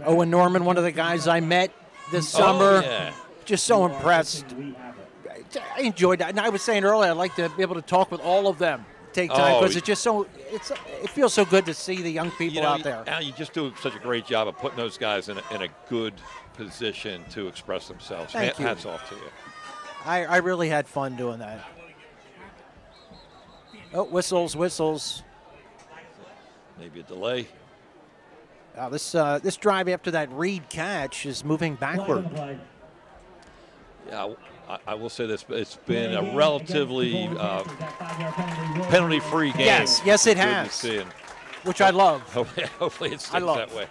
Owen Norman, one of the guys I met this summer. Yeah. Just so impressed. I enjoyed that. And I was saying earlier, I'd like to be able to talk with all of them. Take time, because it's just so, it feels so good to see the young people out there. Al, you just do such a great job of putting those guys in a good position to express themselves. Thank you. Hats off to you. I really had fun doing that. Oh, whistles. Maybe a delay. This drive after that Reed catch is moving backward. Yeah, I will say this, it's been a relatively penalty-free game. Yes, it has, which I love. Hopefully it stays that way.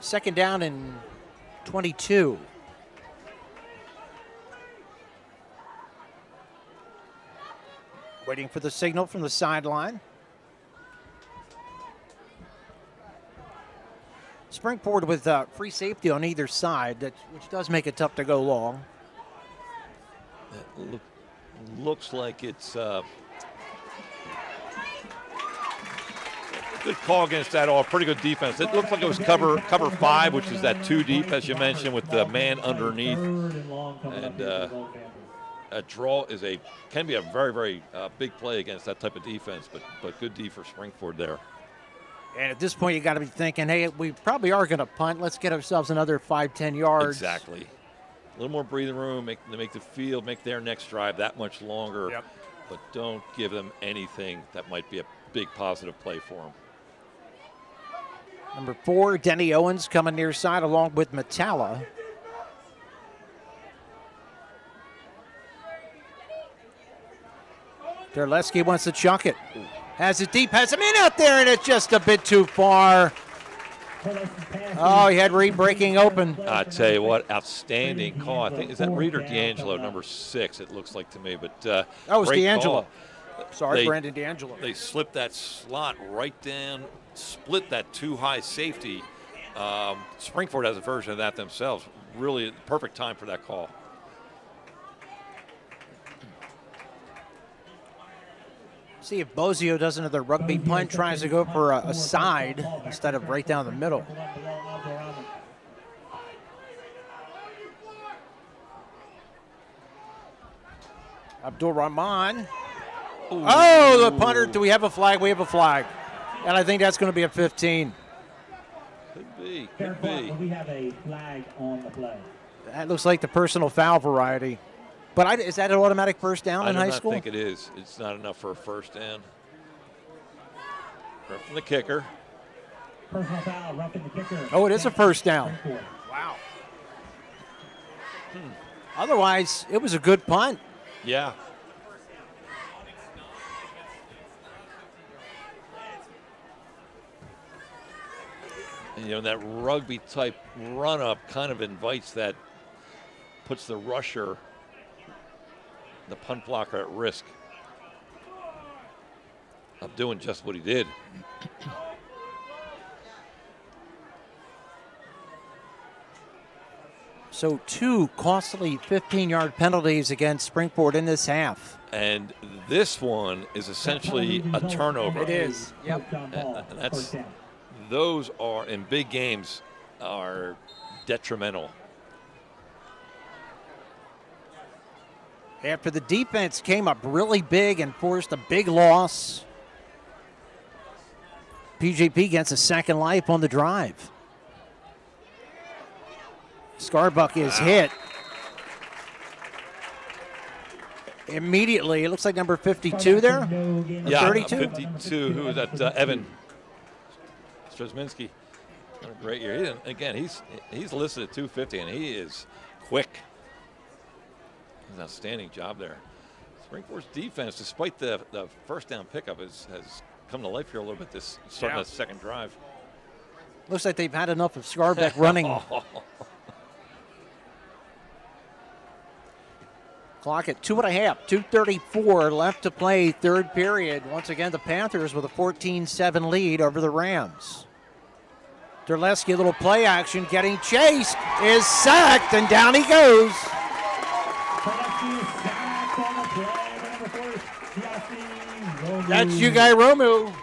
Second down and 22. Waiting for the signal from the sideline. Springford with free safety on either side, which does make it tough to go long. It looks like it's good call against that all. Pretty good defense. It looks like it was cover 5, which is that 2 deep, as you mentioned, with the man underneath. And a draw can be a very, very big play against that type of defense, but good D for Springford there. And at this point, you got to be thinking, hey, we probably are going to punt. Let's get ourselves another 5-10 yards. Exactly. A little more breathing room, make the field, make their next drive that much longer. Yep. But don't give them anything that might be a big positive play for them. Number 4, Denny Owens coming near side along with Metalla. Terleski wants to chuck it. Has it deep, has him in out there, and it's just a bit too far. Oh, he had Reed breaking open. I tell you what, outstanding call. I think, is that Reed or D'Angelo, number 6, it looks like to me. But that was D'Angelo. Sorry, Brandon D'Angelo. They slipped that slot right down, split that too-high safety. Springford has a version of that themselves. Really perfect time for that call. See if Bozio does another rugby punt, tries to go for a side instead of right down the middle. Abdul Rahman. Oh, the punter. Do we have a flag? We have a flag. And I think that's going to be a 15. Could be, could be. We have a flag on the play. That looks like the personal foul variety. But is that an automatic first down in high school? I don't think it is. It's not enough for a first down. Roughing the kicker. Personal foul, roughing the kicker. Oh, it is a first down. Wow. Otherwise, it was a good punt. Yeah. And, you know, that rugby type run up kind of invites that, puts the rusher, the punt blocker, at risk of doing just what he did. So 2 costly 15-yard penalties against Springford in this half. And this one is essentially a turnover. It is. Yep. And that's, those are, in big games, are detrimental. After the defense came up really big and forced a big loss, PJP gets a second life on the drive. Scarbuck is hit. Immediately, it looks like number 52 there? Yeah, 32? 52. Who was that? Evan Strzeminski. What a great year. Again, he's listed at 250, and he is quick. An outstanding job there. Springford's defense, despite the first down pickup, has come to life here a little bit this starting that second drive. Looks like they've had enough of Scarbeck running. Clock at 2.5, 2:34 left to play, third period. Once again, the Panthers with a 14-7 lead over the Rams. Terleski, a little play action, getting chased, is sacked, and down he goes. That's Yugai Romu.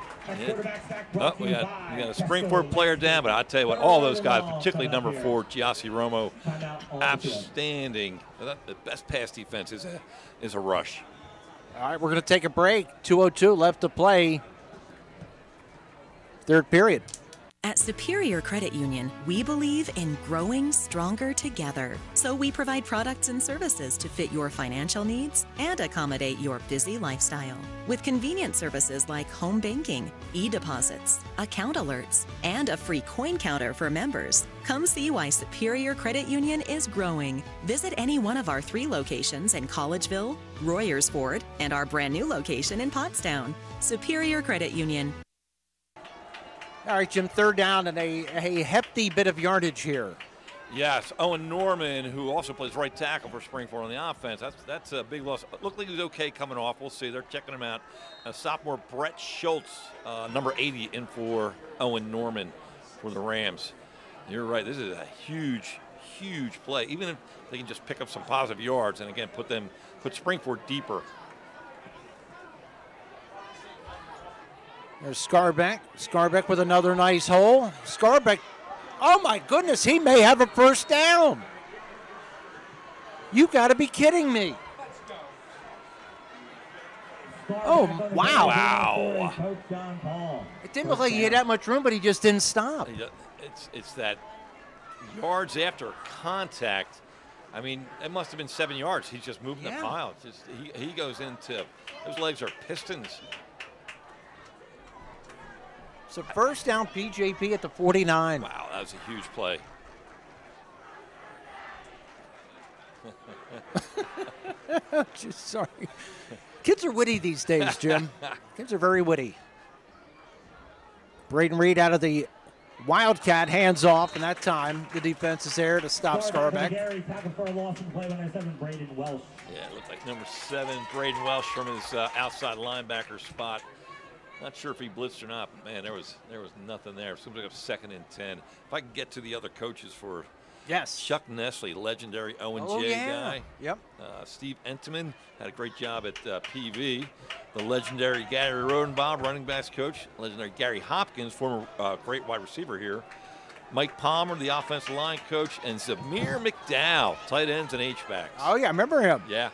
Oh, we got a Springford player down, but I tell you what, all those guys, particularly number 4, Giassi Romo, outstanding. The best pass defense is a rush. All right, we're going to take a break. 2:02 left to play. Third period. At Superior Credit Union, we believe in growing stronger together. So we provide products and services to fit your financial needs and accommodate your busy lifestyle. With convenient services like home banking, e-deposits, account alerts, and a free coin counter for members. Come see why Superior Credit Union is growing. Visit any one of our 3 locations in Collegeville, Royersford, and our brand new location in Pottstown. Superior Credit Union. All right, Jim, third down and a hefty bit of yardage here. Yes, Owen Norman, who also plays right tackle for Springford on the offense. That's a big loss. Looked like he was okay coming off. We'll see. They're checking him out. Sophomore Brett Schultz, number 80, in for Owen Norman for the Rams. You're right. This is a huge, huge play. Even if they can just pick up some positive yards and, again, put Springford deeper. There's Scarbeck. Scarbeck with another nice hole. Scarbeck, oh my goodness, he may have a first down. You got to be kidding me. Oh, wow. Wow. It didn't look like he had that much room, but he just didn't stop. It's that yards after contact. I mean, it must have been 7 yards. He's just moving the pile. He goes into, those legs are pistons. So first down, PJP at the 49. Wow, that was a huge play. Just sorry. Kids are witty these days, Jim. Kids are very witty. Braden Reed out of the Wildcat, hands off, and that time the defense is there to stop Scarback. Gary, tackle for a loss and play number 7, Braden Welsh. Yeah, it looked like number 7, Braden Welsh, from his outside linebacker spot. Not sure if he blitzed or not, but man, there was nothing there. Seems like a 2nd and 10. If I can get to the other coaches for Chuck Nestle, legendary O&J guy. Yep. Steve Entman had a great job at PV. The legendary Gary Rodenbaugh, running backs coach. Legendary Gary Hopkins, former great wide receiver here. Mike Palmer, the offensive line coach, and Zamir McDowell, tight ends and H-backs. Oh, yeah, I remember him. Yeah.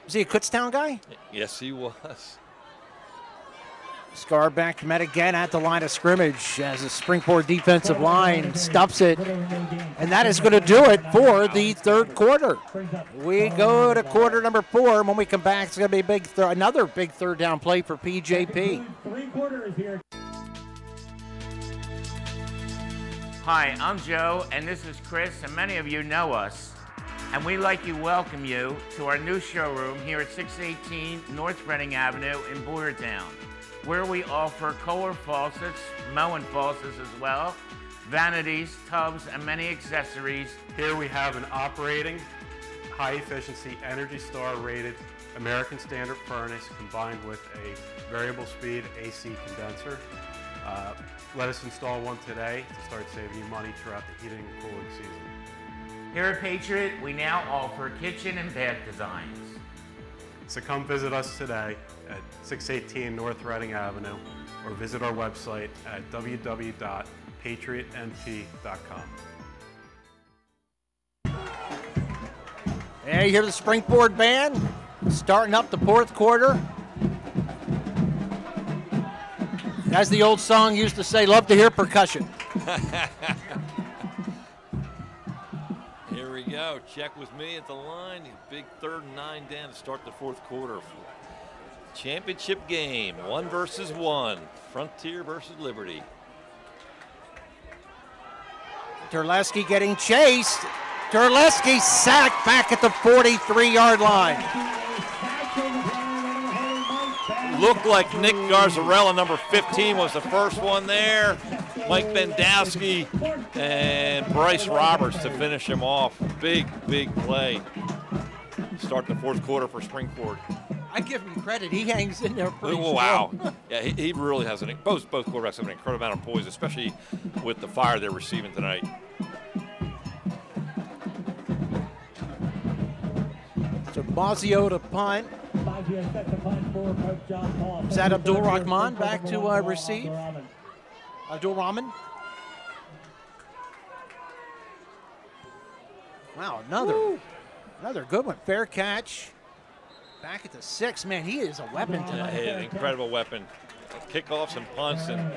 Was he a Kutztown guy? Yes, he was. Scarback met again at the line of scrimmage as the Springport defensive line stuffs it. And that is going to do it for the third quarter. We go to quarter number 4. When we come back, it's going to be another big third down play for PJP. 3 quarters here. Hi, I'm Joe, and this is Chris, and many of you know us. And we'd like to welcome you to our new showroom here at 618 North Reading Avenue in Boyertown, where we offer Kohler faucets, Moen faucets as well, vanities, tubs, and many accessories. Here we have an operating, high-efficiency, Energy Star rated American Standard furnace combined with a variable speed AC condenser. Let us install one today to start saving you money throughout the heating and cooling season. Here at Patriot, we now offer kitchen and bath designs. So come visit us today at 618 North Reading Avenue or visit our website at www.patriotnp.com. And you hear the Springport band starting up the fourth quarter. As the old song used to say, love to hear percussion. Here we go. Check with me at the line. Big 3rd and 9 down to start the fourth quarter. Championship game, 1 versus 1. Frontier versus Liberty. Terleski getting chased. Terleski sacked back at the 43-yard line. Looked like Nick Garzarella, number 15, was the first one there. Mike Bendowski and Bryce Roberts to finish him off. Big, big play. Start the fourth quarter for Springport. I give him credit. He hangs in there pretty strong. Wow. Yeah, he really has both quarterbacks have an incredible amount of poise, especially with the fire they're receiving tonight. So Bosio to punt. Is that Abdul Rahman back to receive? Abdul Rahman. Wow, another good one. Fair catch. Back at the 6. Man, he is a weapon tonight. Yeah, an incredible weapon. Kickoffs and punts, and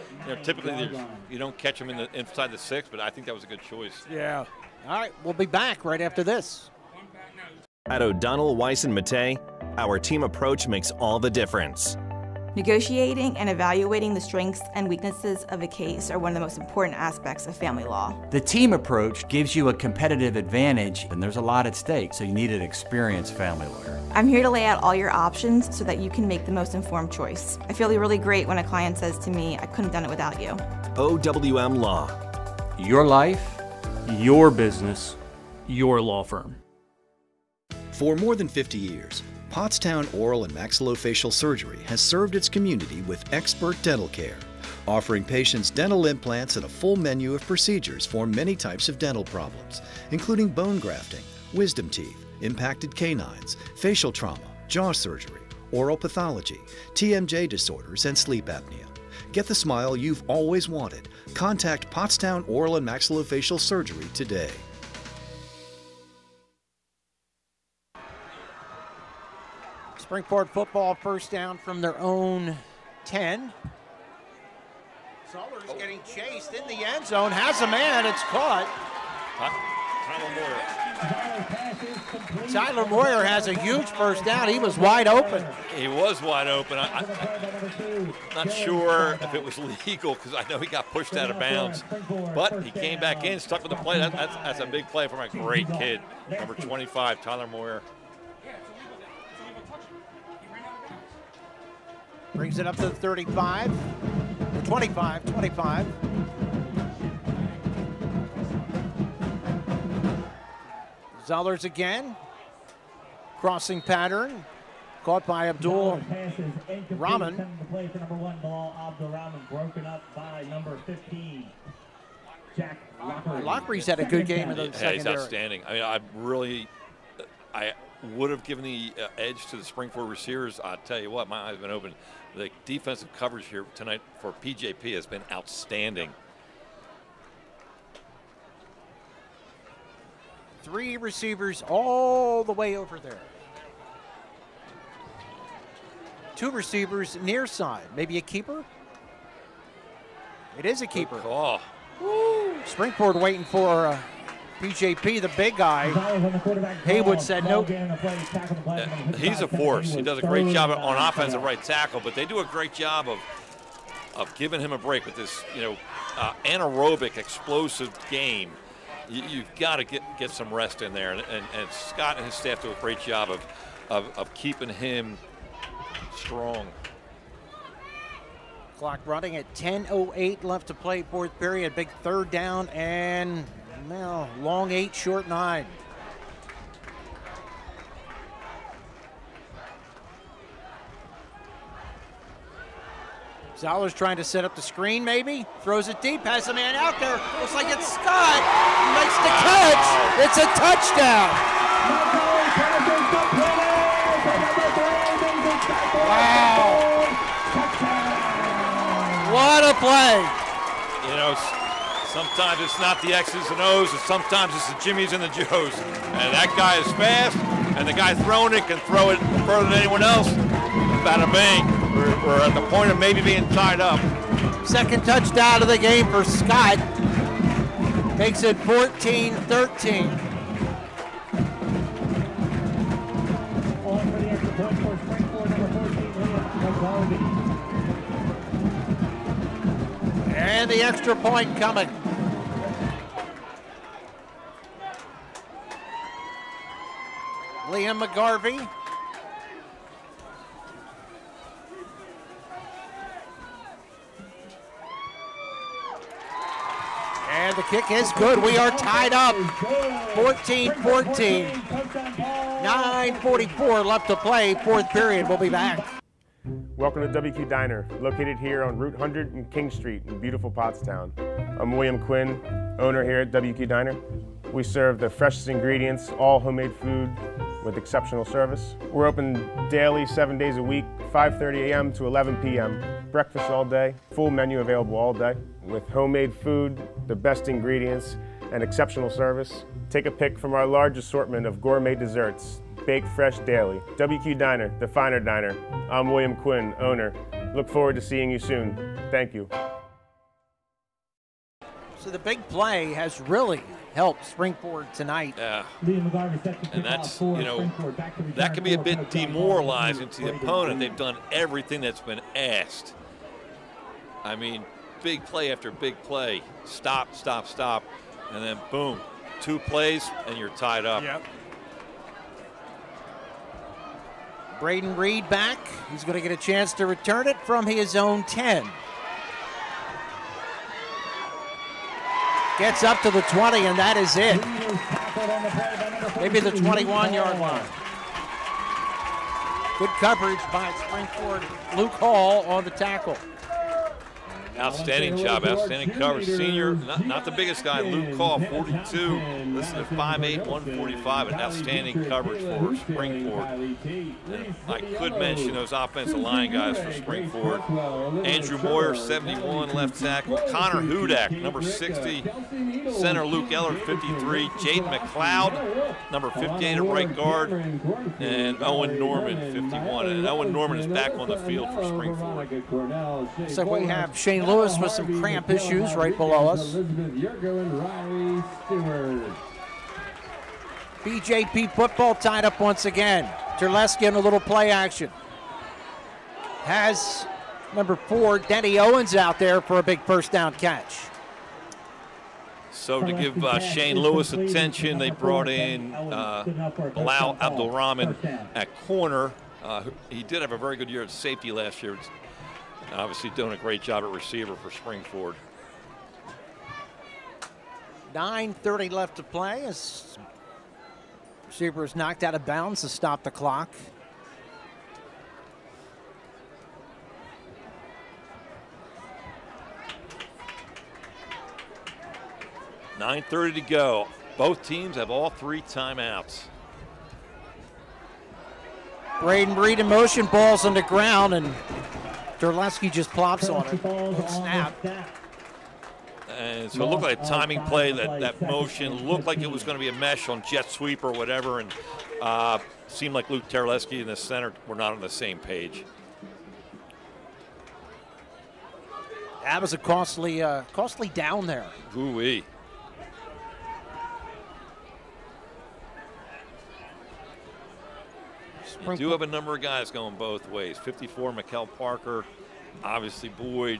typically you don't catch him inside the 6, but I think that was a good choice. Yeah. All right, we'll be back right after this. At O'Donnell, Weiss & Mattei, our team approach makes all the difference. Negotiating and evaluating the strengths and weaknesses of a case are one of the most important aspects of family law. The team approach gives you a competitive advantage, and there's a lot at stake, so you need an experienced family lawyer. I'm here to lay out all your options so that you can make the most informed choice. I feel really great when a client says to me, I couldn't have done it without you. OWM Law. Your life, your business, your law firm. For more than 50 years, Pottstown Oral and Maxillofacial Surgery has served its community with expert dental care, offering patients dental implants and a full menu of procedures for many types of dental problems, including bone grafting, wisdom teeth, impacted canines, facial trauma, jaw surgery, oral pathology, TMJ disorders, and sleep apnea. Get the smile you've always wanted. Contact Pottstown Oral and Maxillofacial Surgery today. Springport football first down from their own 10. Zollers getting chased in the end zone. Has a man. It's caught. Tyler Moyer has a huge first down. He was wide open. He was wide open. I'm not sure if it was legal because I know he got pushed out of bounds. But he came back in, stuck with the play. That's a big play from a great kid. Number 25, Tyler Moyer. Brings it up to the 35, 25. Zollers again. Crossing pattern. Caught by Abdul Rahman. The play for number 1, Bilal Abdul Rahman, broken up by number 15. Jack Lockery. Lockery's had a good game in the secondary. He's outstanding. I mean, I would have given the edge to the Springford receivers. I'll tell you what, my eyes have been open. The defensive coverage here tonight for PJP has been outstanding. 3 receivers all the way over there. 2 receivers near side. Maybe a keeper? It is a keeper. Good call. Woo. Springford waiting for PJP, the big guy. Haywood said nope. He's a force. He does a great job on offensive right tackle, but they do a great job of giving him a break with this, anaerobic, explosive game. You've got to get some rest in there, and Scott and his staff do a great job of keeping him strong. Clock running at 10:08 left to play, fourth period. Big third down and long 8, short 9. Zoller's trying to set up the screen, maybe. Throws it deep, has a man out there. Looks like it's Scott. He makes the catch. It's a touchdown. Wow. What a play. Sometimes it's not the X's and O's, and sometimes it's the Jimmies and the Joes. And that guy is fast, and the guy throwing it can throw it further than anyone else. Bada bang. We're at the point of maybe being tied up. Second touchdown of the game for Scott. Makes it 14-13. On for the extra point for Springford, number 14, Liam. And the extra point coming. Liam McGarvey. And the kick is good. We are tied up. 14-14. 9:44 left to play. Fourth period. We'll be back. Welcome to WQ Diner, located here on Route 100 and King Street in beautiful Pottstown. I'm William Quinn, owner here at WQ Diner. We serve the freshest ingredients, all homemade food with exceptional service. We're open daily, 7 days a week, 5:30 a.m. to 11 p.m. Breakfast all day, full menu available all day. With homemade food, the best ingredients, and exceptional service. Take a pick from our large assortment of gourmet desserts, baked fresh daily. WQ Diner, the finer diner. I'm William Quinn, owner. Look forward to seeing you soon. Thank you. So the big play has really helped Springford tonight. Yeah. And that's, that can be a bit demoralizing to the opponent. They've done everything that's been asked. I mean, big play after big play. Stop, stop, stop. And then boom, 2 plays and you're tied up. Yep. Braden Reed back. He's going to get a chance to return it from his own 10. Gets up to the 20, and that is it. Maybe the 21-yard line. Good coverage by Springford. Luke Hall on the tackle. Outstanding job, outstanding coverage. Senior, not the biggest guy, Luke Hall, 42. Listen to 5'8", 145, and outstanding coverage for Springford. And I could mention those offensive line guys for Springford. Andrew Moyer, 71, left tackle. Connor Hudak, number 60. Center Luke Eller, 53. Jaden McLeod, number 58, a right guard. And Owen Norman, 51. And Owen Norman is back on the field for Springford. So we have Shane Lewis with some cramp issues right below us. BJP football tied up once again. Terleski in a little play action. Has number 4, Denny Owens, out there for a big first down catch. So to give Shane Lewis attention, they brought in Bilal Abdul Rahman at corner. He did have a very good year at safety last year. Obviously doing a great job at receiver for Springford. 9:30 left to play as receiver is knocked out of bounds to stop the clock. .9:30 to go. Both teams have all 3 timeouts. Braden Reed in motion, balls on the ground, and Dorleski just plops on it. Good snap. And so it looked like a timing play. That motion looked like it was going to be a mesh on jet sweep or whatever, and seemed like Luke Terleski and the center were not on the same page. That was a costly down there. Ooh-wee. You do have a number of guys going both ways. 54, Mikel Parker, obviously Boyd.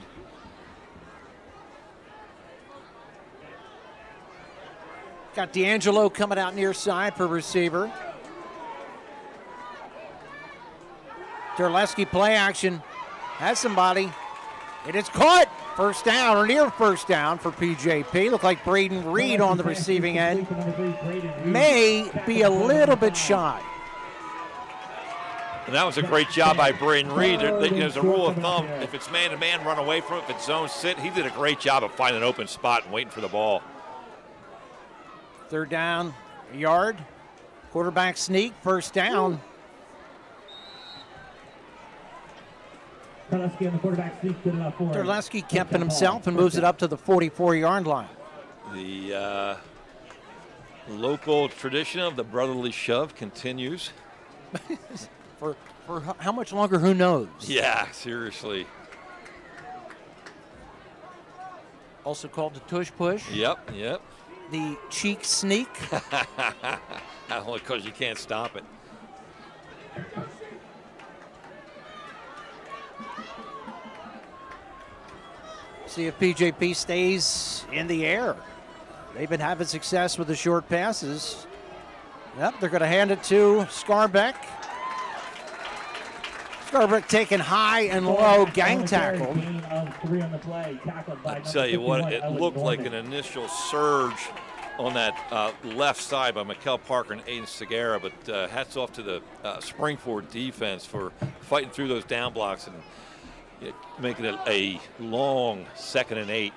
Got D'Angelo coming out near side for receiver. Terleski play action. Has somebody. It is caught. First down or near first down for PJP. Looked like Braden Reed on the receiving end. May be a little bit shy. And that was a great job by Braden Reed. There's a rule of thumb. If it's man-to-man, run away from it. If it's zone sit, he did a great job of finding an open spot and waiting for the ball. Third down, a yard. Quarterback sneak, first down. Terleski on the quarterback sneak, good enough for him. Terleski kept it himself and moves it up to the 44-yard line. The local tradition of the brotherly shove continues. For how much longer, who knows? Yeah, seriously. Also called the tush push. Yep. The cheek sneak. Only because you can't stop it. See if PJP stays in the air. They've been having success with the short passes. Yep, they're going to hand it to Scarbeck. Scarbeck taken high and low, gang tackled. I tell you what, it looked like an initial surge on that left side by Mikel Parker and Aiden Segura, but hats off to the Springford defense for fighting through those down blocks and making it a long 2nd and 8.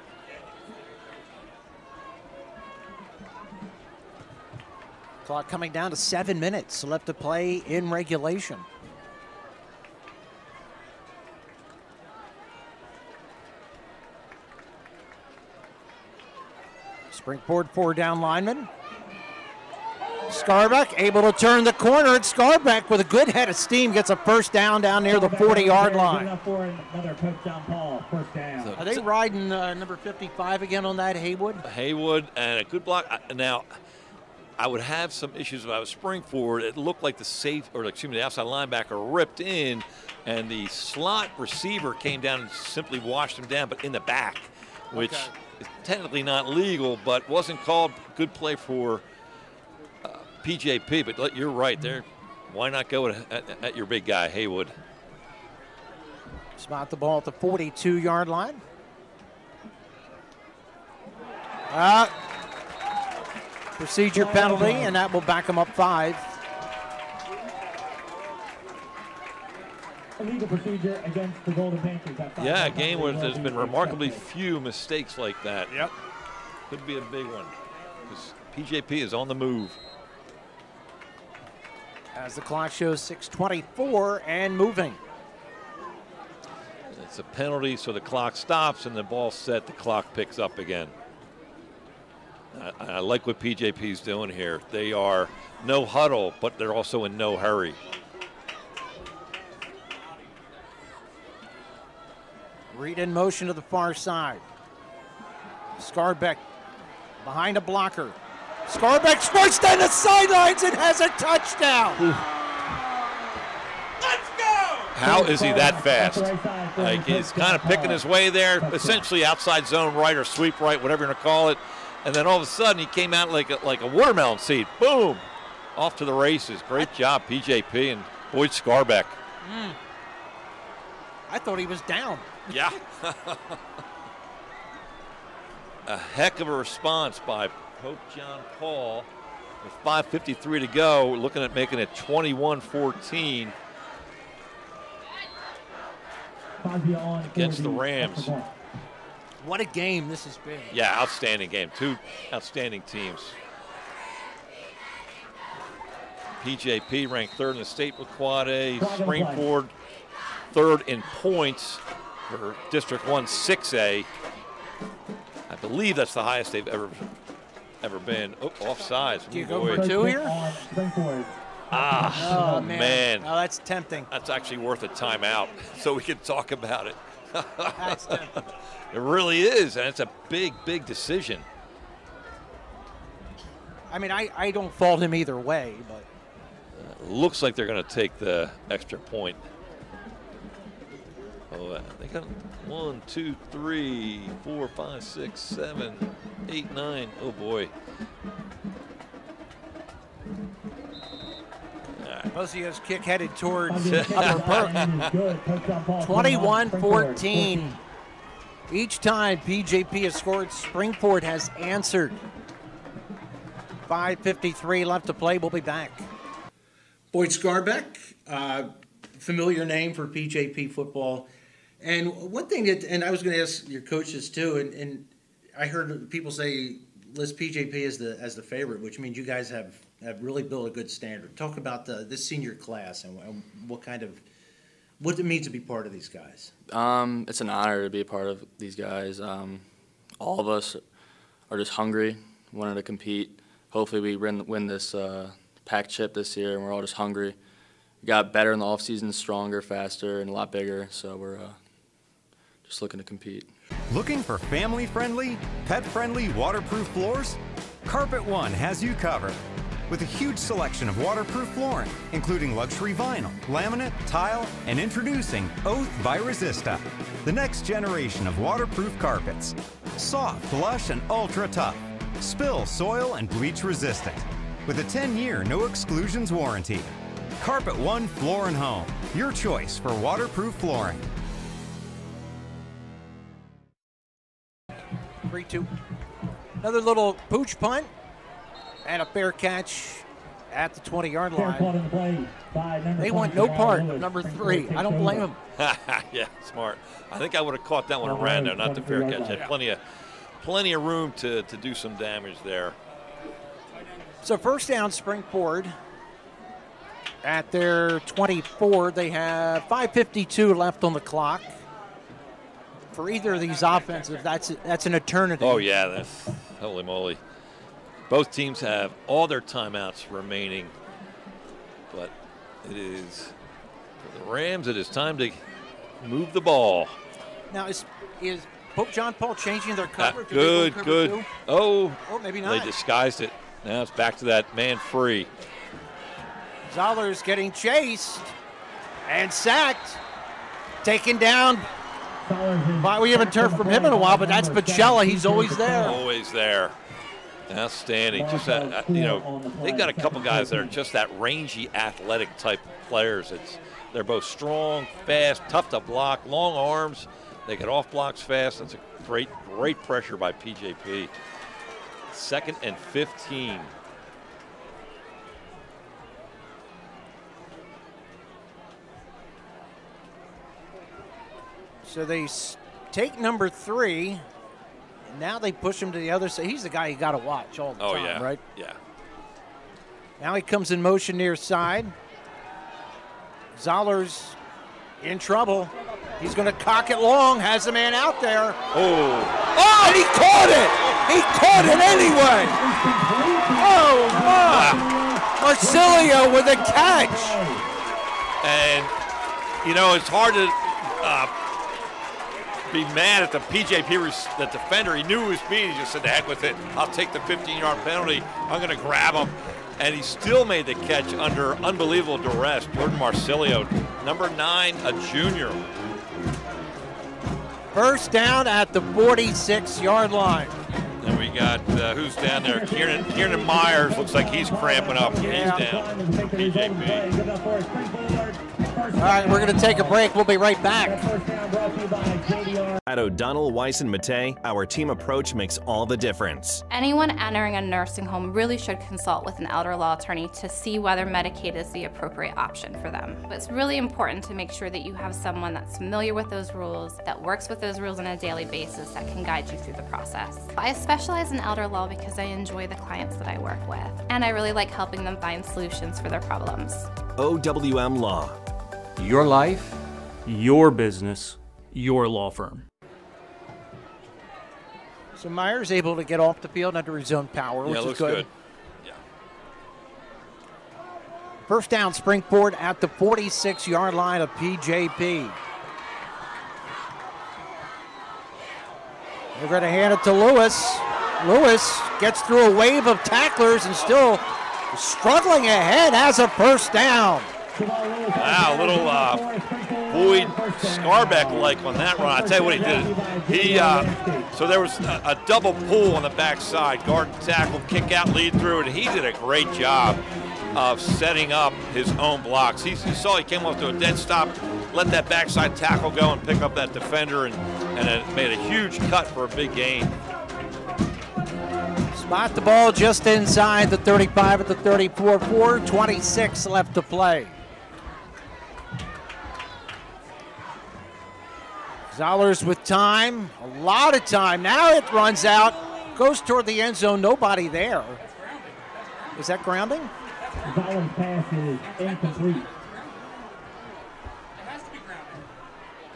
Clock coming down to 7 minutes left to play in regulation. Springford 4-down lineman. Scarbeck able to turn the corner, and Scarbeck with a good head of steam gets a first down near the 40-yard line. Are they riding number 55 again on that, Haywood? Haywood, and a good block. Now, I would have some issues if I was Springford. It looked like the outside linebacker ripped in, and the slot receiver came down and simply washed him down, but in the back, which is technically not legal, but wasn't called. Good play for PJP, but you're right there. Why not go at your big guy, Haywood? Spot the ball at the 42-yard line. Procedure penalty, and that will back him up 5. Illegal procedure against the Golden Panthers. Yeah, a game where there's been remarkably few mistakes like that. Yep. Could be a big one, because PJP is on the move. As the clock shows 6:24 and moving. It's a penalty, so the clock stops and the ball's set, the clock picks up again. I like what PJP's doing here. They are no huddle, but they're also in no hurry. Reed in motion to the far side. Scarbeck behind a blocker. Scarbeck squirts down the sidelines and has a touchdown. Let's go! How is he that fast? Like, he's kind of picking his way there, essentially outside zone right or sweep right, whatever you're going to call it. And then all of a sudden he came out like a watermelon seed. Boom! Off to the races. Great job, PJP, and Boyd Scarbeck. I thought he was down. Yeah. A heck of a response by Pope John Paul with 5:53 to go, looking at making it 21-14 against the Rams. What a game this has been. Yeah, outstanding game. Two outstanding teams. PJP ranked third in the state with quad A. Springford third in points for District 1 6A. I believe that's the highest they've ever been. Oh, offsides. Do you go for two here? Oh, man. Oh, that's tempting. That's actually worth a timeout so we can talk about it. That's tempting. It really is, and it's a big, big decision. I mean, I don't fault him either way, but. Looks like they're going to take the extra point. Oh, they got 1, 2, 3, 4, 5, 6, 7, 8, 9. Oh, boy. Posio's kick headed towards Upper Perk. 21-14. Each time PJP has scored, Springford has answered. 5:53 left to play. We'll be back. Boyd Scarbeck, familiar name for PJP football. And one thing that, and I was going to ask your coaches too, and I heard people say list PJP as the favorite, which means you guys have really built a good standard. Talk about this senior class and what it means to be part of these guys. It's an honor to be a part of these guys. All of us are just hungry, wanting to compete. Hopefully we win this pack chip this year, and we're all just hungry. We got better in the offseason, stronger, faster, and a lot bigger, so we're just looking to compete. Looking for family-friendly, pet-friendly waterproof floors? Carpet One has you covered. With a huge selection of waterproof flooring, including luxury vinyl, laminate, tile, and introducing Oath by Resista, the next generation of waterproof carpets. Soft, lush, and ultra tough. Spill, soil, and bleach resistant. With a 10-year no exclusions warranty. Carpet One Floor and Home, your choice for waterproof flooring. 3-2. Another little pooch punt and a fair catch at the 20-yard line. They want no part of number 3. I don't blame them. Yeah, smart. I think I would have caught that one around there, not the fair catch. Had plenty of room to do some damage there. So first down, Springford at their 24. They have 5:52 left on the clock. For either of these offensive, that's an eternity. Oh, yeah, that's holy moly. Both teams have all their timeouts remaining, but it is, for the Rams, it is time to move the ball. Now, is Pope John Paul changing their coverage? Good. Oh, maybe not. They disguised it. Now it's back to that man free. Zoller's getting chased and sacked, taken down. We haven't heard from him in a while, but that's Bacella. He's always there. Always there. Outstanding. Just they've got a couple guys that are just that rangy, athletic type players. They're both strong, fast, tough to block, long arms. They get off blocks fast. That's a great pressure by PJP. 2nd and 15. So they take number 3, and now they push him to the other side. He's the guy you got to watch all the time, right? Yeah. Now he comes in motion near side. Zoller's in trouble. He's going to cock it long, has the man out there. Oh, and he caught it! He caught it anyway! Oh, my! Marsilio with a catch! And, it's hard to be mad at the PJP the defender. He knew he was beat. He just said, the heck with it. I'll take the 15-yard penalty. I'm going to grab him. And he still made the catch under unbelievable duress. Jordan Marsilio, number 9, a junior. First down at the 46-yard line. And we we got, who's down there? Kieran Myers looks like he's cramping up. Yeah. He's down. PJP. All right, we're going to take a break. We'll be right back. At O'Donnell, Weiss, and Matei, our team approach makes all the difference. Anyone entering a nursing home really should consult with an elder law attorney to see whether Medicaid is the appropriate option for them. But it's really important to make sure that you have someone that's familiar with those rules, that works with those rules on a daily basis, that can guide you through the process. I specialize in elder law because I enjoy the clients that I work with, and I really like helping them find solutions for their problems. OWM Law. Your life, your business, your law firm. So Myers able to get off the field under his own power, which Yeah, is looks good. good. Yeah. First down, Springport at the 46-yard line of PJP. They're going to hand it to Lewis. Lewis gets through a wave of tacklers and still struggling ahead, has a first down. Wow, little Boyd Scarbeck-like on that run. I'll tell you what he did. So there was a double pull on the backside, guard and tackle, kick out, lead through, and he did a great job of setting up his own blocks. You saw he came off to a dead stop, let that backside tackle go and pick up that defender, and it made a huge cut for a big gain. Spot the ball just inside the 35 at the 34, 4:26 left to play. Zollers with time, a lot of time. Now it runs out, goes toward the end zone, nobody there. Is that grounding? Zollers' pass is incomplete.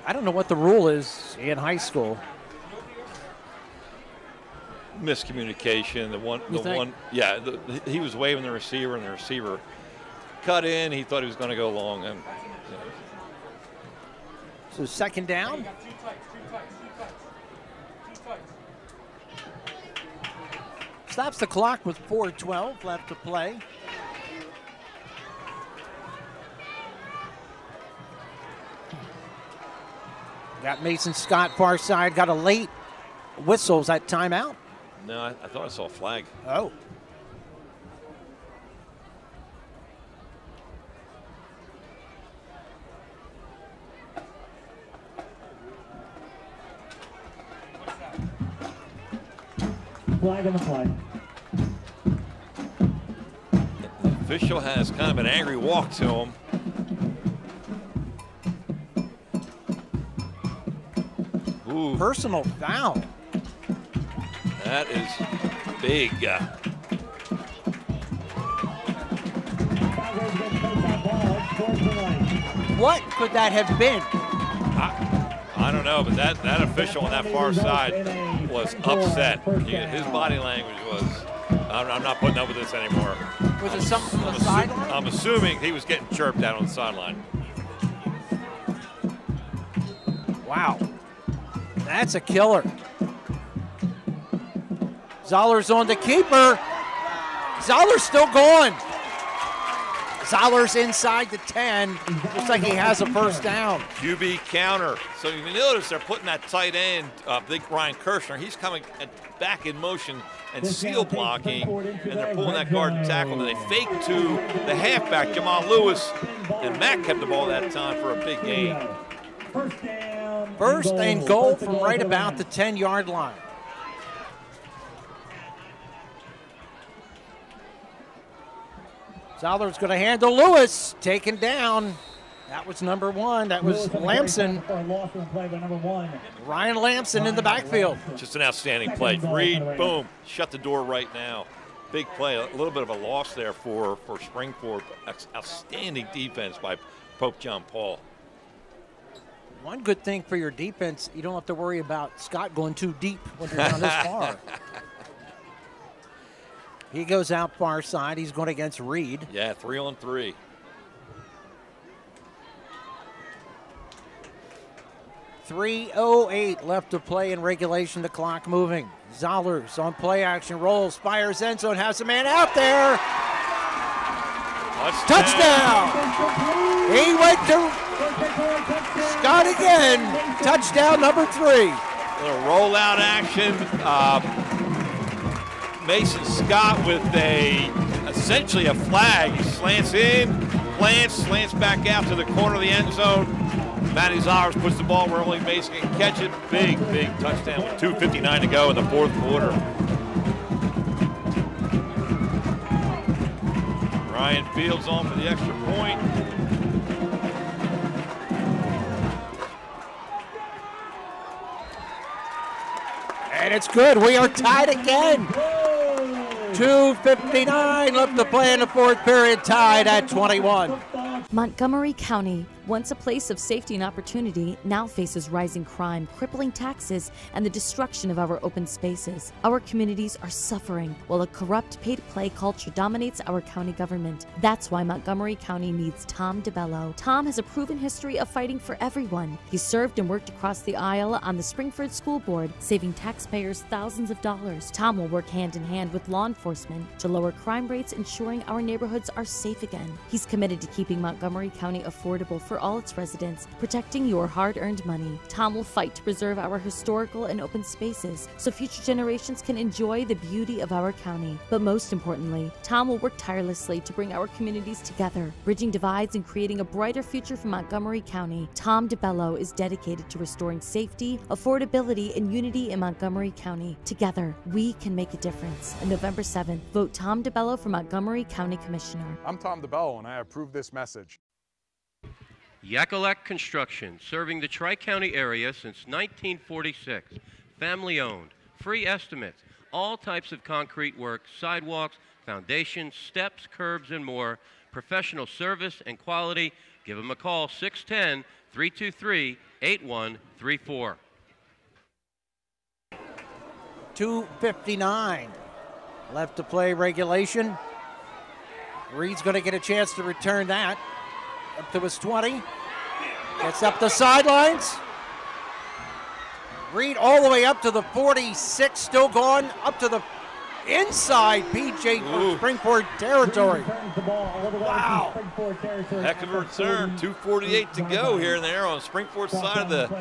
I don't know what the rule is in high school. Miscommunication. He was waving the receiver, and the receiver cut in. He thought he was going to go long, and so second down. Stops the clock with 4:12 left to play. Got Mason Scott far side, got a late whistle. Is that timeout? no, I thought I saw a flag. Oh. Flag on the play. The official has kind of an angry walk to him. Ooh. Personal foul. That is big. What could that have been? I don't know, but that official on that far side was upset. His body language was, I'm not putting up with this anymore. Was it something from the sideline? I'm assuming he was getting chirped out on the sideline. Wow. That's a killer. Zoller's on the keeper. Zoller's still going. Zoller's inside the 10. Looks like he has a first down. QB counter. So you notice they're putting that tight end, big Ryan Kirshner. He's coming back in motion and seal blocking, and they're pulling that guard and tackle. And they fake to the halfback, Jamal Lewis, and Matt kept the ball that time for a big gain. First and goal from right about the 10-yard line. Zoller's going to handle Lewis, taken down. That was number 1. That was Lamson. Ryan Lamson in the backfield. Just an outstanding play. Reed, boom, shut the door right now. Big play. A little bit of a loss there for Springport. Outstanding defense by Pope John Paul. One good thing for your defense, you don't have to worry about Scott going too deep when you're down this far. He goes out far side. He's going against Reed. Yeah, 3-on-3. .308 left to play in regulation. The clock moving. Zollers on play action rolls. Fires end zone. Has a man out there. Touchdown. He went to Scott again. Touchdown number 3. Little rollout action. Mason Scott with essentially a flag. He slants in, slants back out to the corner of the end zone. Matty Zars puts the ball where only Mason can catch it. Big touchdown with 2:59 to go in the fourth quarter. Ryan Fields on for the extra point. And it's good. We are tied again. 2:59 left to play in the fourth period, tied at 21. Montgomery County, once a place of safety and opportunity, now faces rising crime, crippling taxes, and the destruction of our open spaces. Our communities are suffering while a corrupt pay-to-play culture dominates our county government. That's why Montgomery County needs Tom DeBello. Tom has a proven history of fighting for everyone. He served and worked across the aisle on the Springford School Board, saving taxpayers thousands of dollars. Tom will work hand in hand with law enforcement to lower crime rates, ensuring our neighborhoods are safe again. He's committed to keeping Montgomery County affordable for all its residents, protecting your hard-earned money. Tom will fight to preserve our historical and open spaces so future generations can enjoy the beauty of our county. But most importantly, Tom will work tirelessly to bring our communities together, bridging divides and creating a brighter future for Montgomery County. Tom DeBello is dedicated to restoring safety, affordability, and unity in Montgomery County. Together, we can make a difference. On November 7th, vote Tom DeBello for Montgomery County Commissioner. I'm Tom DeBello, and I approve this message. Yakalak Construction, serving the Tri-County area since 1946. Family owned, free estimates, all types of concrete work, sidewalks, foundations, steps, curbs, and more. Professional service and quality. Give them a call, 610-323-8134. 2:59 left to play regulation. Reed's going to get a chance to return that. Up to his 20. Gets up the sidelines. Reed all the way up to the 46, still going up to the inside PJ Springford territory. Wow. Heck of a return. 2:48 to go here and there on Springford's side of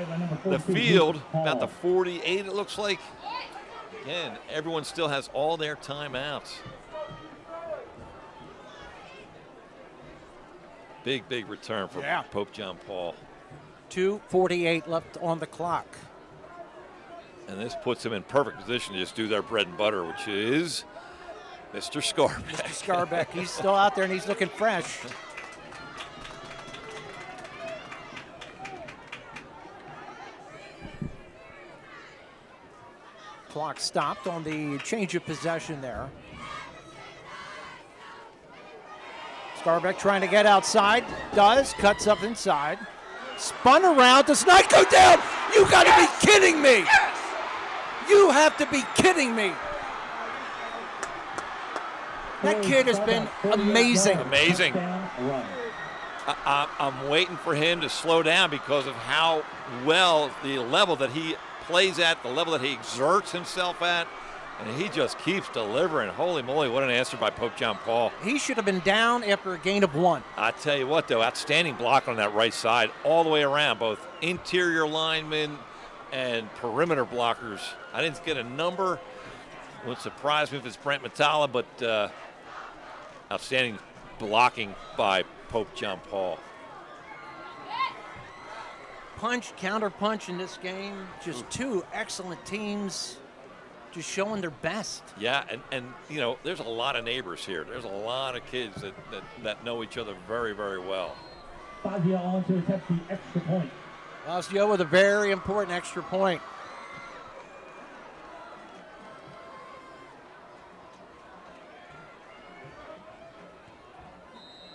the field. About the 48 it looks like. Again, everyone still has all their timeouts. Big return for Pope John Paul. 2:48 left on the clock. And this puts him in perfect position to just do their bread and butter, which is Mr. Scarbeck. Mr. Scarbeck, he's still out there and he's looking fresh. Clock stopped on the change of possession there. Scarbeck trying to get outside, cuts up inside, spun around, does not go down. You got to be kidding me. Yes! You have to be kidding me. That kid has been amazing. Amazing. I'm waiting for him to slow down because of how well the level that he plays at, the level that he exerts himself at. And he just keeps delivering. Holy moly, what an answer by Pope John Paul. He should have been down after a gain of 1. I tell you what, though, outstanding block on that right side all the way around, both interior linemen and perimeter blockers. I didn't get a number. Wouldn't surprise me if it's Brent Matala, but outstanding blocking by Pope John Paul. Punch, counter punch in this game. Just two excellent teams. Just showing their best. Yeah, and you know, there's a lot of neighbors here. There's a lot of kids that know each other very, very well. Fazio on to attempt the extra point. Fazio with a very important extra point.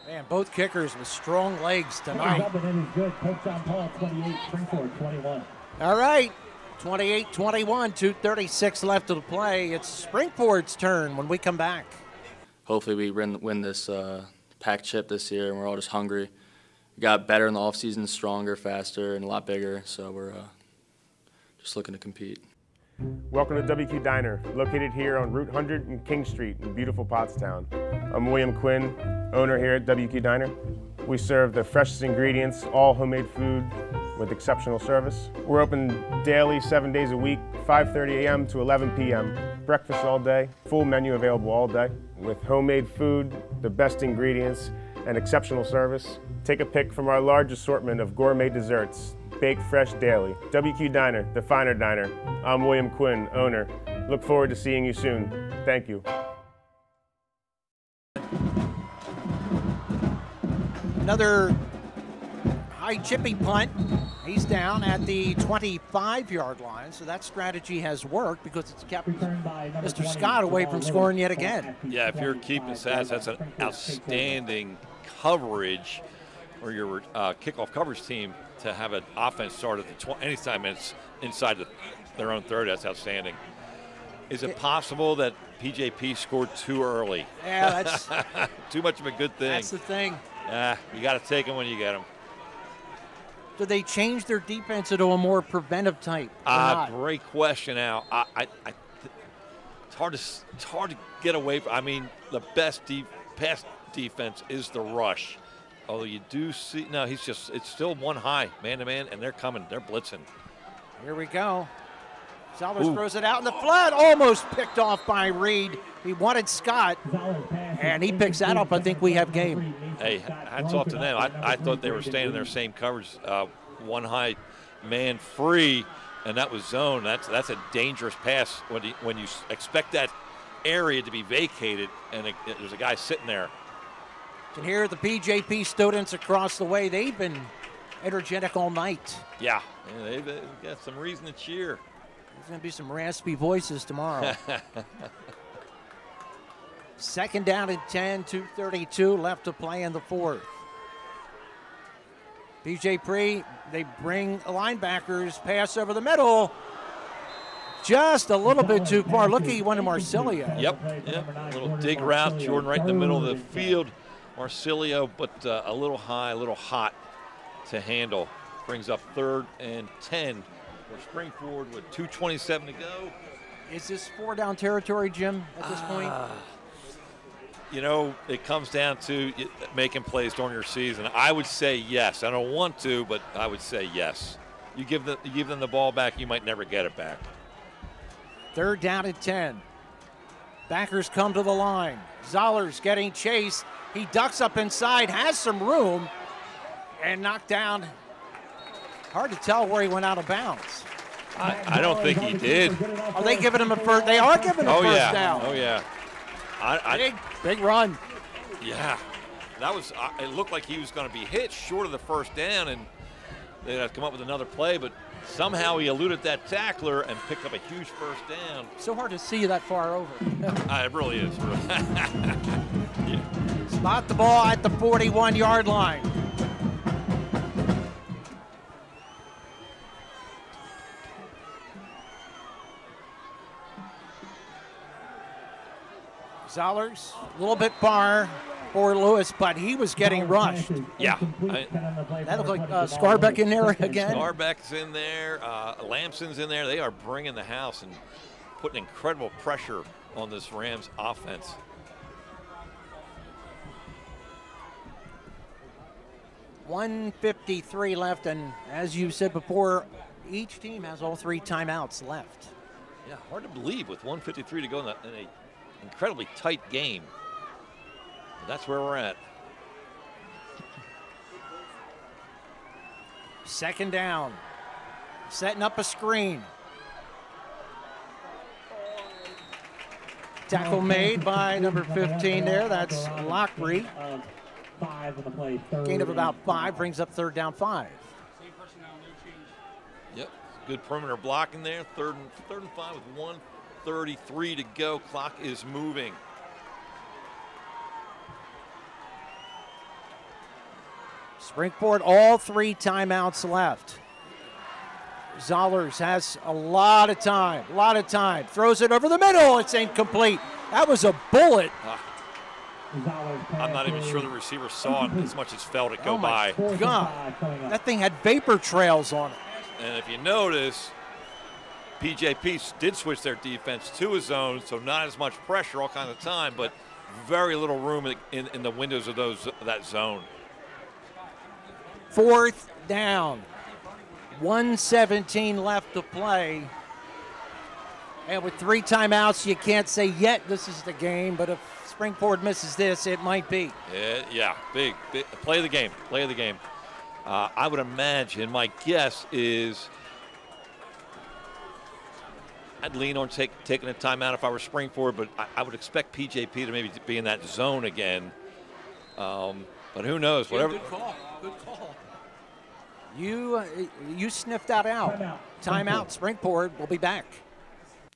Man, both kickers with strong legs tonight. Up and it is good. Pope John Paul 28, Springford 21. All right. 28-21, 2:36 left to play. It's Springford's turn when we come back. Hopefully we win this pack chip this year, and we're all just hungry. We got better in the offseason, stronger, faster, and a lot bigger, so we're just looking to compete. Welcome to WQ Diner, located here on Route 100 and King Street in beautiful Pottstown. I'm William Quinn, owner here at WQ Diner. We serve the freshest ingredients, all homemade food with exceptional service. We're open daily, 7 days a week, 5:30 a.m. to 11 p.m. Breakfast all day, full menu available all day with homemade food, the best ingredients, and exceptional service. Take a pick from our large assortment of gourmet desserts, baked fresh daily. WQ Diner, the finer diner. I'm William Quinn, owner. Look forward to seeing you soon. Thank you. Another high chippy punt. He's down at the 25-yard line, so that strategy has worked because it's kept Mr. Scott away from scoring yet again. Yeah, if you're keeping stats, that's an outstanding coverage or your kickoff coverage team to have an offense start at the anytime it's inside their own 30. That's outstanding. Is it possible that PJP scored too early? Yeah, that's too much of a good thing. That's the thing. You got to take them when you get them. Do they change their defense into a more preventive type? Great question, Al. It's hard to get away from. I mean, the best pass defense is the rush. Although you do see, no, it's still one high, man to man, and they're coming. They're blitzing. Here we go. Zellers throws it out in the flat, almost picked off by Reed. He wanted Scott, and he picks that up. I think we have game. Hey, hats off to them. I thought they were staying in their same coverage, one high man free, and that was zone. That's a dangerous pass when you expect that area to be vacated, and there's a guy sitting there. You can hear the PJP students across the way. They've been energetic all night. Yeah, they've got some reason to cheer. There's going to be some raspy voices tomorrow. 2nd down and 10, 2:32 left to play in the 4th. PJP, they bring linebackers, pass over the middle. Just a little bit too far. Look at one of Marsilio. Yep. Little dig route, Jordan right in the middle of the field. Marsilio, but a little high, a little hot to handle. Brings up 3rd and 10 for Springford with 2:27 to go. Is this 4-down territory, Jim, at this point? You know, it comes down to making plays during your season. I would say yes. I don't want to, but I would say yes. You give them the ball back, you might never get it back. 3rd down and 10. Backers come to the line. Zollers getting chased. He ducks up inside, has some room, and knocked down. Hard to tell where he went out of bounds. I don't think he did. Are they giving him a first? They are giving him a first down. Oh, yeah. Big run. Yeah. That was. It looked like he was going to be hit short of the 1st down, and they'd have to come up with another play, but somehow he eluded that tackler and picked up a huge 1st down. So hard to see that far over. It really is. Yeah. Spot the ball at the 41-yard line. Zollers, a little bit far for Lewis, but he was getting rushed. Yeah. That looked like Scarbeck in there again. Scarbeck's in there. Lamson's in there. They are bringing the house and putting incredible pressure on this Rams offense. $1:53 left, and as you said before, each team has all 3 timeouts left. Yeah, hard to believe with 1:53 to go in a incredibly tight game. But that's where we're at. 2nd down. Setting up a screen. Tackle made by number 15 there. That's Lockery. Gain of about 5 brings up 3rd down 5. Yep, good perimeter blocking there. Third and 5 with 1:33 to go. Clock is moving. Springford, all 3 timeouts left. Zollers has a lot of time. Throws it over the middle. It's incomplete. That was a bullet. I'm not even sure the receiver saw it as much as felt it go by. God, that thing had vapor trails on it. And if you notice, PJP did switch their defense to a zone, so not as much pressure all kinds of time, but very little room in the windows of that zone. 4th down. 1:17 left to play. And with 3 timeouts, you can't say yet this is the game, but if Springford misses this, it might be. Yeah, big. Play the game. Play the game. I would imagine, my guess is I'd lean on taking a timeout if I were Springford, but I would expect PJP to maybe be in that zone again. But who knows? Whatever. Good call. Good call. You sniffed that out. Timeout. Springford will be back.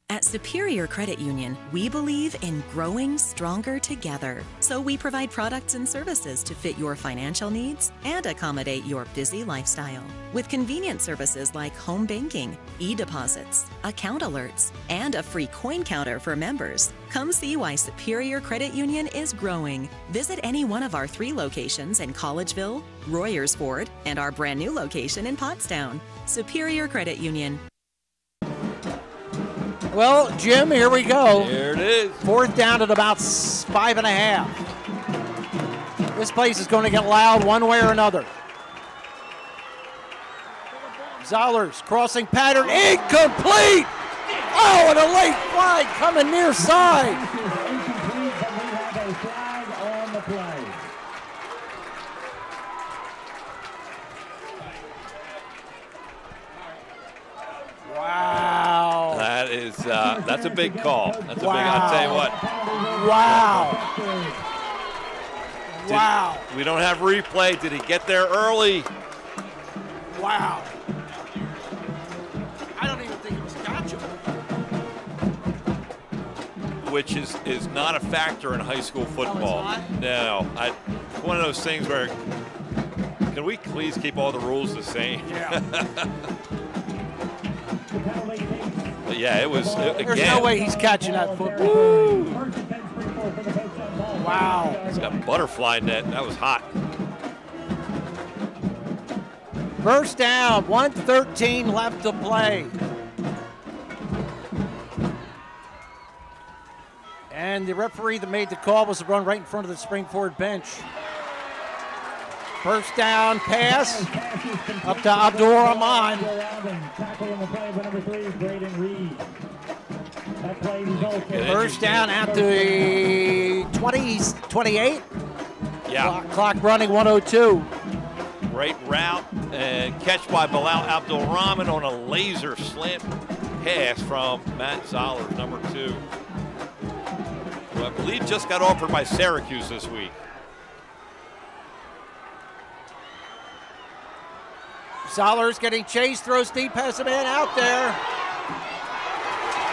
At Superior Credit Union, we believe in growing stronger together. So we provide products and services to fit your financial needs and accommodate your busy lifestyle. With convenient services like home banking, e-deposits, account alerts, and a free coin counter for members. Come see why Superior Credit Union is growing. Visit any one of our 3 locations in Collegeville, Royersford, and our brand new location in Pottstown. Superior Credit Union. Well, Jim, here we go. Here it is. 4th down at about 5.5. This place is going to get loud one way or another. Zollers crossing pattern, incomplete! Oh, and a late flag coming near side. Incomplete, but we have a flag on the play. Wow. That is, that's a big call. That's a big, I'll tell you what. Wow. Wow. We don't have replay. Did he get there early? Wow. I don't even think it was catchable. Which is not a factor in high school football. No. It's one of those things where, can we please keep all the rules the same? Yeah. But yeah, it was, again. There's no way he's catching that football. Wow. He's got butterfly net. That was hot. First down, 1:13 left to play. And the referee that made the call was the run right in front of the Springford bench. First down pass up to Abdul Rahman. Tackle on the play by number 3, Braden Reed. That play resulted. First down at the 28. Yeah. Clock running 1:02. Great route and catch by Bilal Abdul Rahman on a laser slant pass from Matt Zollers, number 2. Who I believe just got offered by Syracuse this week. Zollers getting chased, throws deep, has a man out there.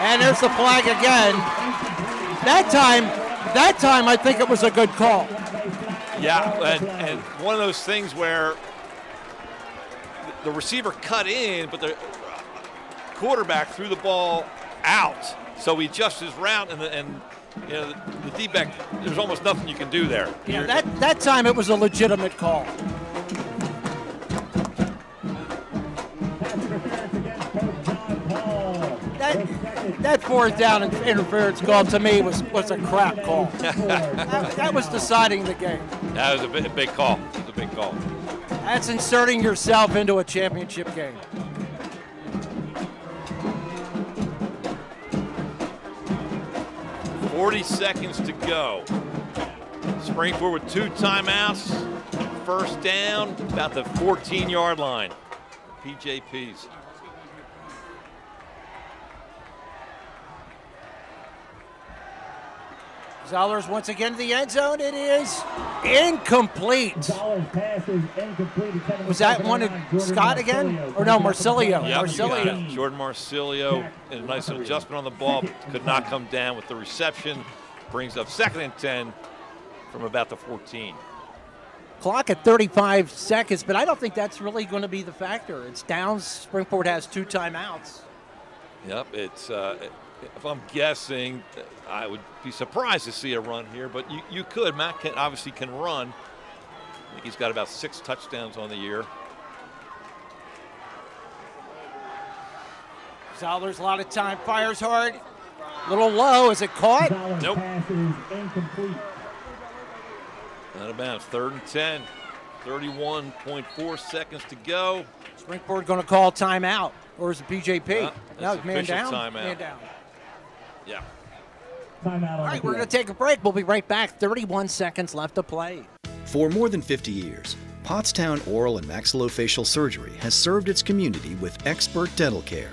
And there's the flag again. That time I think it was a good call. Yeah, and one of those things where the receiver cut in, but the quarterback threw the ball out. So he adjusts his route, and you know, the D-back, there's almost nothing you can do there. Yeah, that time it was a legitimate call. That 4th down interference call to me was a crap call. that was deciding the game. That was a big call. It was a big call. That's inserting yourself into a championship game. .40 seconds to go. Springford with 2 timeouts. First down, about the 14-yard line. PJP's. Zollers once again to the end zone. It is incomplete. Zollers pass is incomplete. Was that one of Scott again? Or no, Marsilio. Yep, Marsilio. Jordan Marsilio, and a nice little adjustment on the ball. Could not come down with the reception. Brings up 2nd and 10 from about the 14. Clock at 35 seconds, but I don't think that's really going to be the factor. It's down. Springford has 2 timeouts. Yep, it's if I'm guessing, I would be surprised to see a run here, but you could. Matt obviously can run. I think he's got about 6 touchdowns on the year. Zollers a lot of time, fires hard. A little low, is it caught? Nope. Pass is incomplete. Out of bounds, 3rd and 10. 31.4 seconds to go. Springboard going to call timeout, or is it PJP? No, No, man down. timeout. Man down. Yeah. All right, we're going to take a break. We'll be right back. 31 seconds left to play. For more than 50 years, Pottstown Oral and Maxillofacial Surgery has served its community with expert dental care,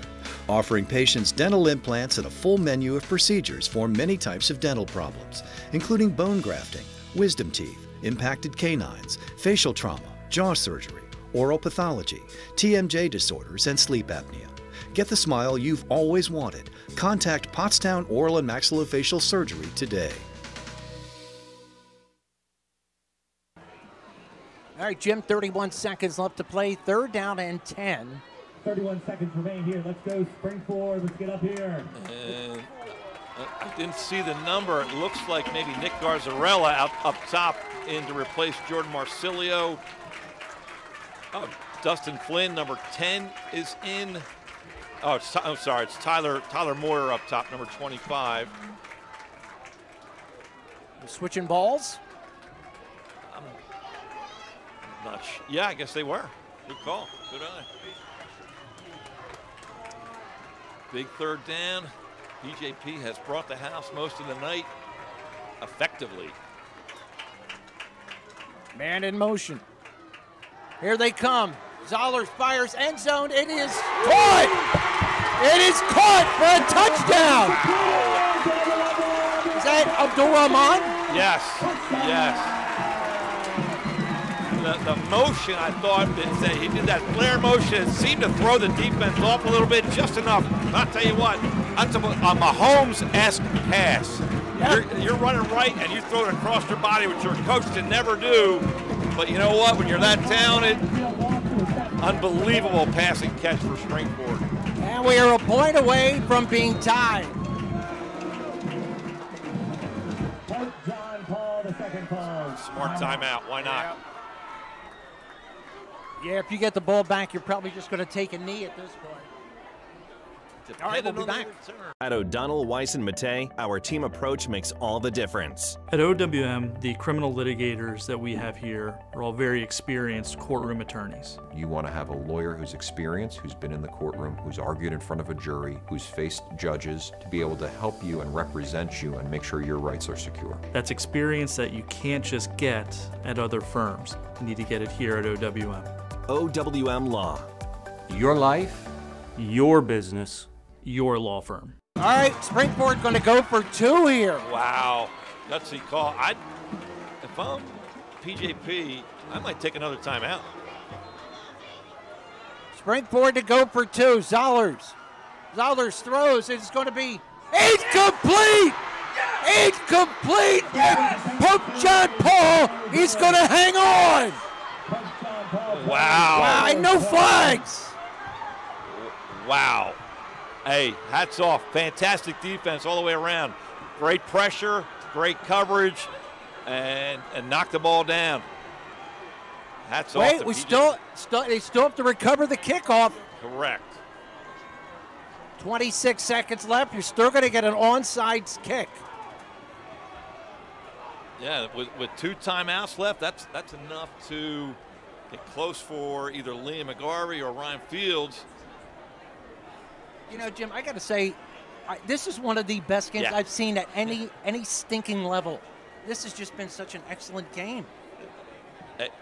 offering patients dental implants and a full menu of procedures for many types of dental problems, including bone grafting, wisdom teeth, impacted canines, facial trauma, jaw surgery, oral pathology, TMJ disorders, and sleep apnea. Get the smile you've always wanted. Contact Pottstown Oral and Maxillofacial Surgery today. All right, Jim, 31 seconds left to play. 3rd down and 10. 31 seconds remain here. Let's go Springboard. Let's get up here. And I didn't see the number. It looks like maybe Nick Garzarella up top in to replace Jordan Marsilio. Dustin Flynn, number 10, is in. Oh, I'm sorry. It's Tyler Moyer up top, number 25. Switching balls? Not yeah, I guess they were. Good call. Good eye. Big 3rd down. PJP has brought the house most of the night effectively. Man in motion. Here they come. Zollers fires end zone. It is caught. It is caught for a touchdown. Is that Abdul Rahman? Yes. Yes. The motion, I thought, that he did that flare motion. It seemed to throw the defense off a little bit, just enough. I'll tell you what, that's a Mahomes-esque pass. You're running right, and you throw it across your body, which your coach can never do. But you know what? When you're that talented, unbelievable passing catch for Springboard. And we are a point away from being tied. John Paul, the second call. Smart timeout. Why not? Yeah, if you get the ball back, you're probably just going to take a knee at this point. All right, we'll be back. At O'Donnell, Weiss, and Matei, our team approach makes all the difference. At OWM, the criminal litigators that we have here are all very experienced courtroom attorneys. You want to have a lawyer who's experienced, who's been in the courtroom, who's argued in front of a jury, who's faced judges, to be able to help you and represent you and make sure your rights are secure. That's experience that you can't just get at other firms. You need to get it here at OWM. OWM Law. Your life, your business, your law firm. All right, Springboard going to go for 2 here. Wow, gutsy call. If I'm PJP, I might take another timeout. Springboard to go for 2. Zollers throws. It's going to be incomplete. Incomplete. Pope John Paul. He's going to hang on. Wow. And no flags. Wow. Hey, hats off. Fantastic defense all the way around. Great pressure, great coverage, and knocked the ball down. Hats off. Wait, they still have to recover the kickoff. Correct. 26 seconds left. You're still going to get an onside kick. Yeah, with 2 timeouts left, that's enough to get close for either Liam McGarvey or Ryan Fields. You know, Jim, I got to say, this is one of the best games I've seen at any stinking level. This has just been such an excellent game.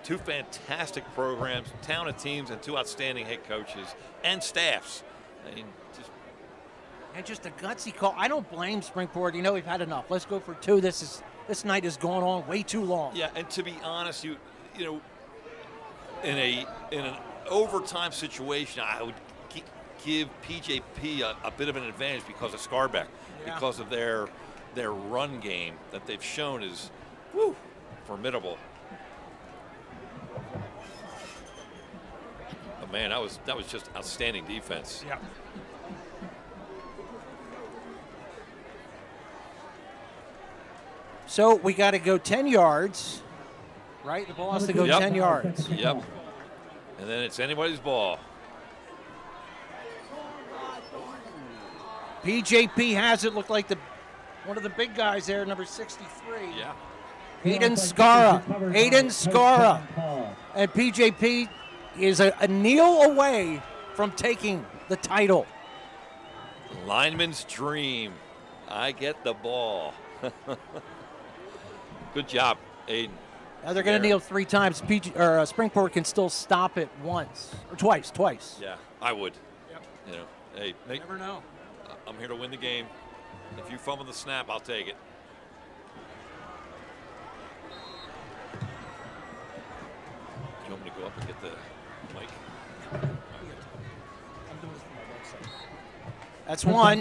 2 fantastic programs, talented teams, and 2 outstanding head coaches and staffs. I mean, just a gutsy call. I don't blame Springboard. You know, we've had enough. Let's go for 2. This night has gone on way too long. Yeah, and to be honest, you know, in an overtime situation, I would give PJP a bit of an advantage because of Scarbeck, because of their run game that they've shown is formidable. But man, that was just outstanding defense. Yeah. So we got to go 10 yards, right? The ball has to go 10 yards. Yep. And then it's anybody's ball. PJP has it. Looked like one of the big guys there, number 63. Yeah. Hayden Scara. And PJP is a kneel away from taking the title. Lineman's dream. I get the ball. Good job, Aiden. Now they're going to kneel 3 times. Springport can still stop it once or twice. Yeah, I would. Yep. You know, hey, You never know. I'm here to win the game. If you fumble the snap, I'll take it. Do you want me to go up and get the mic? That's one.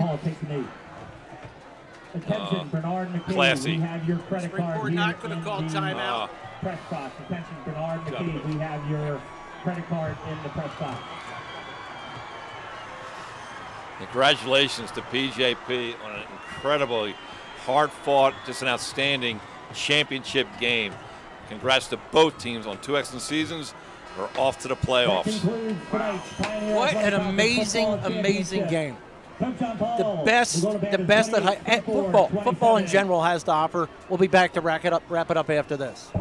Attention, Bernard McKee. Classy. We have your credit card. We're not going to call timeout. Press box. Attention, Bernard McKee. We have your credit card in the press box. Congratulations to PJP on an incredibly hard-fought, just an outstanding championship game. Congrats to both teams on 2 excellent seasons. We're off to the playoffs. What an amazing game. The best that football in general has to offer. We'll be back to wrap it up after this.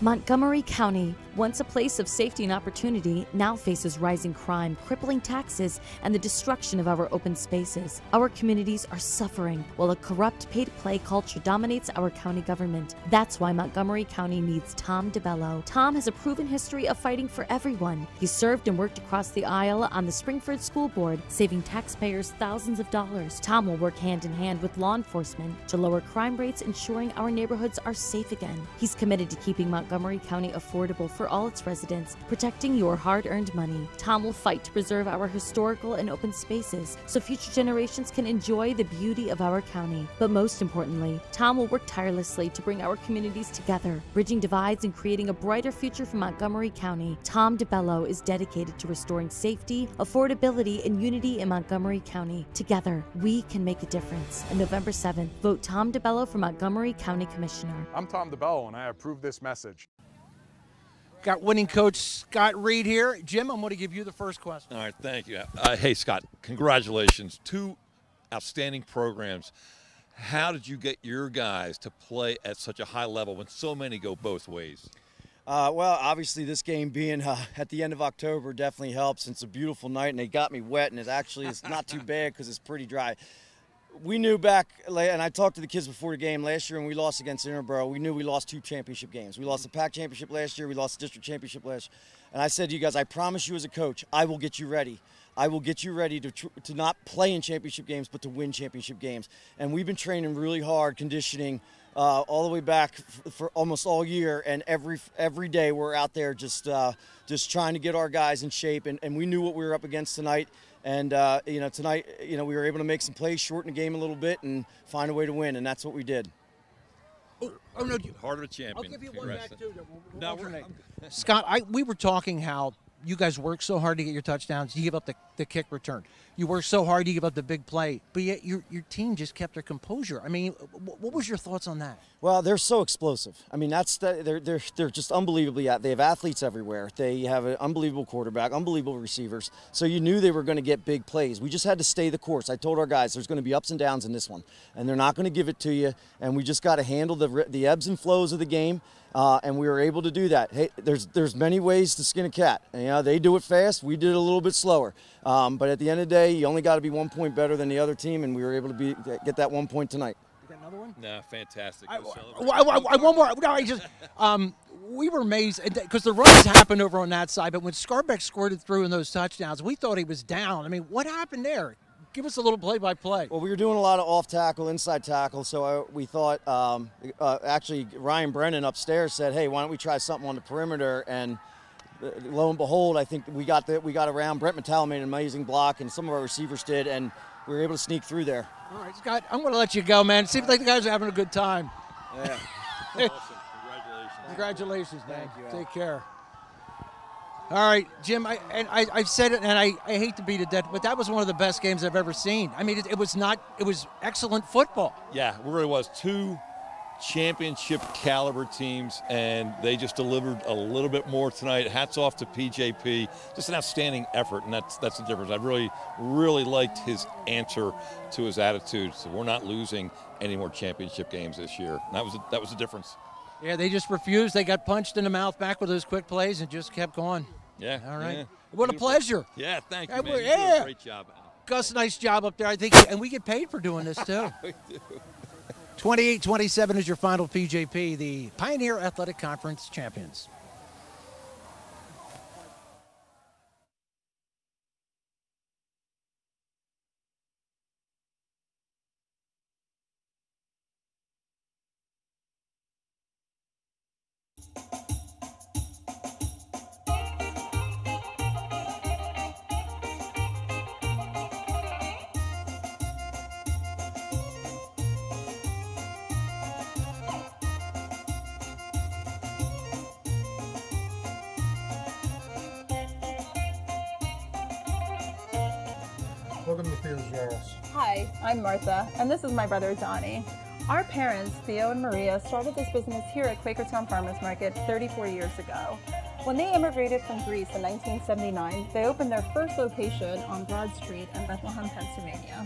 Montgomery County, once a place of safety and opportunity, now faces rising crime, crippling taxes, and the destruction of our open spaces. Our communities are suffering while a corrupt pay-to-play culture dominates our county government. That's why Montgomery County needs Tom DeBello. Tom has a proven history of fighting for everyone. He served and worked across the aisle on the Springford School Board, saving taxpayers thousands of dollars. Tom will work hand in hand with law enforcement to lower crime rates, ensuring our neighborhoods are safe again. He's committed to keeping Montgomery County affordable for all its residents, protecting your hard-earned money. Tom will fight to preserve our historical and open spaces so future generations can enjoy the beauty of our county. But most importantly, Tom will work tirelessly to bring our communities together, bridging divides and creating a brighter future for Montgomery County. Tom DeBello is dedicated to restoring safety, affordability, and unity in Montgomery County. Together, we can make a difference. On November 7th, vote Tom DeBello for Montgomery County Commissioner. I'm Tom DeBello, and I approve this message. Got winning coach Scott Reed here. Jim, I'm going to give you the first question. All right, thank you. Hey, Scott, congratulations. 2 outstanding programs. How did you get your guys to play at such a high level when so many go both ways? Well, obviously this game being at the end of October definitely helps. It's a beautiful night, and they got me wet, and it's not too bad because it's pretty dry. We knew back, and I talked to the kids before the game last year when we lost against Interborough, we knew we lost 2 championship games. We lost the PAC championship last year, we lost the district championship last year. And I said to you guys, I promise you as a coach, I will get you ready. I will get you ready to not play in championship games, but to win championship games. And we've been training really hard, conditioning all the way back for almost all year. And every day we're out there just trying to get our guys in shape. And we knew what we were up against tonight. And, tonight, we were able to make some plays, shorten the game a little bit, and find a way to win, and that's what we did. Oh no! Heart of a champion. I'll give you one back, too. We'll No, alternate. Scott, we were talking how you guys work so hard to get your touchdowns. You give up the kick return. You work so hard to give up the big play. But yet your team just kept their composure. I mean, what was your thoughts on that? Well, they're so explosive. I mean, they're just unbelievably. They have athletes everywhere. They have an unbelievable quarterback, unbelievable receivers. So you knew they were going to get big plays. We just had to stay the course. I told our guys there's going to be ups and downs in this one, and they're not going to give it to you. And we just got to handle the ebbs and flows of the game. And we were able to do that. Hey, there's many ways to skin a cat. And, they do it fast. We did it a little bit slower. But at the end of the day, you only got to be 1 point better than the other team, and we were able to get that 1 point tonight. You got another one? No, fantastic. One more. No, we were amazed because the runs happened over on that side, but when Scarbeck scored it through in those touchdowns, we thought he was down. I mean, what happened there? Give us a little play-by-play. Well, we were doing a lot of off-tackle, inside tackle, so we thought actually Ryan Brennan upstairs said, hey, why don't we try something on the perimeter? And lo and behold, I think we got around. Brent Mattel made an amazing block, and some of our receivers did, and we were able to sneak through there. All right, Scott, I'm going to let you go, man. It seems like the guys are having a good time. Yeah. Awesome. Congratulations. Congratulations, man. Thank you, Al. Take care. All right, Jim, I've said it, and I hate to beat it dead, but that was one of the best games I've ever seen. I mean, it was excellent football. Yeah, it really was. Two championship caliber teams, and they just delivered a little bit more tonight. Hats off to PJP. Just an outstanding effort, and that's the difference. I really liked his answer to his attitude. So we're not losing any more championship games this year. And that was the difference. Yeah, they just refused. They got punched in the mouth back with those quick plays and just kept going. Yeah. All right. Yeah. What a pleasure. Yeah, thank you, man. Yeah. You did a great job, Al. Gus, nice job up there, I think. And we get paid for doing this, too. We do. 28-27 is your final PJP, the Pioneer Athletic Conference champions. Welcome to Theo's Jarls. Hi, I'm Martha, and this is my brother Donnie. Our parents, Theo and Maria, started this business here at Quakertown Farmers Market 34 years ago. When they immigrated from Greece in 1979, they opened their first location on Broad Street in Bethlehem, Pennsylvania.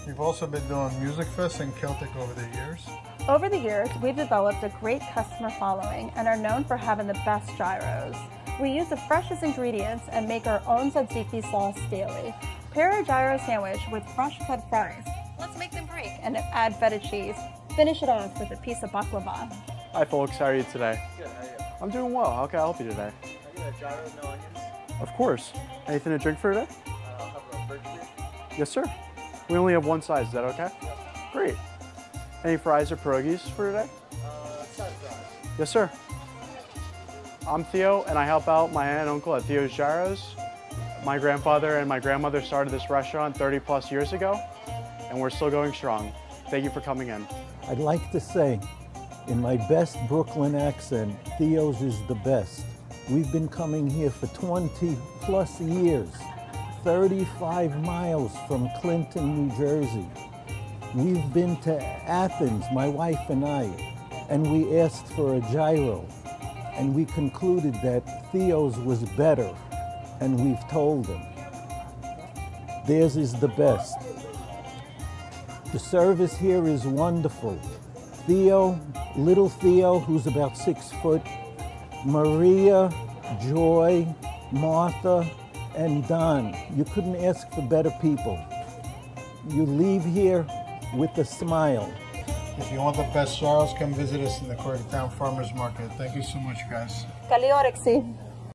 You've also been doing Music Fest and Celtic over the years. Over the years, we've developed a great customer following and are known for having the best gyros. We use the freshest ingredients and make our own tzatziki sauce daily. Pair our gyro sandwich with fresh cut fries. Let's make them break and add feta cheese. Finish it off with a piece of baklava. Hi folks, how are you today? Good, how are you? I'm doing well. How can I help you today? Can I get a gyro, no onions? Of course. Anything to drink for today? I'll have a birch beer. Yes, sir. We only have one size. Is that okay? Yes. Great. Any fries or pierogies for today? Side fries. Yes, sir. I'm Theo, and I help out my aunt and uncle at Theo's Gyros. My grandfather and my grandmother started this restaurant 30 plus years ago, and we're still going strong. Thank you for coming in. I'd like to say, in my best Brooklyn accent, Theo's is the best. We've been coming here for 20 plus years, 35 miles from Clinton, New Jersey. We've been to Athens, my wife and I, and we asked for a gyro, and we concluded that Theo's was better, and we've told them. Theirs is the best. The service here is wonderful. Theo, little Theo, who's about 6 foot, Maria, Joy, Martha, and Don. You couldn't ask for better people. You leave here with a smile. If you want the best Jarls, come visit us in the Quakertown Farmers Market. Thank you so much, guys. Kaliorexi.